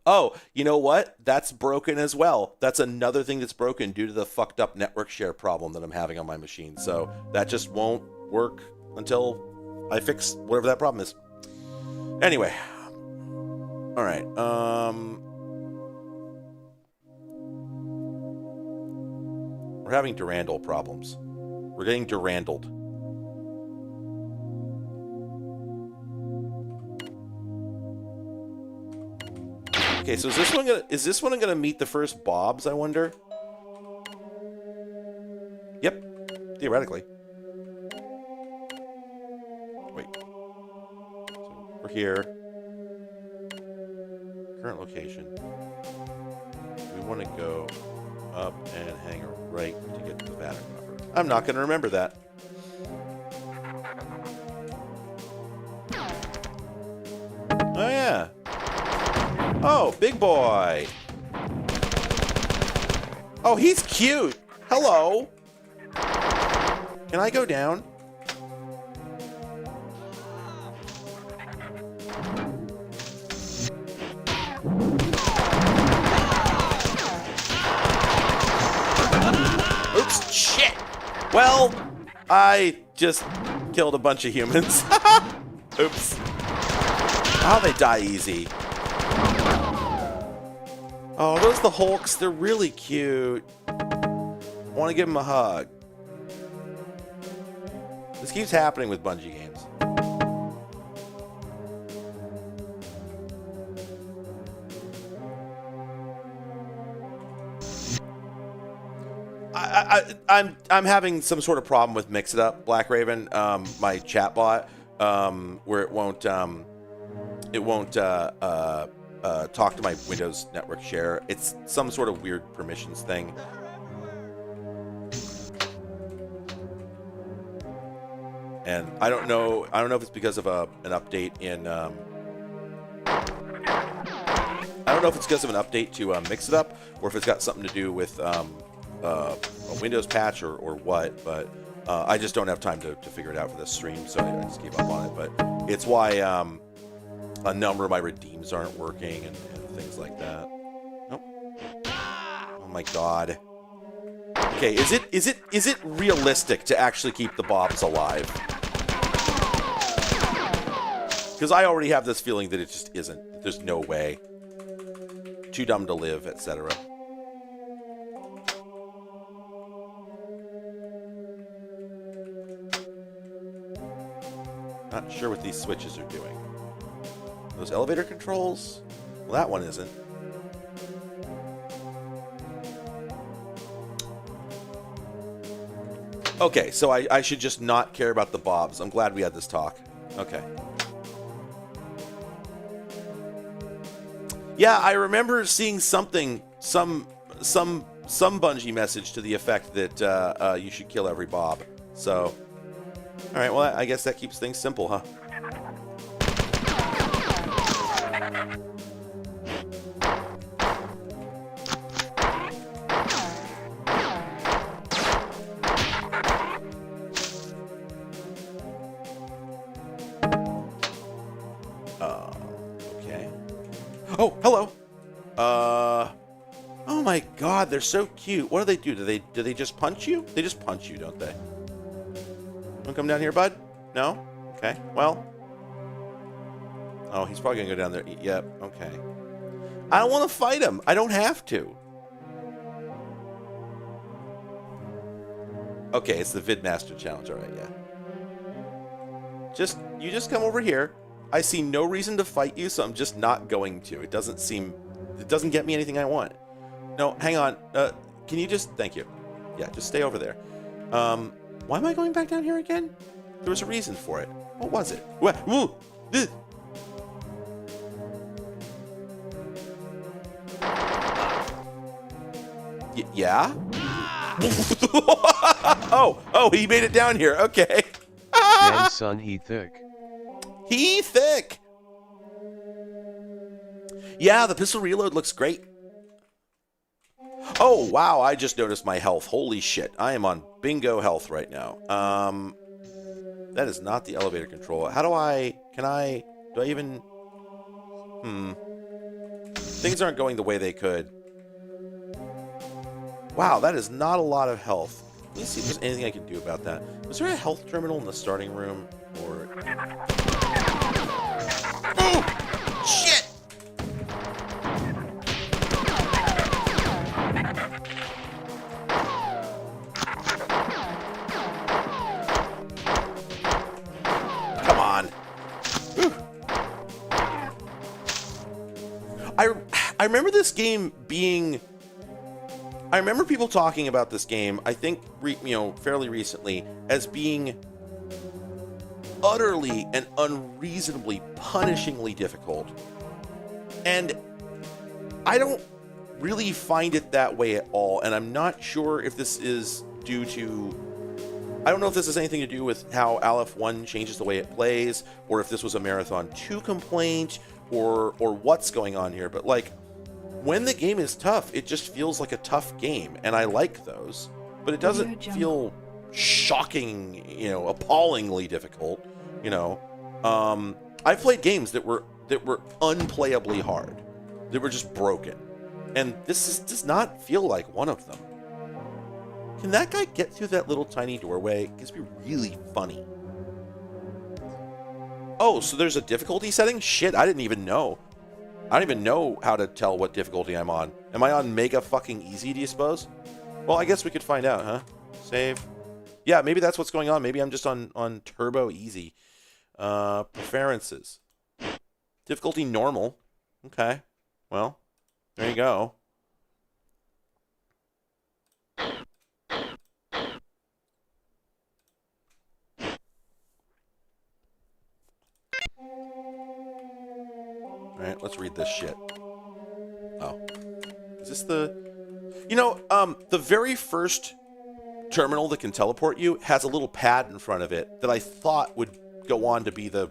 Oh, you know what? That's broken as well. That's another thing that's broken due to the fucked up network share problem that I'm having on my machine. So that just won't work until I fix whatever that problem is. Anyway. All right. We're having Durandal problems. We're getting Durandled. Okay, so is this one gonna meet the first Bobs, I wonder? Yep, theoretically. Wait. So we're here. Current location. We want to go up and hang a right to get to the pattern buffer. I'm not gonna remember that. Oh yeah. Oh, big boy. Oh, he's cute. Hello. Can I go down? Oops, shit. Well, I just killed a bunch of humans. Oops. Oh, they die easy. Oh, those the Hulks. They're really cute. I want to give them a hug. This keeps happening with Bungie games. I'm having some sort of problem with Mix It Up, Black Raven, my chatbot, where it won't talk to my Windows network share. It's some sort of weird permissions thing. And I don't know if it's because of an update in I don't know if it's because of an update to Mix It Up, or if it's got something to do with a Windows patch or what, but I just don't have time to figure it out for this stream, so I just gave up on it. But it's why a number of my redeems aren't working and things like that. Nope. Oh my god. Okay, is it realistic to actually keep the Bobs alive? Because I already have this feeling that it just isn't. There's no way. Too dumb to live, etc. Not sure what these switches are doing. Those elevator controls? Well, that one isn't. Okay, so I should just not care about the Bobs. I'm glad we had this talk. Okay. Yeah, I remember seeing something, some Bungie message to the effect that you should kill every Bob. So, all right, well, I guess that keeps things simple, huh? Okay. Oh, hello. Oh my God, they're so cute. What do they do? Do they just punch you? They just punch you, don't they? Wanna come down here, bud? No? Okay. Well. Oh, he's probably gonna go down there. Yep. Okay. I don't want to fight him. I don't have to. Okay, it's the VidMaster challenge. All right, yeah. You just come over here. I see no reason to fight you, so I'm just not going to. It doesn't get me anything I want. No, hang on. Can you just, thank you. Yeah, just stay over there. Why am I going back down here again? There was a reason for it. What was it? What? Ooh, yeah? oh, he made it down here. Okay. Man, son, he thick. He thick. Yeah, the pistol reload looks great. Oh, wow, I just noticed my health. Holy shit. I am on bingo health right now. That is not the elevator control. How do do I even... Things aren't going the way they could. Wow, that is not a lot of health. Let me see if there's anything I can do about that. Was there a health terminal in the starting room? Or... Oh! Shit! Come on. Whew. I remember this game being... I remember people talking about this game, I think, fairly recently, as being utterly and unreasonably, punishingly difficult. And I don't really find it that way at all, and I'm not sure if this is due to... I don't know if this has anything to do with how Aleph 1 changes the way it plays, or if this was a Marathon 2 complaint, or what's going on here, but, like, when the game is tough, it just feels like a tough game, and I like those. But it doesn't feel shocking, appallingly difficult, I've played games that were unplayably hard, that were just broken, and does not feel like one of them. Can that guy get through that little tiny doorway? It gets me really funny. Oh, so there's a difficulty setting? Shit, I didn't even know. I don't even know how to tell what difficulty I'm on. Am I on mega fucking easy, do you suppose? Well, I guess we could find out, huh? Save. Yeah, maybe that's what's going on. Maybe I'm just on turbo easy. Preferences. Difficulty normal. Okay. Well, there you go. Alright, let's read this shit. Oh. Is this the... the very first terminal that can teleport you has a little pad in front of it that I thought would go on to be the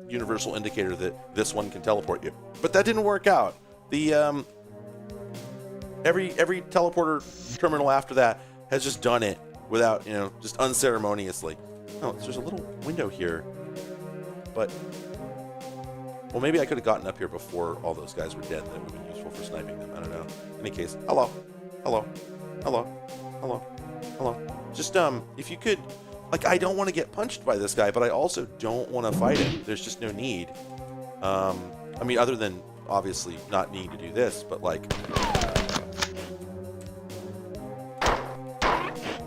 universal indicator that this one can teleport you. But that didn't work out. The, every teleporter terminal after that has just done it without, just unceremoniously. Oh, there's a little window here. But... well, maybe I could have gotten up here before all those guys were dead. That would have been useful for sniping them. I don't know. In any case, hello. Hello. Hello. Hello. Hello. Just, if you could... like, I don't want to get punched by this guy, but I also don't want to fight him. There's just no need. I mean, other than, obviously, not needing to do this, but, like...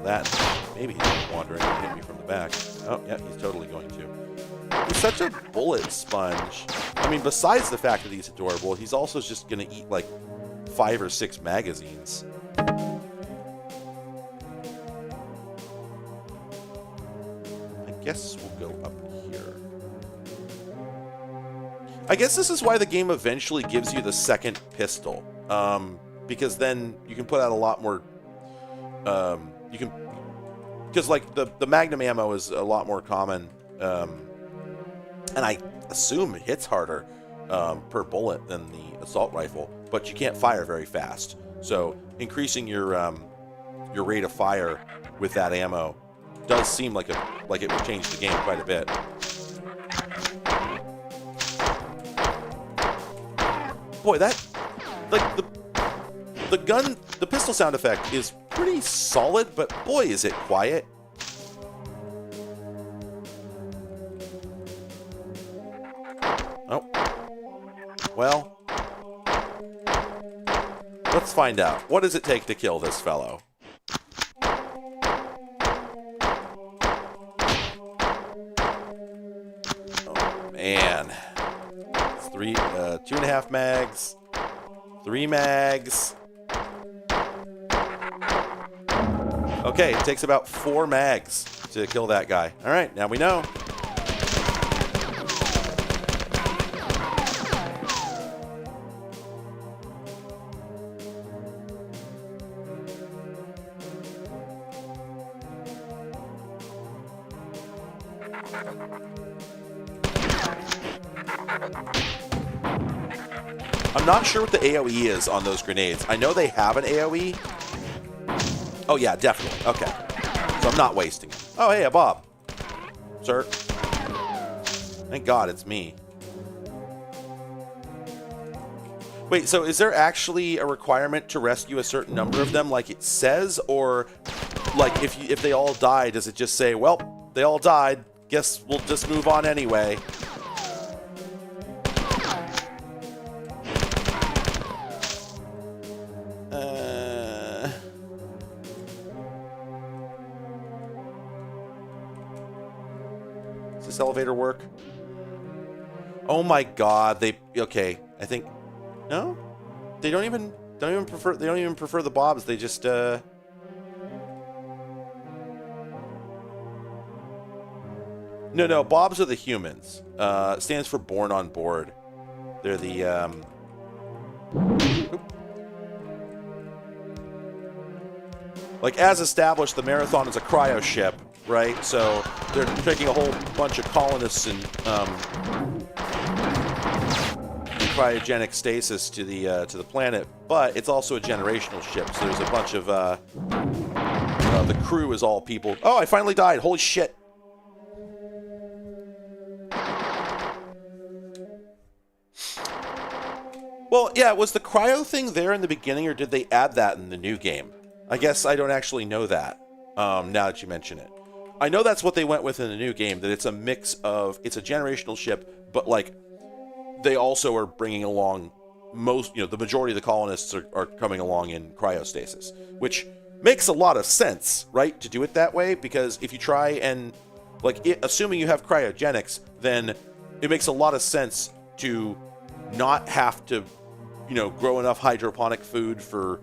that. Maybe he's wandering and hit me from the back. Oh, yeah, he's totally going to. He's such a bullet sponge. I mean, besides the fact that he's adorable, he's also just going to eat, like, 5 or 6 magazines. I guess we'll go up here. I guess this is why the game eventually gives you the second pistol. Because then you can put out a lot more... because, like, the Magnum ammo is a lot more common... and I assume it hits harder per bullet than the assault rifle, but you can't fire very fast. So increasing your rate of fire with that ammo does seem like it would change the game quite a bit. Boy, that like the pistol sound effect is pretty solid, but boy, is it quiet. Oh. Well. Let's find out. What does it take to kill this fellow? 2.5 mags. 3 mags. Okay, it takes about 4 mags to kill that guy. All right, now we know. I'm not sure what the AoE is on those grenades. I know they have an AoE. Oh, yeah, definitely. Okay. So I'm not wasting it. Oh, hey, a Bob. Sir. Thank God it's me. Wait, so is there actually a requirement to rescue a certain number of them like it says? Or, like, if they all die, does it just say, well, they all died. Guess we'll just move on anyway. Does this elevator work? Oh my God! Okay. I think no. They don't even prefer the Bobs. They just No, Bobs are the humans. Stands for Born on Board. They're the like, as established, the Marathon is a cryo ship, right? So they're taking a whole bunch of colonists in cryogenic stasis to the planet, but it's also a generational ship. So there's a bunch of the crew is all people. Oh, I finally died! Holy shit! Well, yeah, was the cryo thing there in the beginning, or did they add that in the new game? I guess I don't actually know that, now that you mention it. I know that's what they went with in the new game, that it's a mix of, it's a generational ship, but, like, they also are bringing along the majority of the colonists are coming along in cryostasis, which makes a lot of sense, right, to do it that way, because if you try and, like, assuming you have cryogenics, then it makes a lot of sense to not have to, grow enough hydroponic food for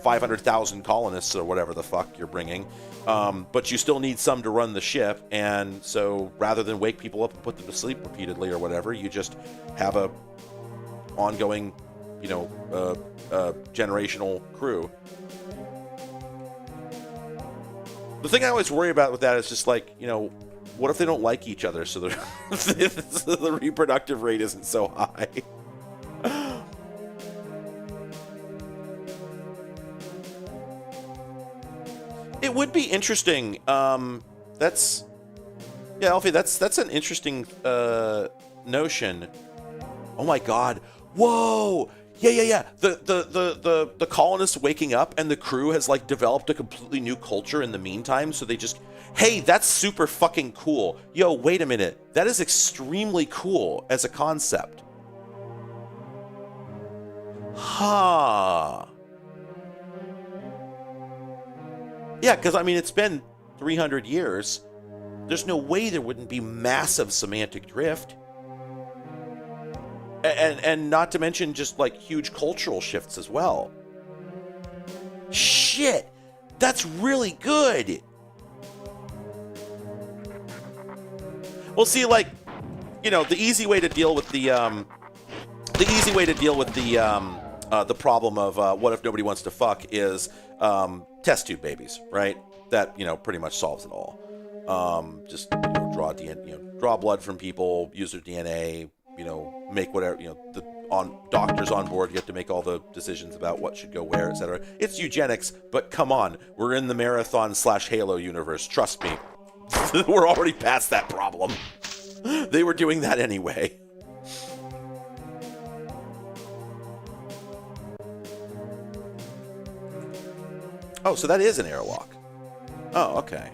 500,000 colonists or whatever the fuck you're bringing. But you still need some to run the ship. And so rather than wake people up and put them to sleep repeatedly or whatever, you just have a ongoing, generational crew. The thing I always worry about with that is just like, what if they don't like each other? So the reproductive rate isn't so high. It would be interesting. That's Alfie. That's an interesting notion. Oh my God! Whoa! Yeah. The colonists waking up and the crew has like developed a completely new culture in the meantime. So they just, hey, that's super fucking cool. Yo, wait a minute. That is extremely cool as a concept. Huh. Yeah, because, I mean, it's been 300 years. There's no way there wouldn't be massive semantic drift. And not to mention just, like, huge cultural shifts as well. Shit! That's really good! Well, see, like, the easy way to deal with the problem of what if nobody wants to fuck is test tube babies, right? That pretty much solves it all. Just draw DNA, draw blood from people, use their DNA, make whatever doctors on board get to make all the decisions about what should go where, etc. It's eugenics, but come on, we're in the Marathon/Halo universe. Trust me, we're already past that problem. They were doing that anyway. Oh, so that is an airlock. Oh, okay.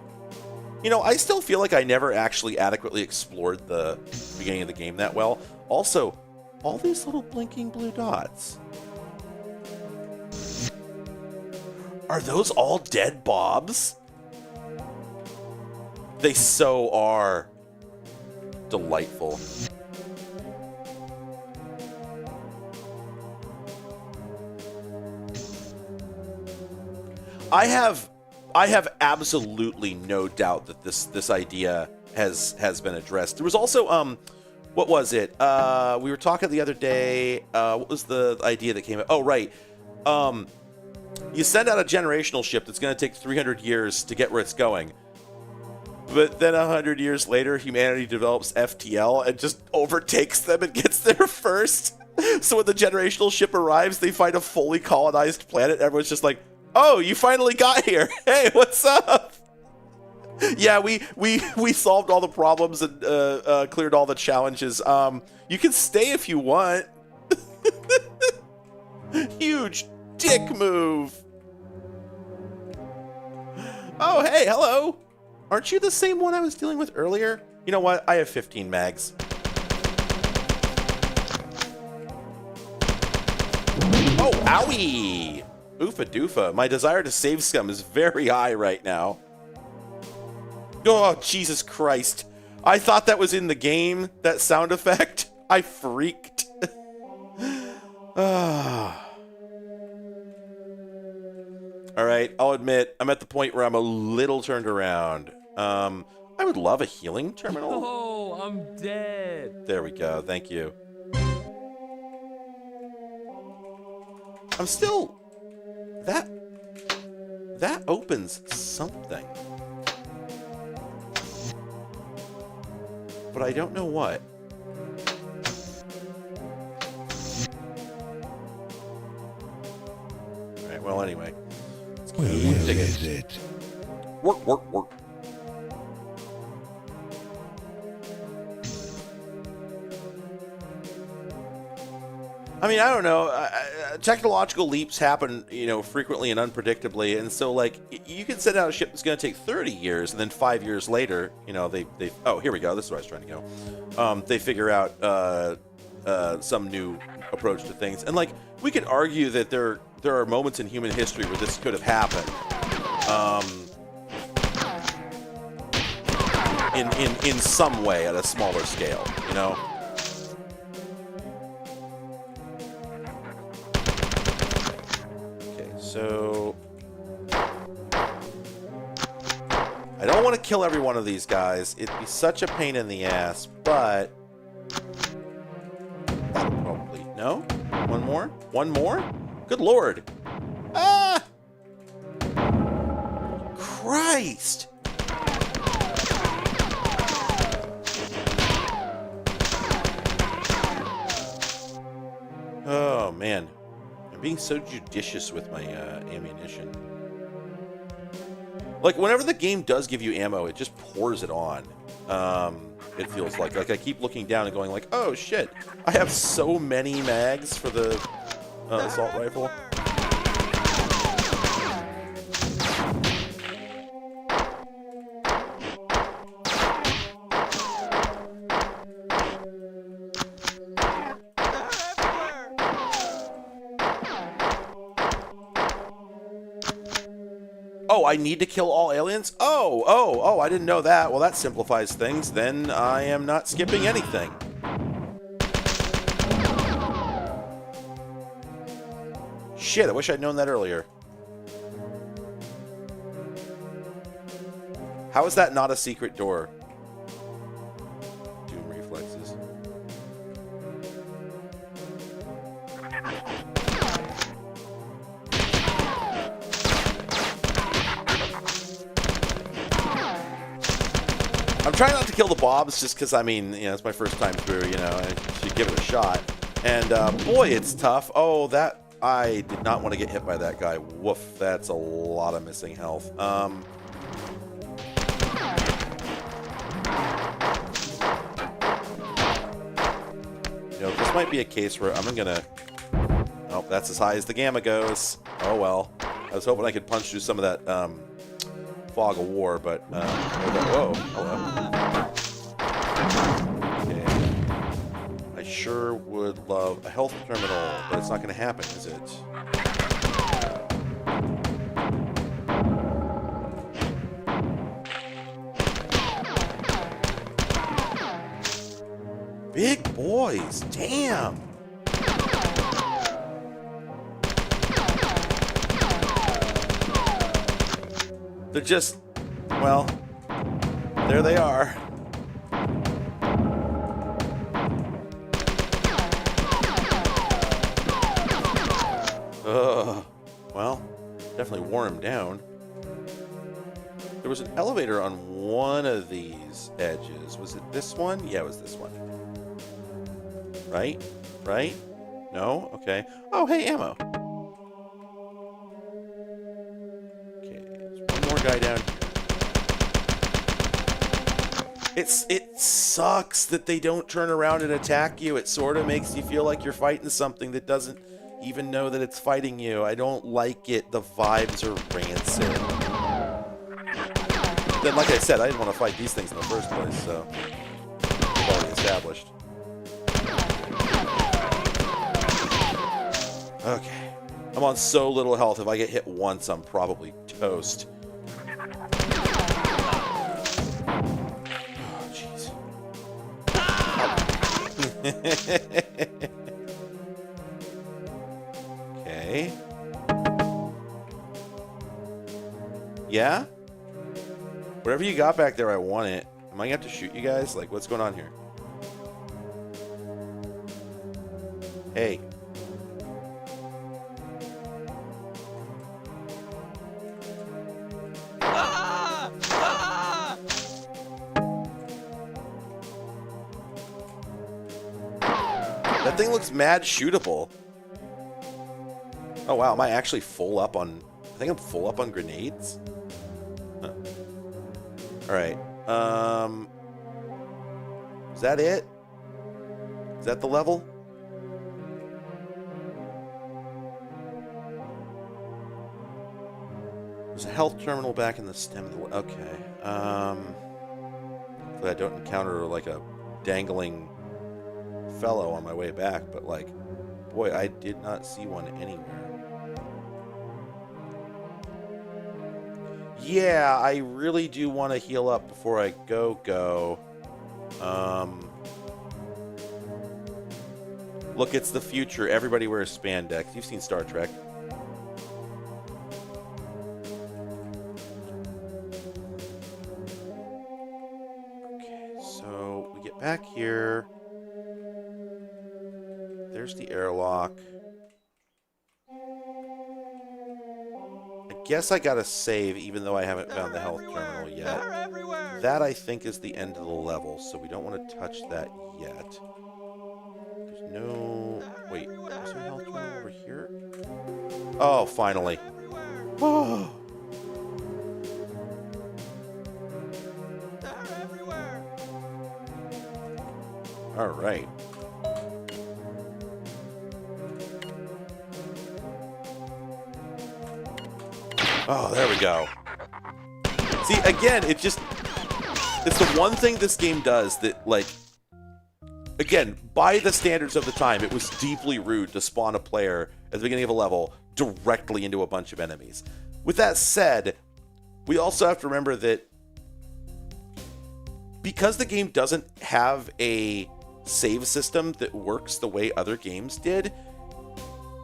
I still feel like I never actually adequately explored the beginning of the game that well. Also, all these little blinking blue dots. Are those all dead Bobs? They so are. Delightful. I have absolutely no doubt that this idea has been addressed. There was also what was it? We were talking the other day. What was the idea that came up? Oh, right. You send out a generational ship that's going to take 300 years to get where it's going. But then 100 years later, humanity develops FTL and just overtakes them and gets there first. So when the generational ship arrives, they find a fully colonized planet. Everyone's just like, "Oh, you finally got here. Hey, what's up?" Yeah, we solved all the problems and cleared all the challenges. You can stay if you want. Huge dick move. Oh, hey, hello. Aren't you the same one I was dealing with earlier? You know what? I have 15 mags. Oh, owie! Oofa doofa. My desire to save scum is very high right now. Oh, Jesus Christ. I thought that was in the game, that sound effect. I freaked. Alright, I'll admit, I'm at the point where I'm a little turned around. I would love a healing terminal. Oh, I'm dead. There we go, thank you. I'm still... That opens something. But I don't know what. Alright, well, anyway. Where is it? Work, work, work. I mean, I don't know. Technological leaps happen, you know, frequently and unpredictably, and so like you can send out a ship that's going to take 30 years, and then 5 years later, you know, they oh, here we go. This is where I was trying to go. They figure out some new approach to things, and like we could argue that there are moments in human history where this could have happened. In some way at a smaller scale, you know. So, I don't want to kill every one of these guys. It'd be such a pain in the ass, but that'll probably... No? One more? One more? Good Lord. Ah! Christ! Oh, man. I'm being so judicious with my ammunition. Like, whenever the game does give you ammo, it just pours it on. It feels like. Like, I keep looking down and going like, oh, shit. I have so many mags for the assault rifle. Oh, I need to kill all aliens? Oh, I didn't know that. Well, that simplifies things. Then I am not skipping anything. Shit, I wish I'd known that earlier. How is that not a secret door? Doom reflexes. I'm trying not to kill the bobs just because, I mean, you know, it's my first time through, you know, I should give it a shot. And, boy, it's tough. Oh, that... I did not want to get hit by that guy. Woof, that's a lot of missing health. You know, this might be a case where I'm gonna... Oh, that's as high as the gamma goes. Oh, well. I was hoping I could punch through some of that, fog of war, but, whoa, hello. Okay. I sure would love a health terminal, but it's not going to happen, is it? Big boys, damn! They're just, well, there they are. Well, definitely wore him down. There was an elevator on one of these edges. Was it this one? Yeah, it was this one. Right? Right? No? Okay. Oh, hey, ammo. Okay, there's one more guy down here. It sucks that they don't turn around and attack you. It sort of makes you feel like you're fighting something that doesn't even know that it's fighting you. I don't like it. The vibes are rancid. Then, like I said, I didn't want to fight these things in the first place, so it's already established. Okay. I'm on so little health. If I get hit once, I'm probably toast. Oh, jeez. Okay. Yeah? Whatever you got back there, I want it. Am I going to have to shoot you guys? Like, what's going on here? Hey. That thing looks mad shootable. Oh, wow. Am I actually full up on... I think I'm full up on grenades? Huh. Alright. Is that it? Is that the level? There's a health terminal back in the stem of the... Okay. Hopefully I don't encounter, like, a dangling fellow on my way back, but, like, boy, I did not see one anywhere. Yeah, I really do want to heal up before I go. Look, it's the future. Everybody wears spandex. You've seen Star Trek. Okay, so we get back here. There's the airlock. I guess I gotta save, even though I haven't found the health terminal yet. That, I think, is the end of the level, so we don't want to touch that yet. There's no... Wait, is there a health terminal over here? Oh, finally. Oh. All right. Oh, there we go. See, again, it's the one thing this game does that, like, again, by the standards of the time, it was deeply rude to spawn a player at the beginning of a level directly into a bunch of enemies. With that said, we also have to remember that because the game doesn't have a save system that works the way other games did,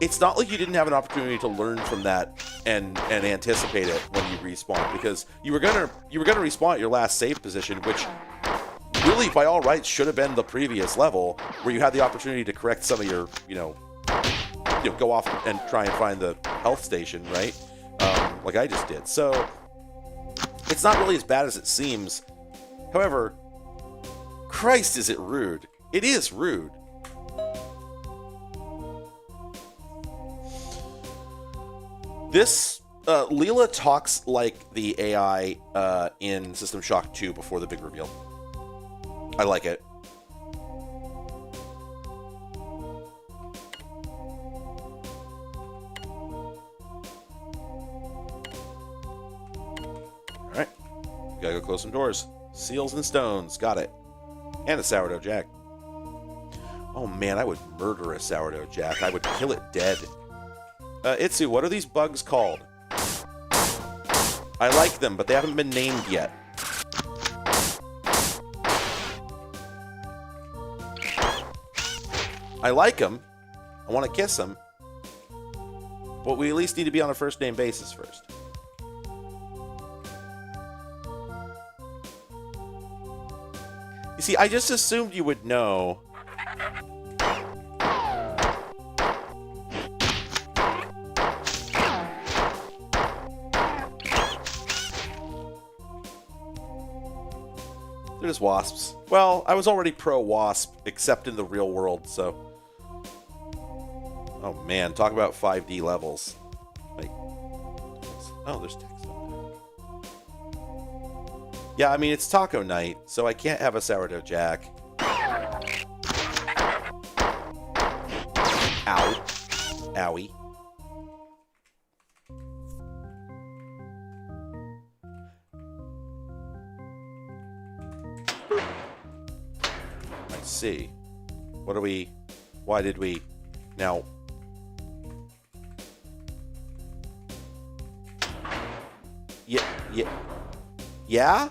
it's not like you didn't have an opportunity to learn from that and anticipate it when you respawn, because you were gonna respawn at your last save position, which really by all rights should have been the previous level, where you had the opportunity to correct some of your go off and try and find the health station, right? Like I just did. So it's not really as bad as it seems. However, Christ, is it rude? It is rude. This, Leela talks like the AI in System Shock 2 before the big reveal. I like it. Alright. Gotta go close some doors. Seals and stones. Got it. And a sourdough jack. Oh man, I would murder a sourdough jack. I would kill it dead. Itsu, what are these bugs called? I like them, but they haven't been named yet. I like them. I want to kiss them. But we at least need to be on a first name basis first. You see, I just assumed you would know. They're just wasps. Well, I was already pro-wasp, except in the real world, so... Oh man, talk about 5D levels. Like... Oh, there's text on there. Yeah, I mean, it's taco night, so I can't have a sourdough jack. Ow. Owie. I see. What are we... Why did we... Now... Yeah?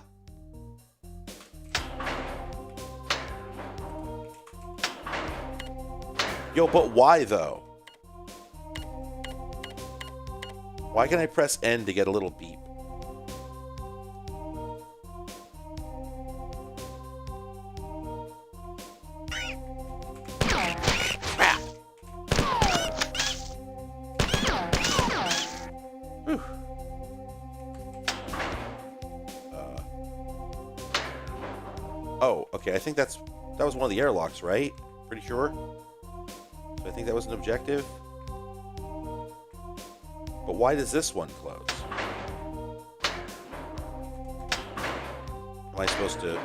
Yo, but why though? Why can I press N to get a little beep? Crap. Whew. Oh, okay. I think that was one of the airlocks, right? Pretty sure. So I think that was an objective. But why does this one close? Am I supposed to...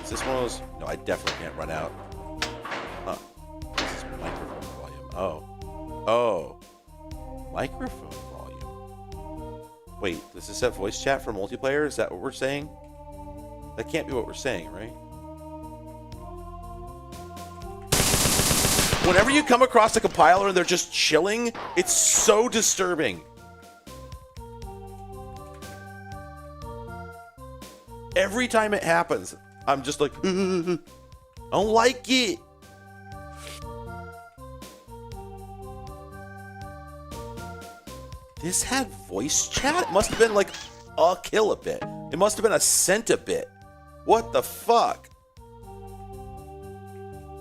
Is this one of those... No, I definitely can't run out. Huh. This is microphone volume. Oh. Oh. Microphone volume. Wait, does this have voice chat for multiplayer? Is that what we're saying? That can't be what we're saying, right? Whenever you come across a compiler and they're just chilling, it's so disturbing. Every time it happens, I'm just like, I don't like it. This had voice chat? It must have been like a kilobit. It must have been a centibit. What the fuck?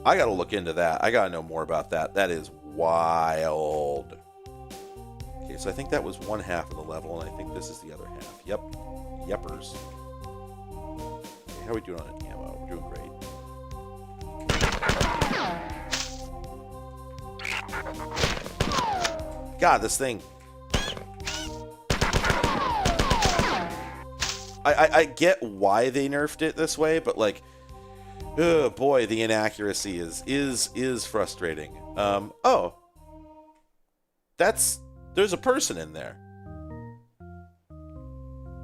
I gotta look into that. I gotta know more about that. That is wild. Okay, so I think that was one half of the level, and I think this is the other half. Yep. Yeppers. Okay, how are we doing on ammo? We're doing great. God, this thing. I get why they nerfed it this way, but like, oh boy, the inaccuracy is frustrating. Oh, there's a person in there.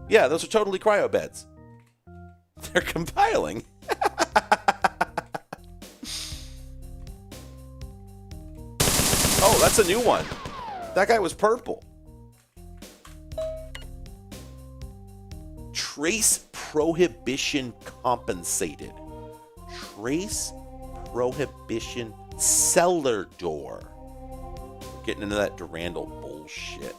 Yeah, those are totally cryo beds. They're compiling. Oh, that's a new one. That guy was purple. Trace prohibition compensated. Trace prohibition cellar door. We're getting into that Durandal bullshit.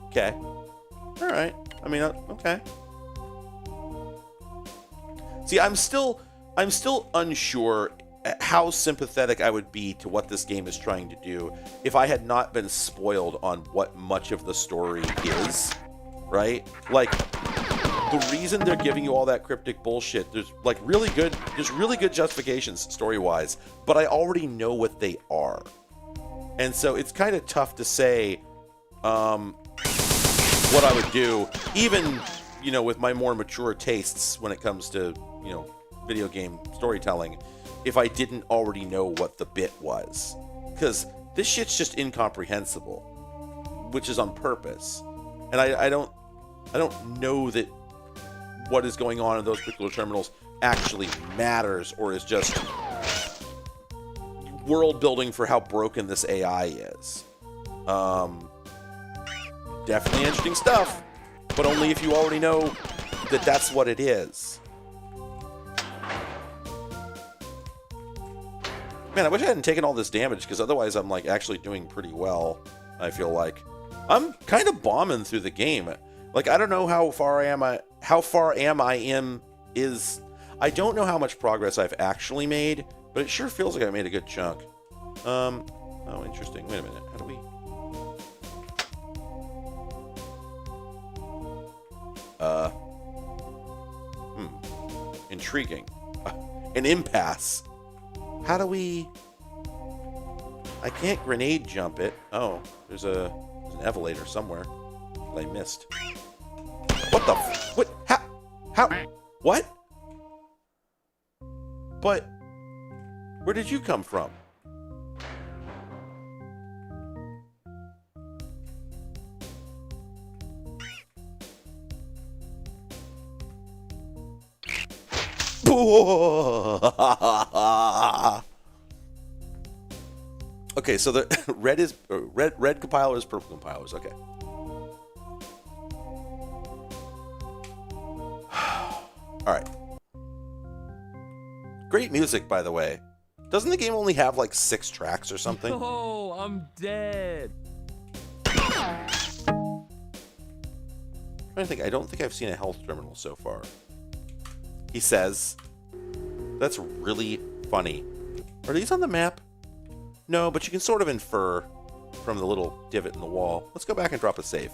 Okay. All right. I mean, okay. See, I'm still unsure how sympathetic I would be to what this game is trying to do if I had not been spoiled on what much of the story is, right? Like, the reason they're giving you all that cryptic bullshit, there's really good justifications story-wise, but I already know what they are. And so it's kind of tough to say what I would do, even, with my more mature tastes when it comes to, video game storytelling, if I didn't already know what the bit was. Because this shit's just incomprehensible, which is on purpose. And I don't know that what is going on in those particular terminals actually matters, or is just world building for how broken this AI is. Definitely interesting stuff, but only if you already know that that's what it is. Man, I wish I hadn't taken all this damage, because otherwise I'm actually doing pretty well. I feel like I'm kind of bombing through the game. Like, I don't know how far I am. I don't know how much progress I've actually made, but it sure feels like I made a good chunk. Oh, interesting. Wait a minute. How do we... Intriguing. An impasse. How do we... I can't grenade jump it. Oh, there's an evelator somewhere that I missed. What the... What? How? What? But... Where did you come from? Okay, so the red compilers, purple compilers. Okay. All right. Great music, by the way. Doesn't the game only have like 6 tracks or something? Oh, I'm dead. I'm trying to think. I don't think I've seen a health terminal so far. He says. That's really funny. Are these on the map? No, but you can sort of infer from the little divot in the wall. Let's go back and drop a save.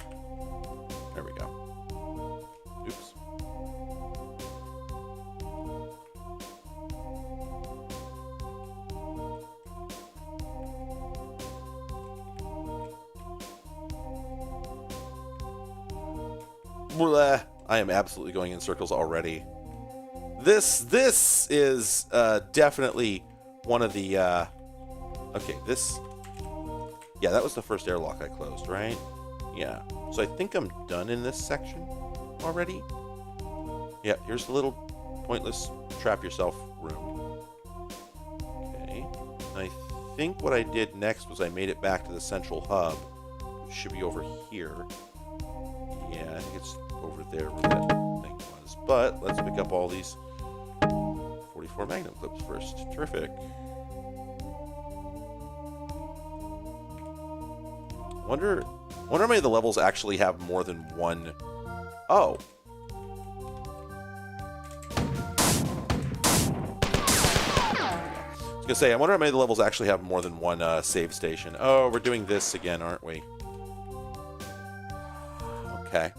There we go. Oops. Blah. I am absolutely going in circles already. This is definitely one of the okay, this, yeah, that was the first airlock I closed, right? Yeah, so I think I'm done in this section already. Yeah, here's the little pointless trap yourself room. Okay, I think what I did next was I made it back to the central hub, which should be over here. Yeah, I think it's over there where that thing was, but let's pick up all these 44 Magnum clips first. Terrific. Wonder how many of the levels actually have more than one. Oh. I was gonna say, I wonder how many of the levels actually have more than one save station. Oh, we're doing this again, aren't we? Okay.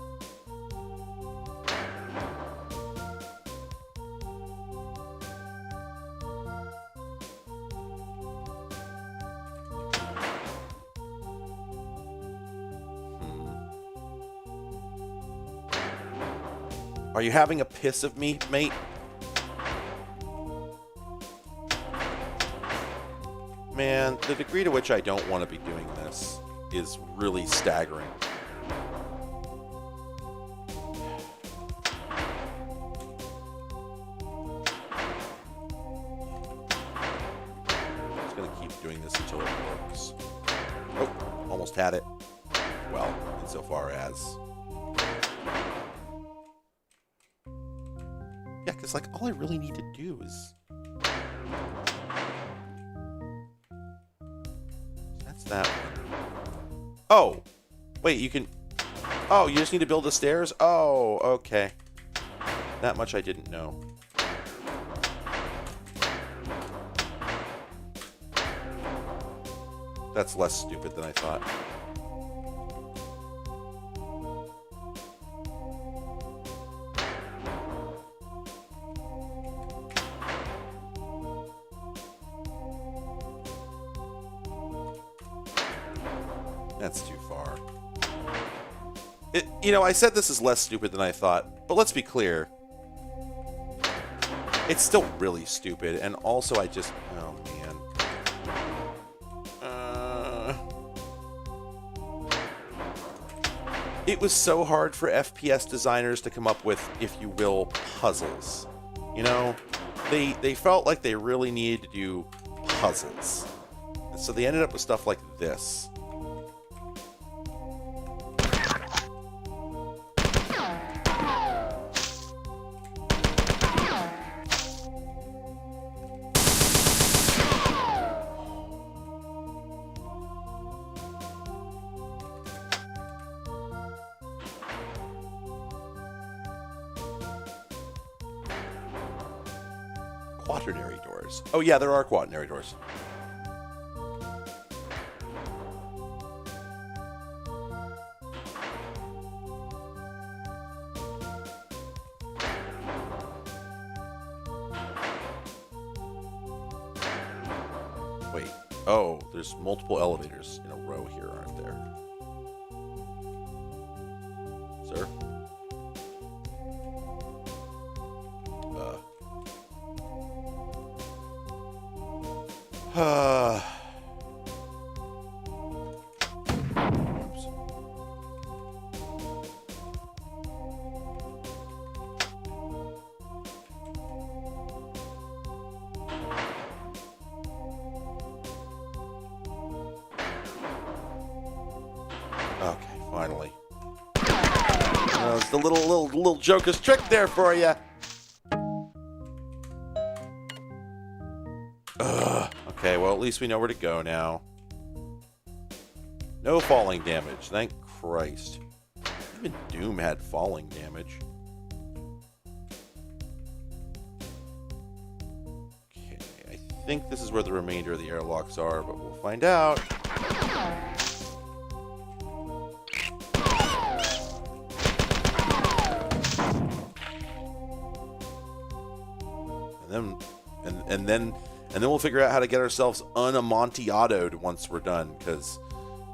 Are you having a piss of me, mate? Man, the degree to which I don't want to be doing this is really staggering. I'm just going to keep doing this until it works. Oh, almost had it. Well, insofar as... Yeah, because, like, all I really need to do is... That's that one. Oh! Wait, you can... Oh, you just need to build the stairs? Oh, okay. That much I didn't know. That's less stupid than I thought. That's too far. You know, I said this is less stupid than I thought, but let's be clear. It's still really stupid, and also I just... Oh, man. It was so hard for FPS designers to come up with, if you will, puzzles. You know? They felt like they really needed to do puzzles. And so they ended up with stuff like this. quaternary doors. Oh yeah, there are quaternary doors. Wait. Oh, there's multiple elevators in a row here, aren't there? Sir? Oops. Okay, finally. It's the little Joker's trick there for you. Okay, well, at least we know where to go now. No falling damage, thank Christ. Even Doom had falling damage. Okay, I think this is where the remainder of the airlocks are, but we'll find out. And then we'll figure out how to get ourselves unamontillatoed once we're done, because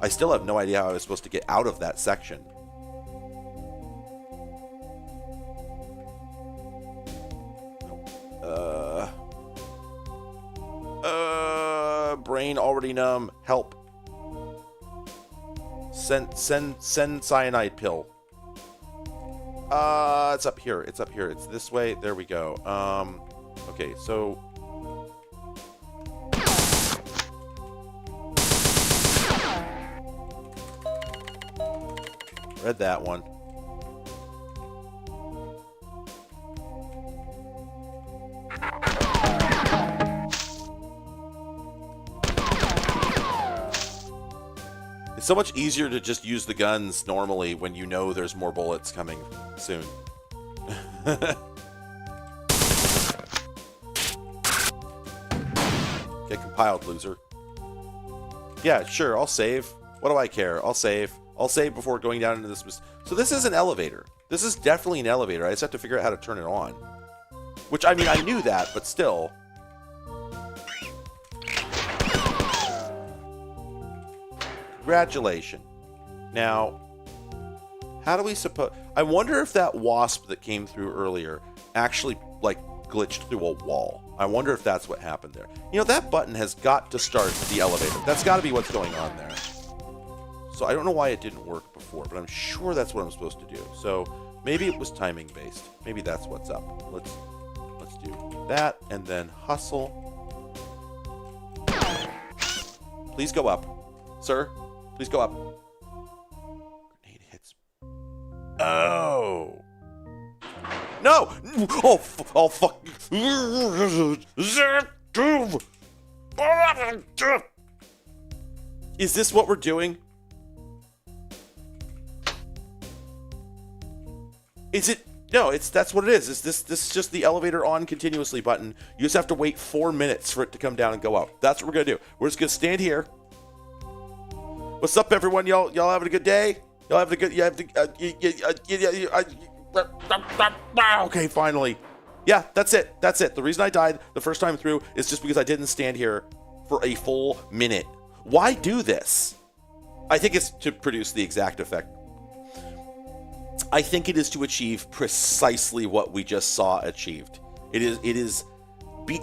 I still have no idea how I was supposed to get out of that section. Brain already numb. Help. Send cyanide pill. It's up here. It's up here. It's this way. There we go. Okay, so read that one. It's so much easier to just use the guns normally when you know there's more bullets coming soon. Get compiled, loser. Yeah, sure, I'll save. What do I care? I'll save. I'll save before going down into this. So this is an elevator. This is definitely an elevator. I just have to figure out how to turn it on. Which, I mean, I knew that, but still. Congratulations. Now, how do we suppose... I wonder if that wasp that came through earlier actually, like, glitched through a wall. I wonder if that's what happened there. You know, that button has got to start the elevator. That's got to be what's going on there. So I don't know why it didn't work before, but I'm sure that's what I'm supposed to do. So maybe it was timing based. Maybe that's what's up. Let's do that and then hustle. Please go up. Sir, please go up. Grenade hits. Oh. No! Oh, oh fuck. Is this what we're doing? Is it? No, that's what it is. This is just the elevator on continuously button. You just have to wait 4 minutes for it to come down and go up. That's what we're gonna do. We're just gonna stand here. What's up, everyone? Y'all having a good day? Y'all having a good? You have to. Okay, finally. Yeah, that's it. That's it. The reason I died the first time through is just because I didn't stand here for a full minute. Why do this? I think it's to produce the exact effect. I think it is to achieve precisely what we just saw achieved. It is.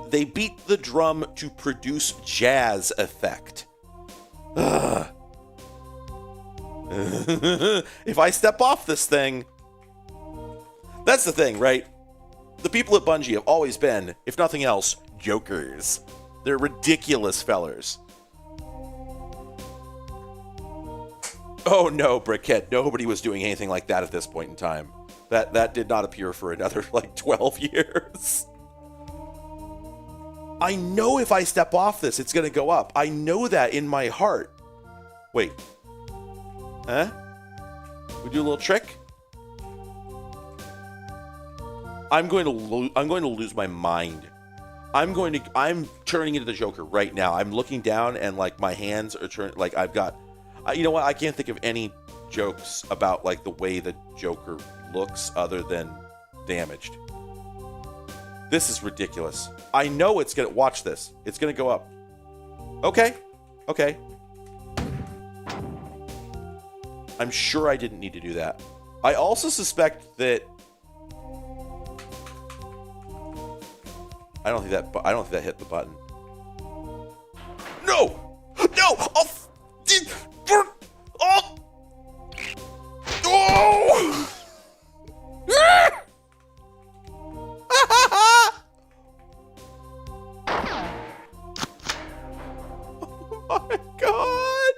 They beat the drum to produce jazz effect. If I step off this thing, that's the thing, right? The people at Bungie have always been, if nothing else, jokers. They're ridiculous fellers. Oh no, Brickhead, nobody was doing anything like that at this point in time. That did not appear for another, like, 12 years. I know if I step off this, it's gonna go up. I know that in my heart. Wait. Huh? We do a little trick? I'm going to lose my mind. I'm turning into the Joker right now. I'm looking down and like my hands are turning, like I've got, you know what? I can't think of any jokes about like the way the Joker looks other than damaged. This is ridiculous. I know it's gonna, watch this. It's gonna go up. Okay. Okay. I'm sure I didn't need to do that. I also suspect that I don't think that hit the button. No! No! Oh! Oh! Oh! Oh my God!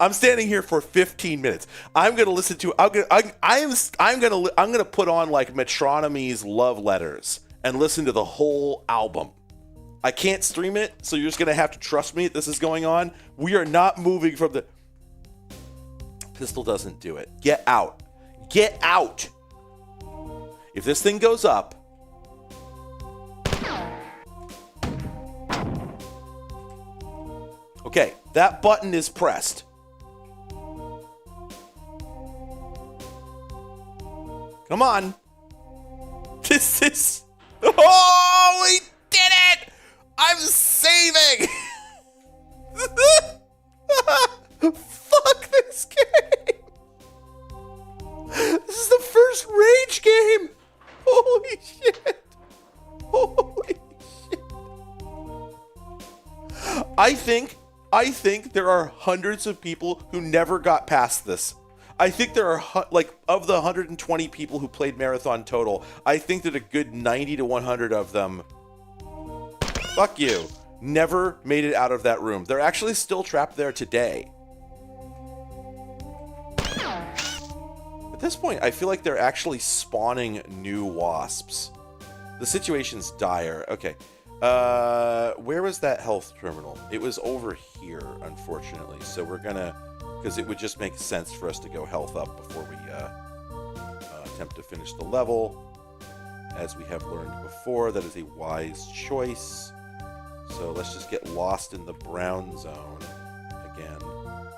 I'm standing here for 15 minutes. I'm gonna listen to. I'm gonna put on like Metronomy's Love Letters and listen to the whole album. I can't stream it, so you're just gonna have to trust me. This is going on. We are not moving from the. Pistol doesn't do it. Get out. Get out. If this thing goes up. Okay, that button is pressed. Come on. This is... Oh, we did it! I'm saving! Fuck this game! This is the first Rage game! Holy shit! Holy shit! I think there are hundreds of people who never got past this. I think there are, like, of the 120 people who played Marathon total, I think that a good 90 to 100 of them, fuck you, never made it out of that room. They're actually still trapped there today. At this point, I feel like they're actually spawning new wasps. The situation's dire. Okay. Where was that health terminal? It was over here, unfortunately. So we're gonna... because it would just make sense for us to go health up before we attempt to finish the level. As we have learned before, that is a wise choice. So let's just get lost in the brown zone again. Oh my God.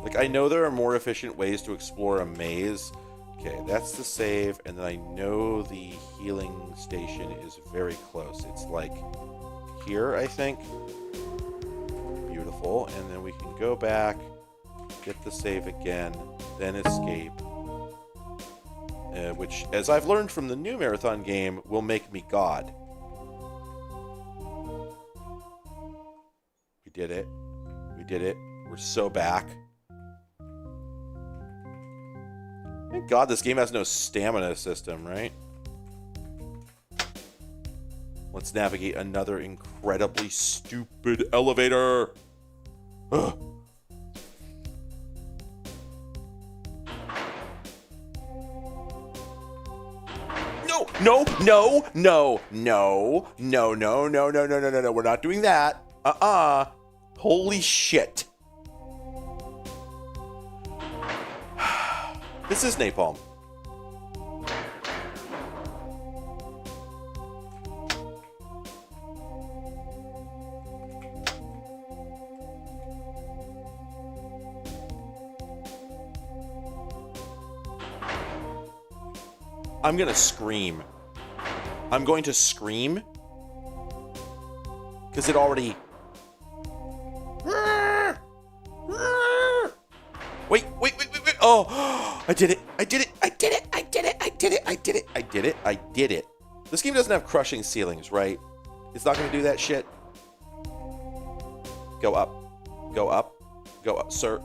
Like, I know there are more efficient ways to explore a maze. Okay, that's the save, and then I know the healing station is very close. It's like here, I think. Beautiful, and then we can go back, get the save again, then escape. Which, as I've learned from the new Marathon game, will make me God. We did it. We did it. We're so back. Thank God this game has no stamina system, right? Let's navigate another incredibly stupid elevator. Ugh. No, no, no, no, no, no, no, no, no, no, no, no, no. We're not doing that. Holy shit. This is napalm. I'm gonna scream. I'm going to scream. Because it already... Wait. Oh, I did it. I did it. I did it. I did it. I did it. I did it. I did it. I did it. This game doesn't have crushing ceilings, right? It's not going to do that shit. Go up. Go up. Go up, sir.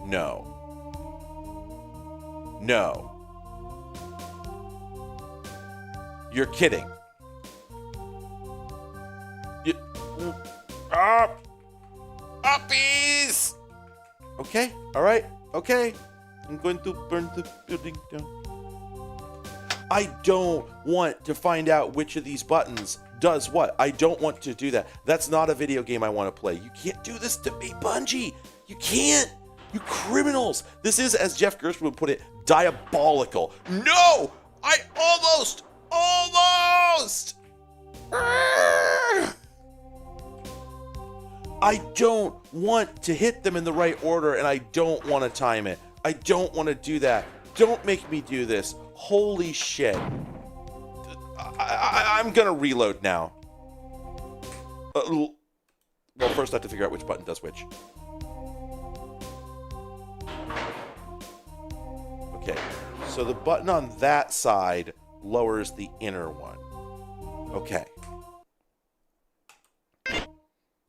No. No. You're kidding. You... Up! Uppies! Okay, alright, okay. I'm going to burn the building down. I don't want to find out which of these buttons does what. I don't want to do that. That's not a video game I want to play. You can't do this to me, Bungie. You can't. You criminals. This is, as Jeff Gerstmann would put it, diabolical. No! I almost! I don't want to hit them in the right order, and I don't want to time it. I don't want to do that. Don't make me do this. Holy shit. I'm gonna reload now. Well, first I have to figure out which button does which. Okay, so the button on that side lowers the inner one. Okay.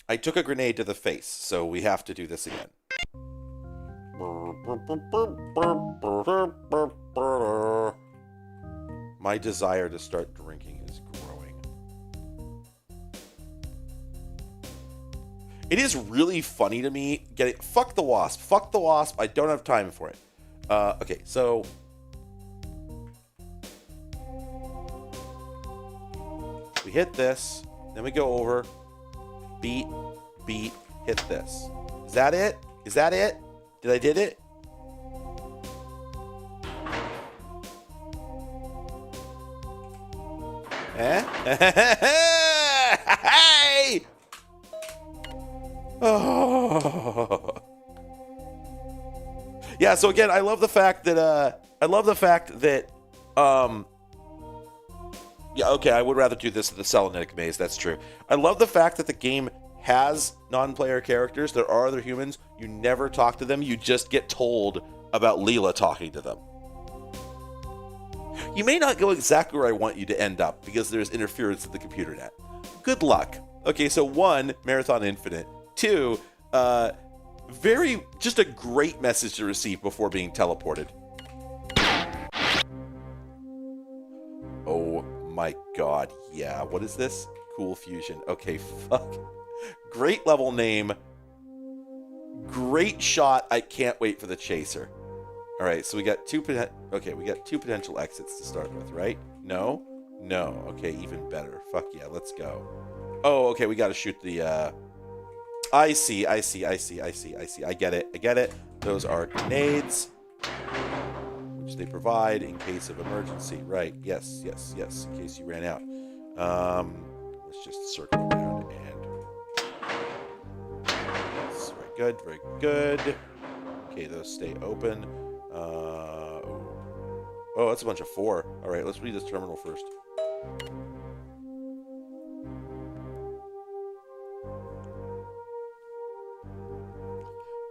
I took a grenade to the face, so we have to do this again. My desire to start drinking is growing. It is really funny to me getting... Fuck the wasp. Fuck the wasp. I don't have time for it. Okay, so... we hit this. Then we go over. Beat. Hit this. Is that it? Is that it? Did I did it? Hey! Oh. Yeah, so again, I love the fact that yeah, okay, I would rather do this in the Selenic maze, that's true. I love the fact that the game has non-player characters. There are other humans. You never talk to them. You just get told about Leela talking to them. You may not go exactly where I want you to end up because there's interference in the computer net. Good luck. Okay, so 1, Marathon Infinite. 2, just a great message to receive before being teleported. Oh my god, yeah. What is this? Cool Fusion. Okay, fuck. Great level name. Great shot. I can't wait for the chaser. All right, so we got two potential exits to start with, right? No? No. Okay, even better. Fuck yeah, let's go. Oh, okay, we got to shoot the I see. I get it. Those are grenades, which they provide in case of emergency. Right. Yes. In case you ran out. Let's just circle around and... Yes, very good. Okay, those stay open. Oh, that's a bunch of 4. All right, let's read this terminal first.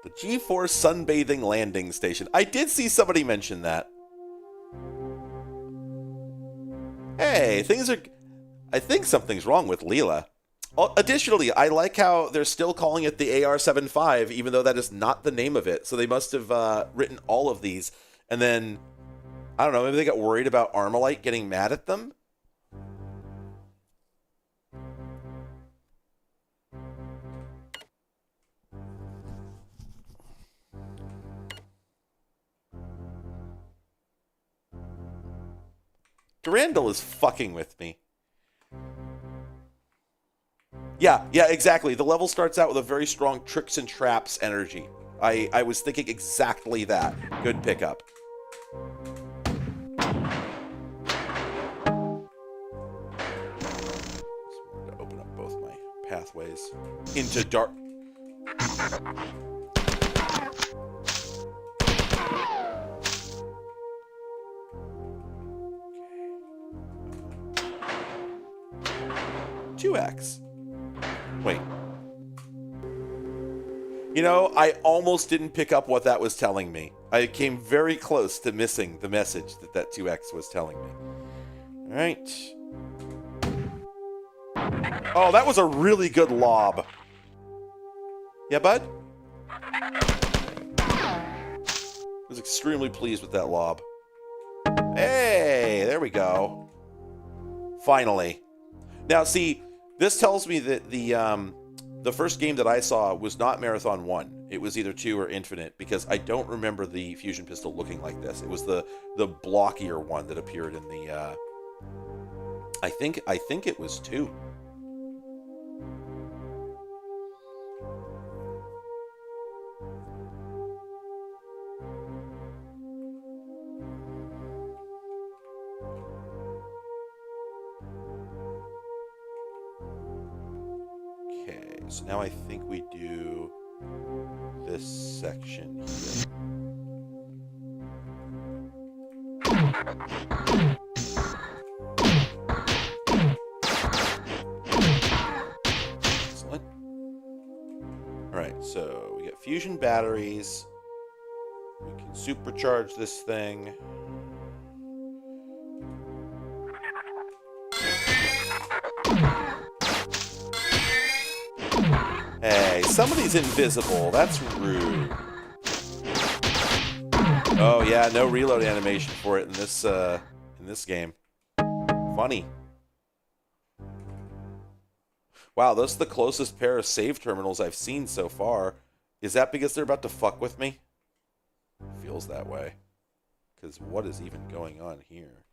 The G-Force Sunbathing Landing Station. I did see somebody mention that. Hey, I think something's wrong with Leela. Additionally, I like how they're still calling it the AR-75, even though that is not the name of it. So they must have written all of these. And then, I don't know, maybe they got worried about Armalite getting mad at them? Durandal is fucking with me. Yeah, exactly. The level starts out with a very strong tricks and traps energy. I was thinking exactly that. Good pickup. Just wanted to open up both my pathways into dark... Okay. 2x. Wait. You know, I almost didn't pick up what that was telling me. I came very close to missing the message that 2x was telling me. All right. Oh, that was a really good lob. Yeah, bud? I was extremely pleased with that lob. Hey, there we go. Finally. Now, see... This tells me that the first game that I saw was not Marathon 1. It was either 2 or infinite, because I don't remember the fusion pistol looking like this. It was the blockier one that appeared in the. I think it was 2. Okay, so now I think we do this section here. Excellent. Alright, so we get fusion batteries. We can supercharge this thing. Hey, somebody's invisible. That's rude. Oh yeah, no reload animation for it in this game. Funny. Wow, those are the closest pair of save terminals I've seen so far. Is that because they're about to fuck with me? Feels that way. Because what is even going on here?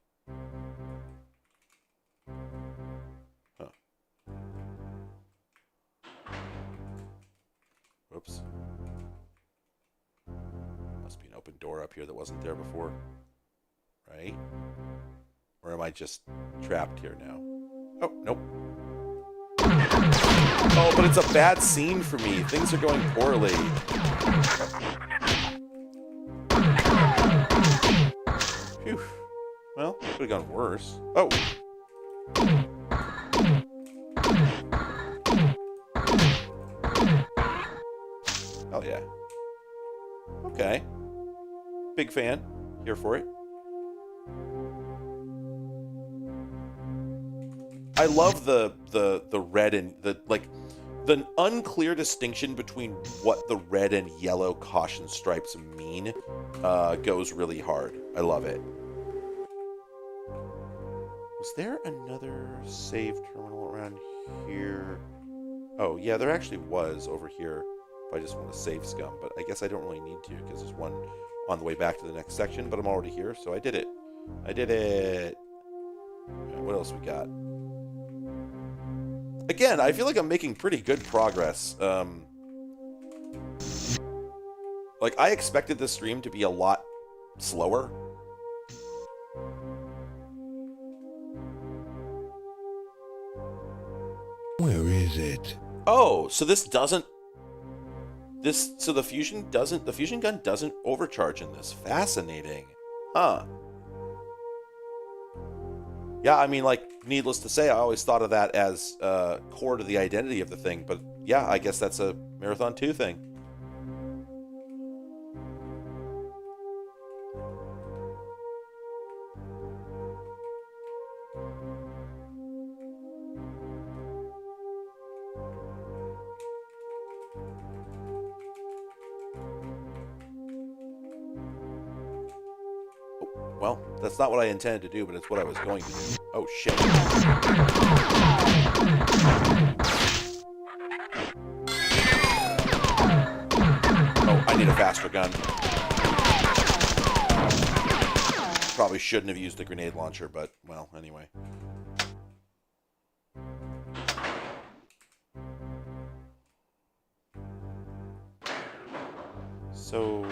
Huh. Whoops. Must be an open door up here that wasn't there before. Right? Or am I just trapped here now? Oh, nope. Oh, but it's a bad scene for me. Things are going poorly. Phew. Well, could have gone worse. Oh! Oh, yeah. Okay. Big fan. Here for it. I love the red and the unclear distinction between what the red and yellow caution stripes mean goes really hard. I love it. Was there another save terminal around here? Oh, yeah, there actually was over here if I just want to save scum, but I guess I don't really need to because there's one on the way back to the next section, but I'm already here, so I did it. I did it. Right, what else we got? Again, I feel like I'm making pretty good progress. Like, I expected this stream to be a lot slower. Where is it? Oh, so this doesn't... So the fusion gun doesn't overcharge in this. Fascinating. Huh. Yeah, I mean, like, needless to say, I always thought of that as core to the identity of the thing. But yeah, I guess that's a Marathon 2 thing. Well, that's not what I intended to do, but it's what I was going to do. Oh, shit. Oh, I need a faster gun. Probably shouldn't have used the grenade launcher, but, well, anyway. So...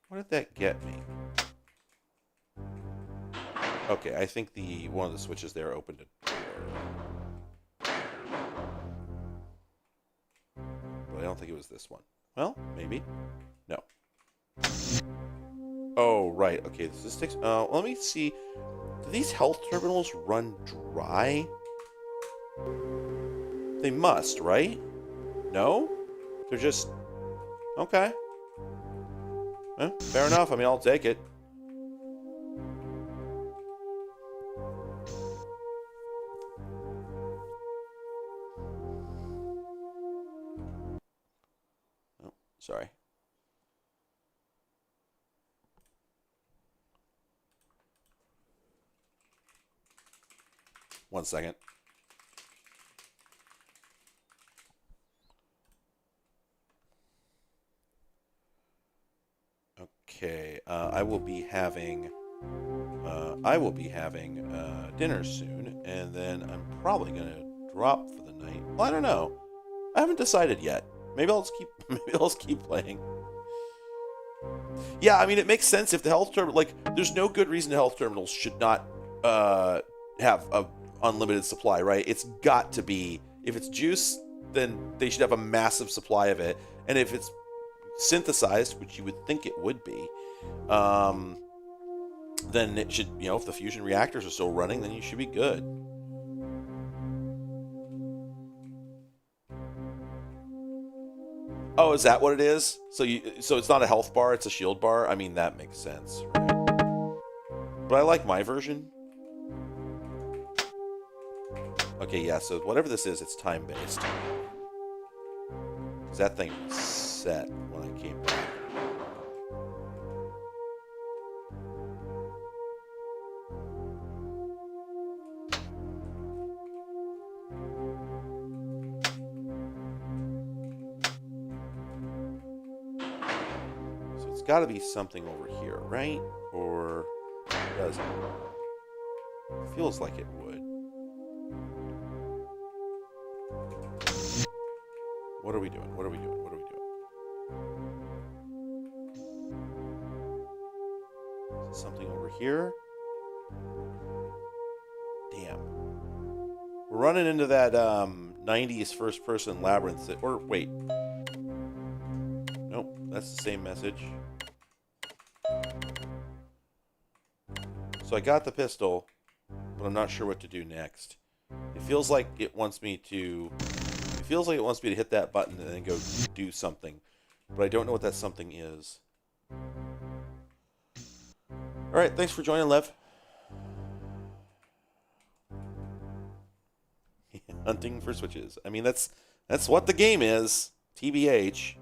what did that get me? Okay, I think one of the switches there opened a door. But I don't think it was this one. Well, maybe. No. Oh, right. Okay, this takes... let me see. Do these health terminals run dry? They must, right? No? They're just... okay. Fair enough. I mean, I'll take it. Oh, sorry. One second. I will be having dinner soon, and then I'm probably gonna drop for the night. Well, I don't know. I haven't decided yet. Maybe I'll just keep playing. Yeah, I mean, it makes sense if the health terminal, like, there's no good reason health terminals should not have a unlimited supply, right? It's got to be, if it's juice, then they should have a massive supply of it, and if it's synthesized, which you would think it would be, then it should, if the fusion reactors are still running, then you should be good. Oh, is that what it is? So it's not a health bar, it's a shield bar? I mean, that makes sense, right? But I like my version. Okay, yeah, so whatever this is, it's time-based. Because that thing was set when I came back. Got to be something over here, right? Or does it? Feels like it would. What are we doing? What are we doing? What are we doing? Something over here? Damn. We're running into that 90s first-person labyrinth. Or wait. Nope, that's the same message. So I got the pistol, but I'm not sure what to do next. It feels like it wants me to hit that button and then go do something, but I don't know what that something is. All right, thanks for joining, Lev. Hunting for switches. I mean, that's what the game is. TBH,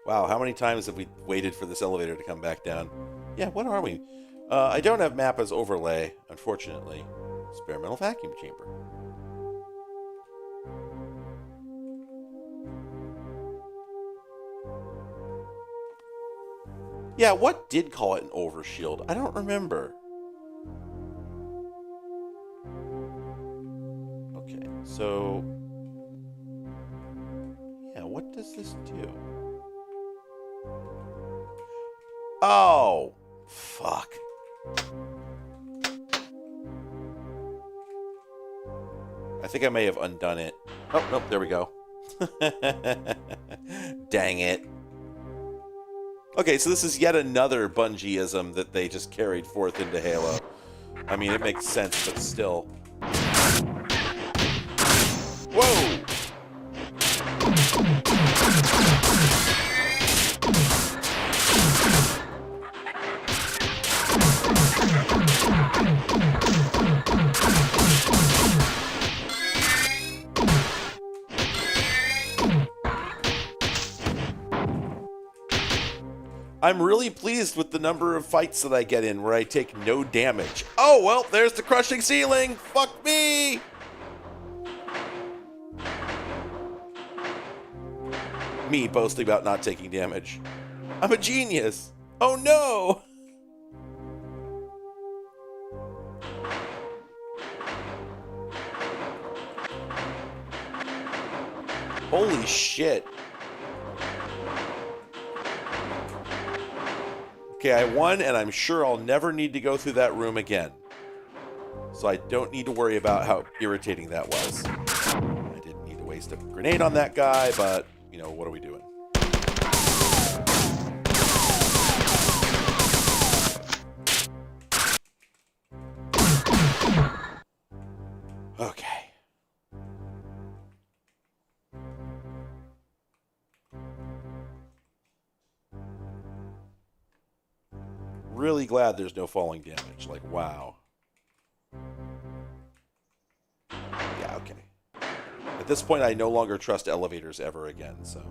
Wow, how many times have we waited for this elevator to come back down? Yeah, what are we? I don't have map as overlay, unfortunately. Experimental vacuum chamber. Yeah, what did call it an overshield? I don't remember. Okay, so... yeah, what does this do? Oh, fuck. I think I may have undone it. Oh, nope, there we go. Dang it. Okay, so this is yet another Bungie-ism that they just carried forth into Halo. I mean, it makes sense, but still. Whoa! I'm really pleased with the number of fights that I get in where I take no damage. Oh, well, there's the crushing ceiling. Fuck me. Me boasting about not taking damage. I'm a genius. Oh, no. Holy shit. Okay, I won, and I'm sure I'll never need to go through that room again. So I don't need to worry about how irritating that was. I didn't need to waste a grenade on that guy, but, what are we doing? Okay. Really glad there's no falling damage. Like, wow. Yeah, okay. At this point, I no longer trust elevators ever again, so.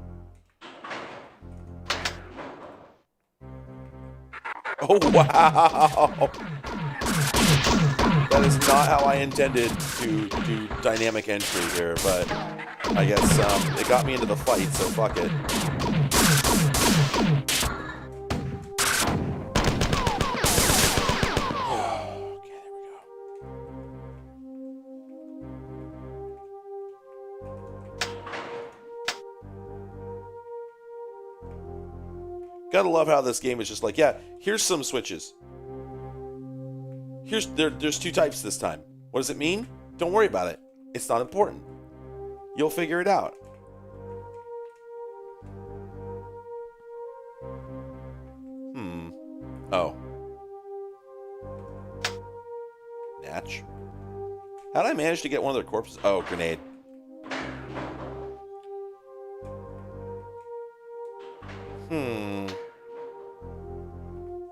Oh, wow! That That is not how I intended to do dynamic entry here, but I guess it got me into the fight, so fuck it. Okay, there we go. Gotta love how this game is just like, yeah, here's some switches. There's two types this time. What does it mean? Don't worry about it. It's not important. You'll figure it out. Oh. Natch. How did I manage to get one of their corpses? Oh, grenade.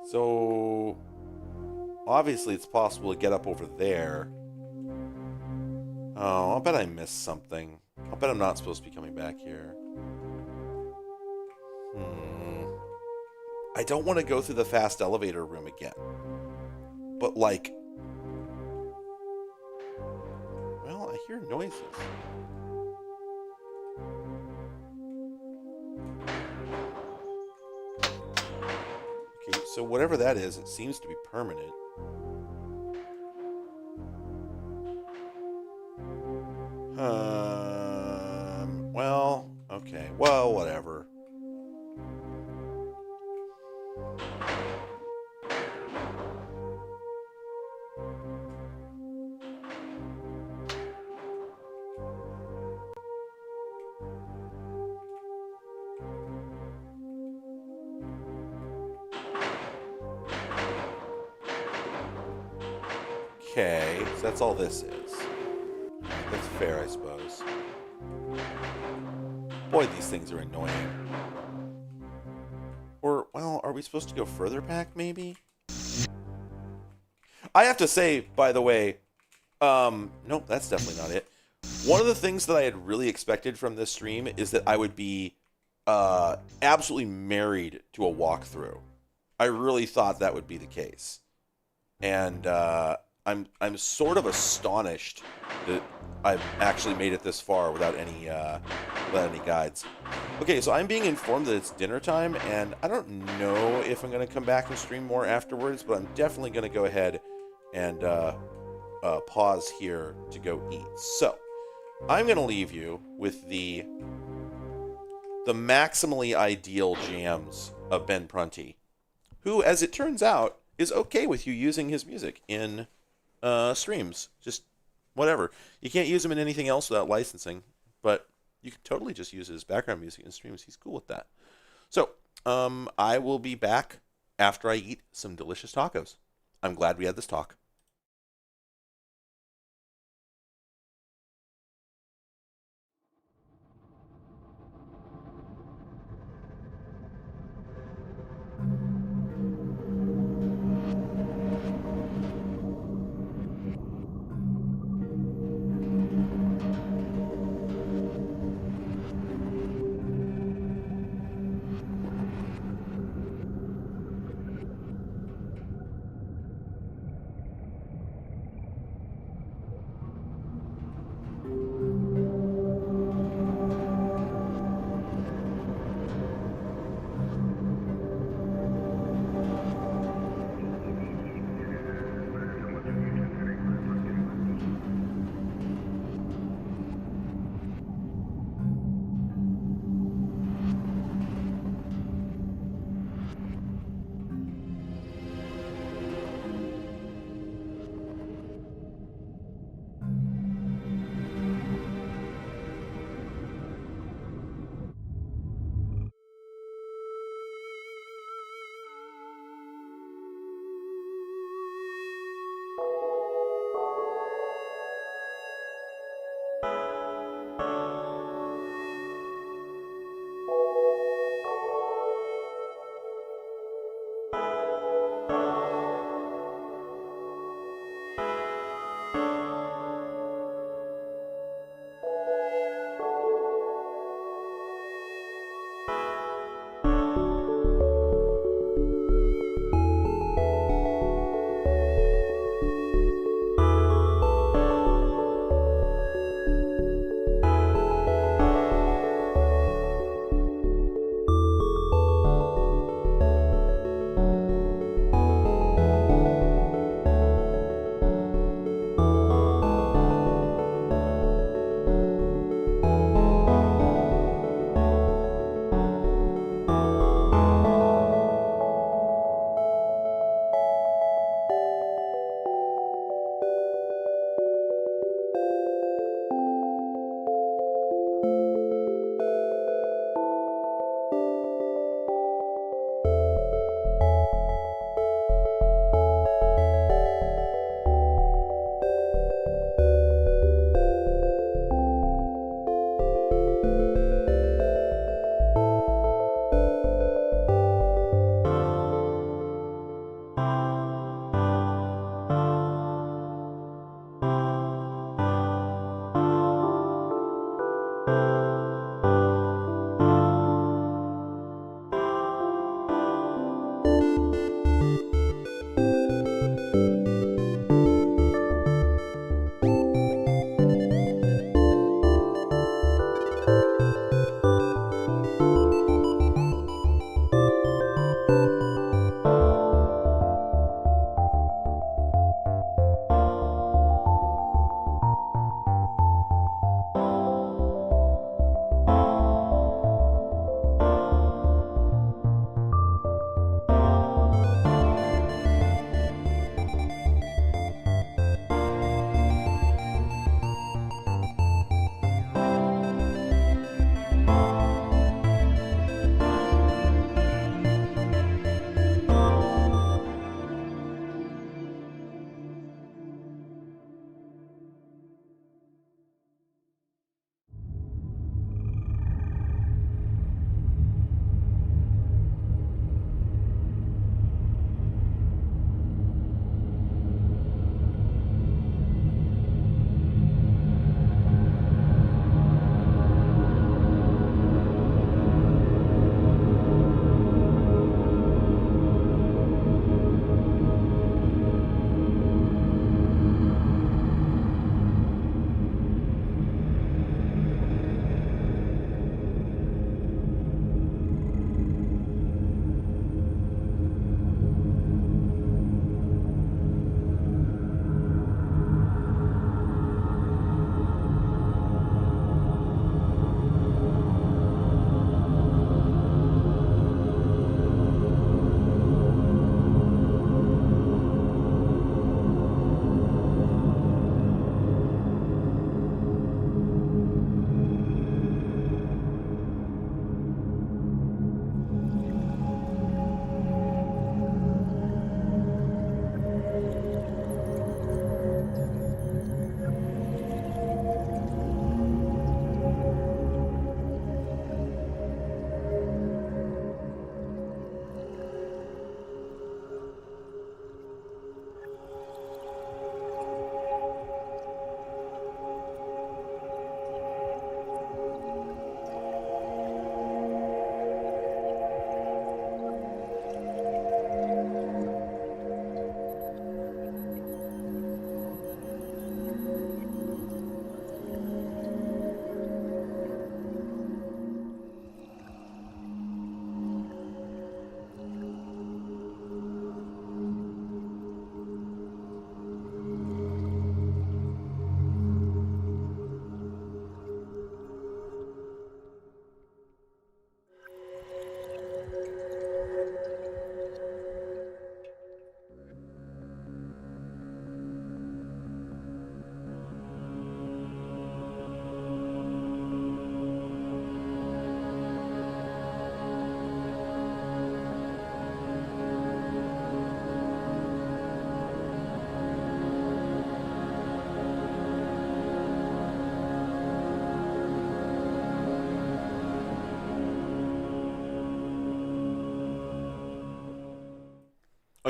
So... obviously, it's possible to get up over there. Oh, I'll bet I missed something. I'll bet I'm not supposed to be coming back here. I don't want to go through the fast elevator room again. But, like... well, I hear noises. Okay, so whatever that is, it seems to be permanent. Well, okay. Well, whatever. Okay, so that's all this is. That's fair, I suppose. Boy, these things are annoying. Or, well, are we supposed to go further back, maybe? I have to say, by the way, nope, that's definitely not it. One of the things that I had really expected from this stream is that I would be absolutely married to a walkthrough. I really thought that would be the case. And I'm sort of astonished that I've actually made it this far without any guides. Okay, so I'm being informed that it's dinner time, and I don't know if I'm going to come back and stream more afterwards, but I'm definitely going to go ahead and pause here to go eat. So, I'm going to leave you with the maximally ideal jams of Ben Prunty, who, as it turns out, is okay with you using his music in streams. Just whatever. You can't use him in anything else without licensing, but you can totally just use his background music in streams. He's cool with that. So, I will be back after I eat some delicious tacos. I'm glad we had this talk.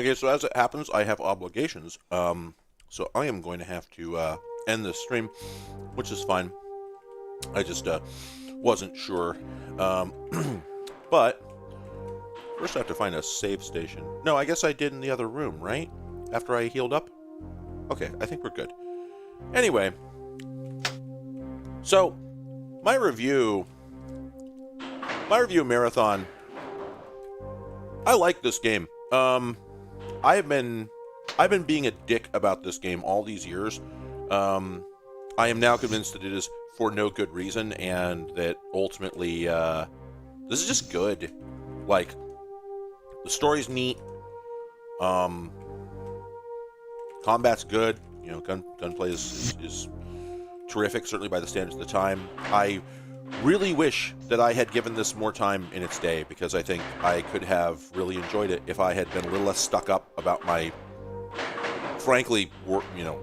Okay, so as it happens, I have obligations. So I am going to have to end this stream, which is fine. I just wasn't sure. But first I have to find a save station. No, I guess I did in the other room, right? After I healed up? Okay, I think we're good. Anyway, so my review Marathon, I like this game. I've been being a dick about this game all these years. I am now convinced that it is for no good reason, and that ultimately this is just good. Like, the story's neat. Combat's good. You know, gunplay is terrific, certainly by the standards of the time. I really wish that I had given this more time in its day, because I think I could have really enjoyed it if I had been a little less stuck up about my, frankly, you know,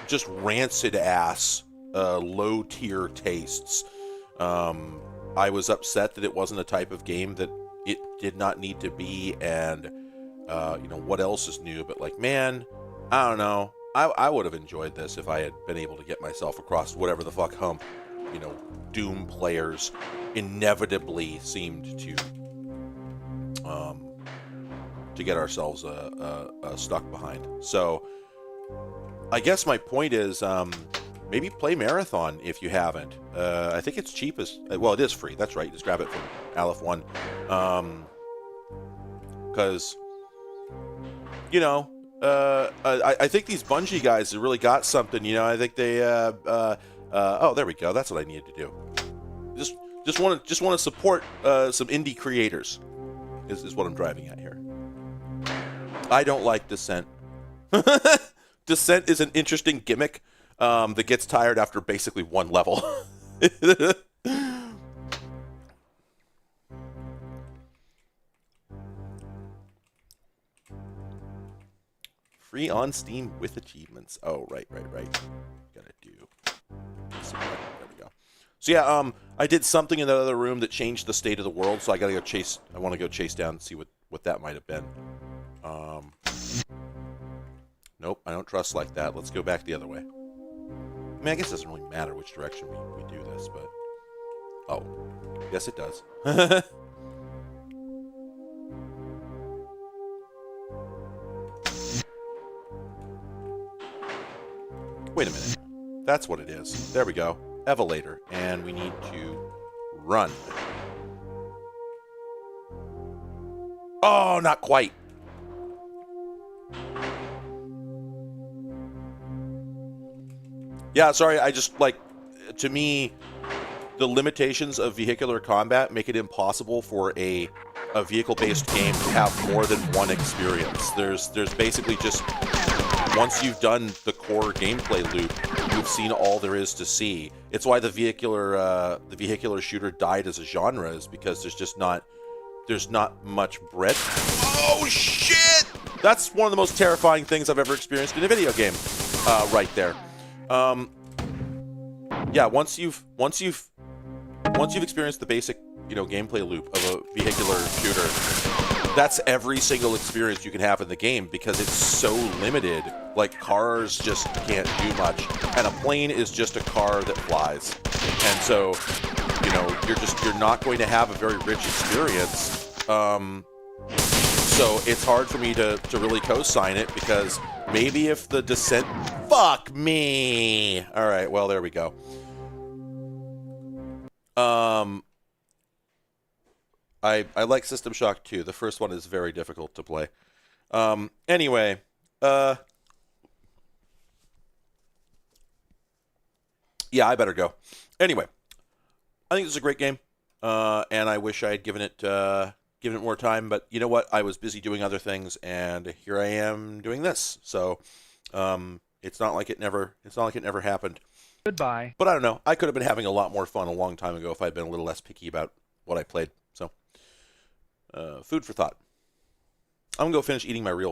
just rancid ass, low tier tastes. I was upset that it wasn't a type of game that it did not need to be, and you know, what else is new? But like, man, I don't know. I would have enjoyed this if I had been able to get myself across whatever the fuck hump, you know, Doom players inevitably seemed to get ourselves stuck behind. So I guess my point is, maybe play Marathon if you haven't. I think it's cheap as well. It is free. That's right. You just grab it from Aleph One, because you know. I think these Bungie guys have really got something, you know. I think they, oh, there we go. That's what I needed to do. Just want to support some indie creators, is what I'm driving at here. I don't like Descent. Descent is an interesting gimmick that gets tired after basically one level. Free on Steam with achievements. Oh, right. Gotta do. There we go. So yeah, I did something in that other room that changed the state of the world. So I gotta go chase. I want to go chase down and see what that might have been. Nope, I don't trust like that. Let's go back the other way. I mean, I guess it doesn't really matter which direction we do this, but oh, yes, it does. Wait a minute. That's what it is. There we go. Evelator. And we need to run. Oh, not quite. Yeah, sorry. I just, like, to me, the limitations of vehicular combat make it impossible for a vehicle-based game to have more than one experience. There's basically just... Once you've done the core gameplay loop, you've seen all there is to see. It's why the vehicular shooter died as a genre, is because there's not much breadth. Oh shit! That's one of the most terrifying things I've ever experienced in a video game. Right there. Yeah, once you've experienced the basic, you know, gameplay loop of a vehicular shooter, that's every single experience you can have in the game, because it's so limited. Like, cars just can't do much, and a plane is just a car that flies. And so, you know, you're not going to have a very rich experience. So it's hard for me to really co-sign it, because maybe if the Descent... Fuck me! Alright, well, there we go. I like System Shock 2. The first one is very difficult to play. Anyway, yeah, I better go. Anyway, I think this is a great game, and I wish I had given it more time. But you know what? I was busy doing other things, and here I am doing this. So it's not like it never happened. Goodbye. But I don't know. I could have been having a lot more fun a long time ago if I'd been a little less picky about what I played. So, food for thought. I'm gonna go finish eating my real food.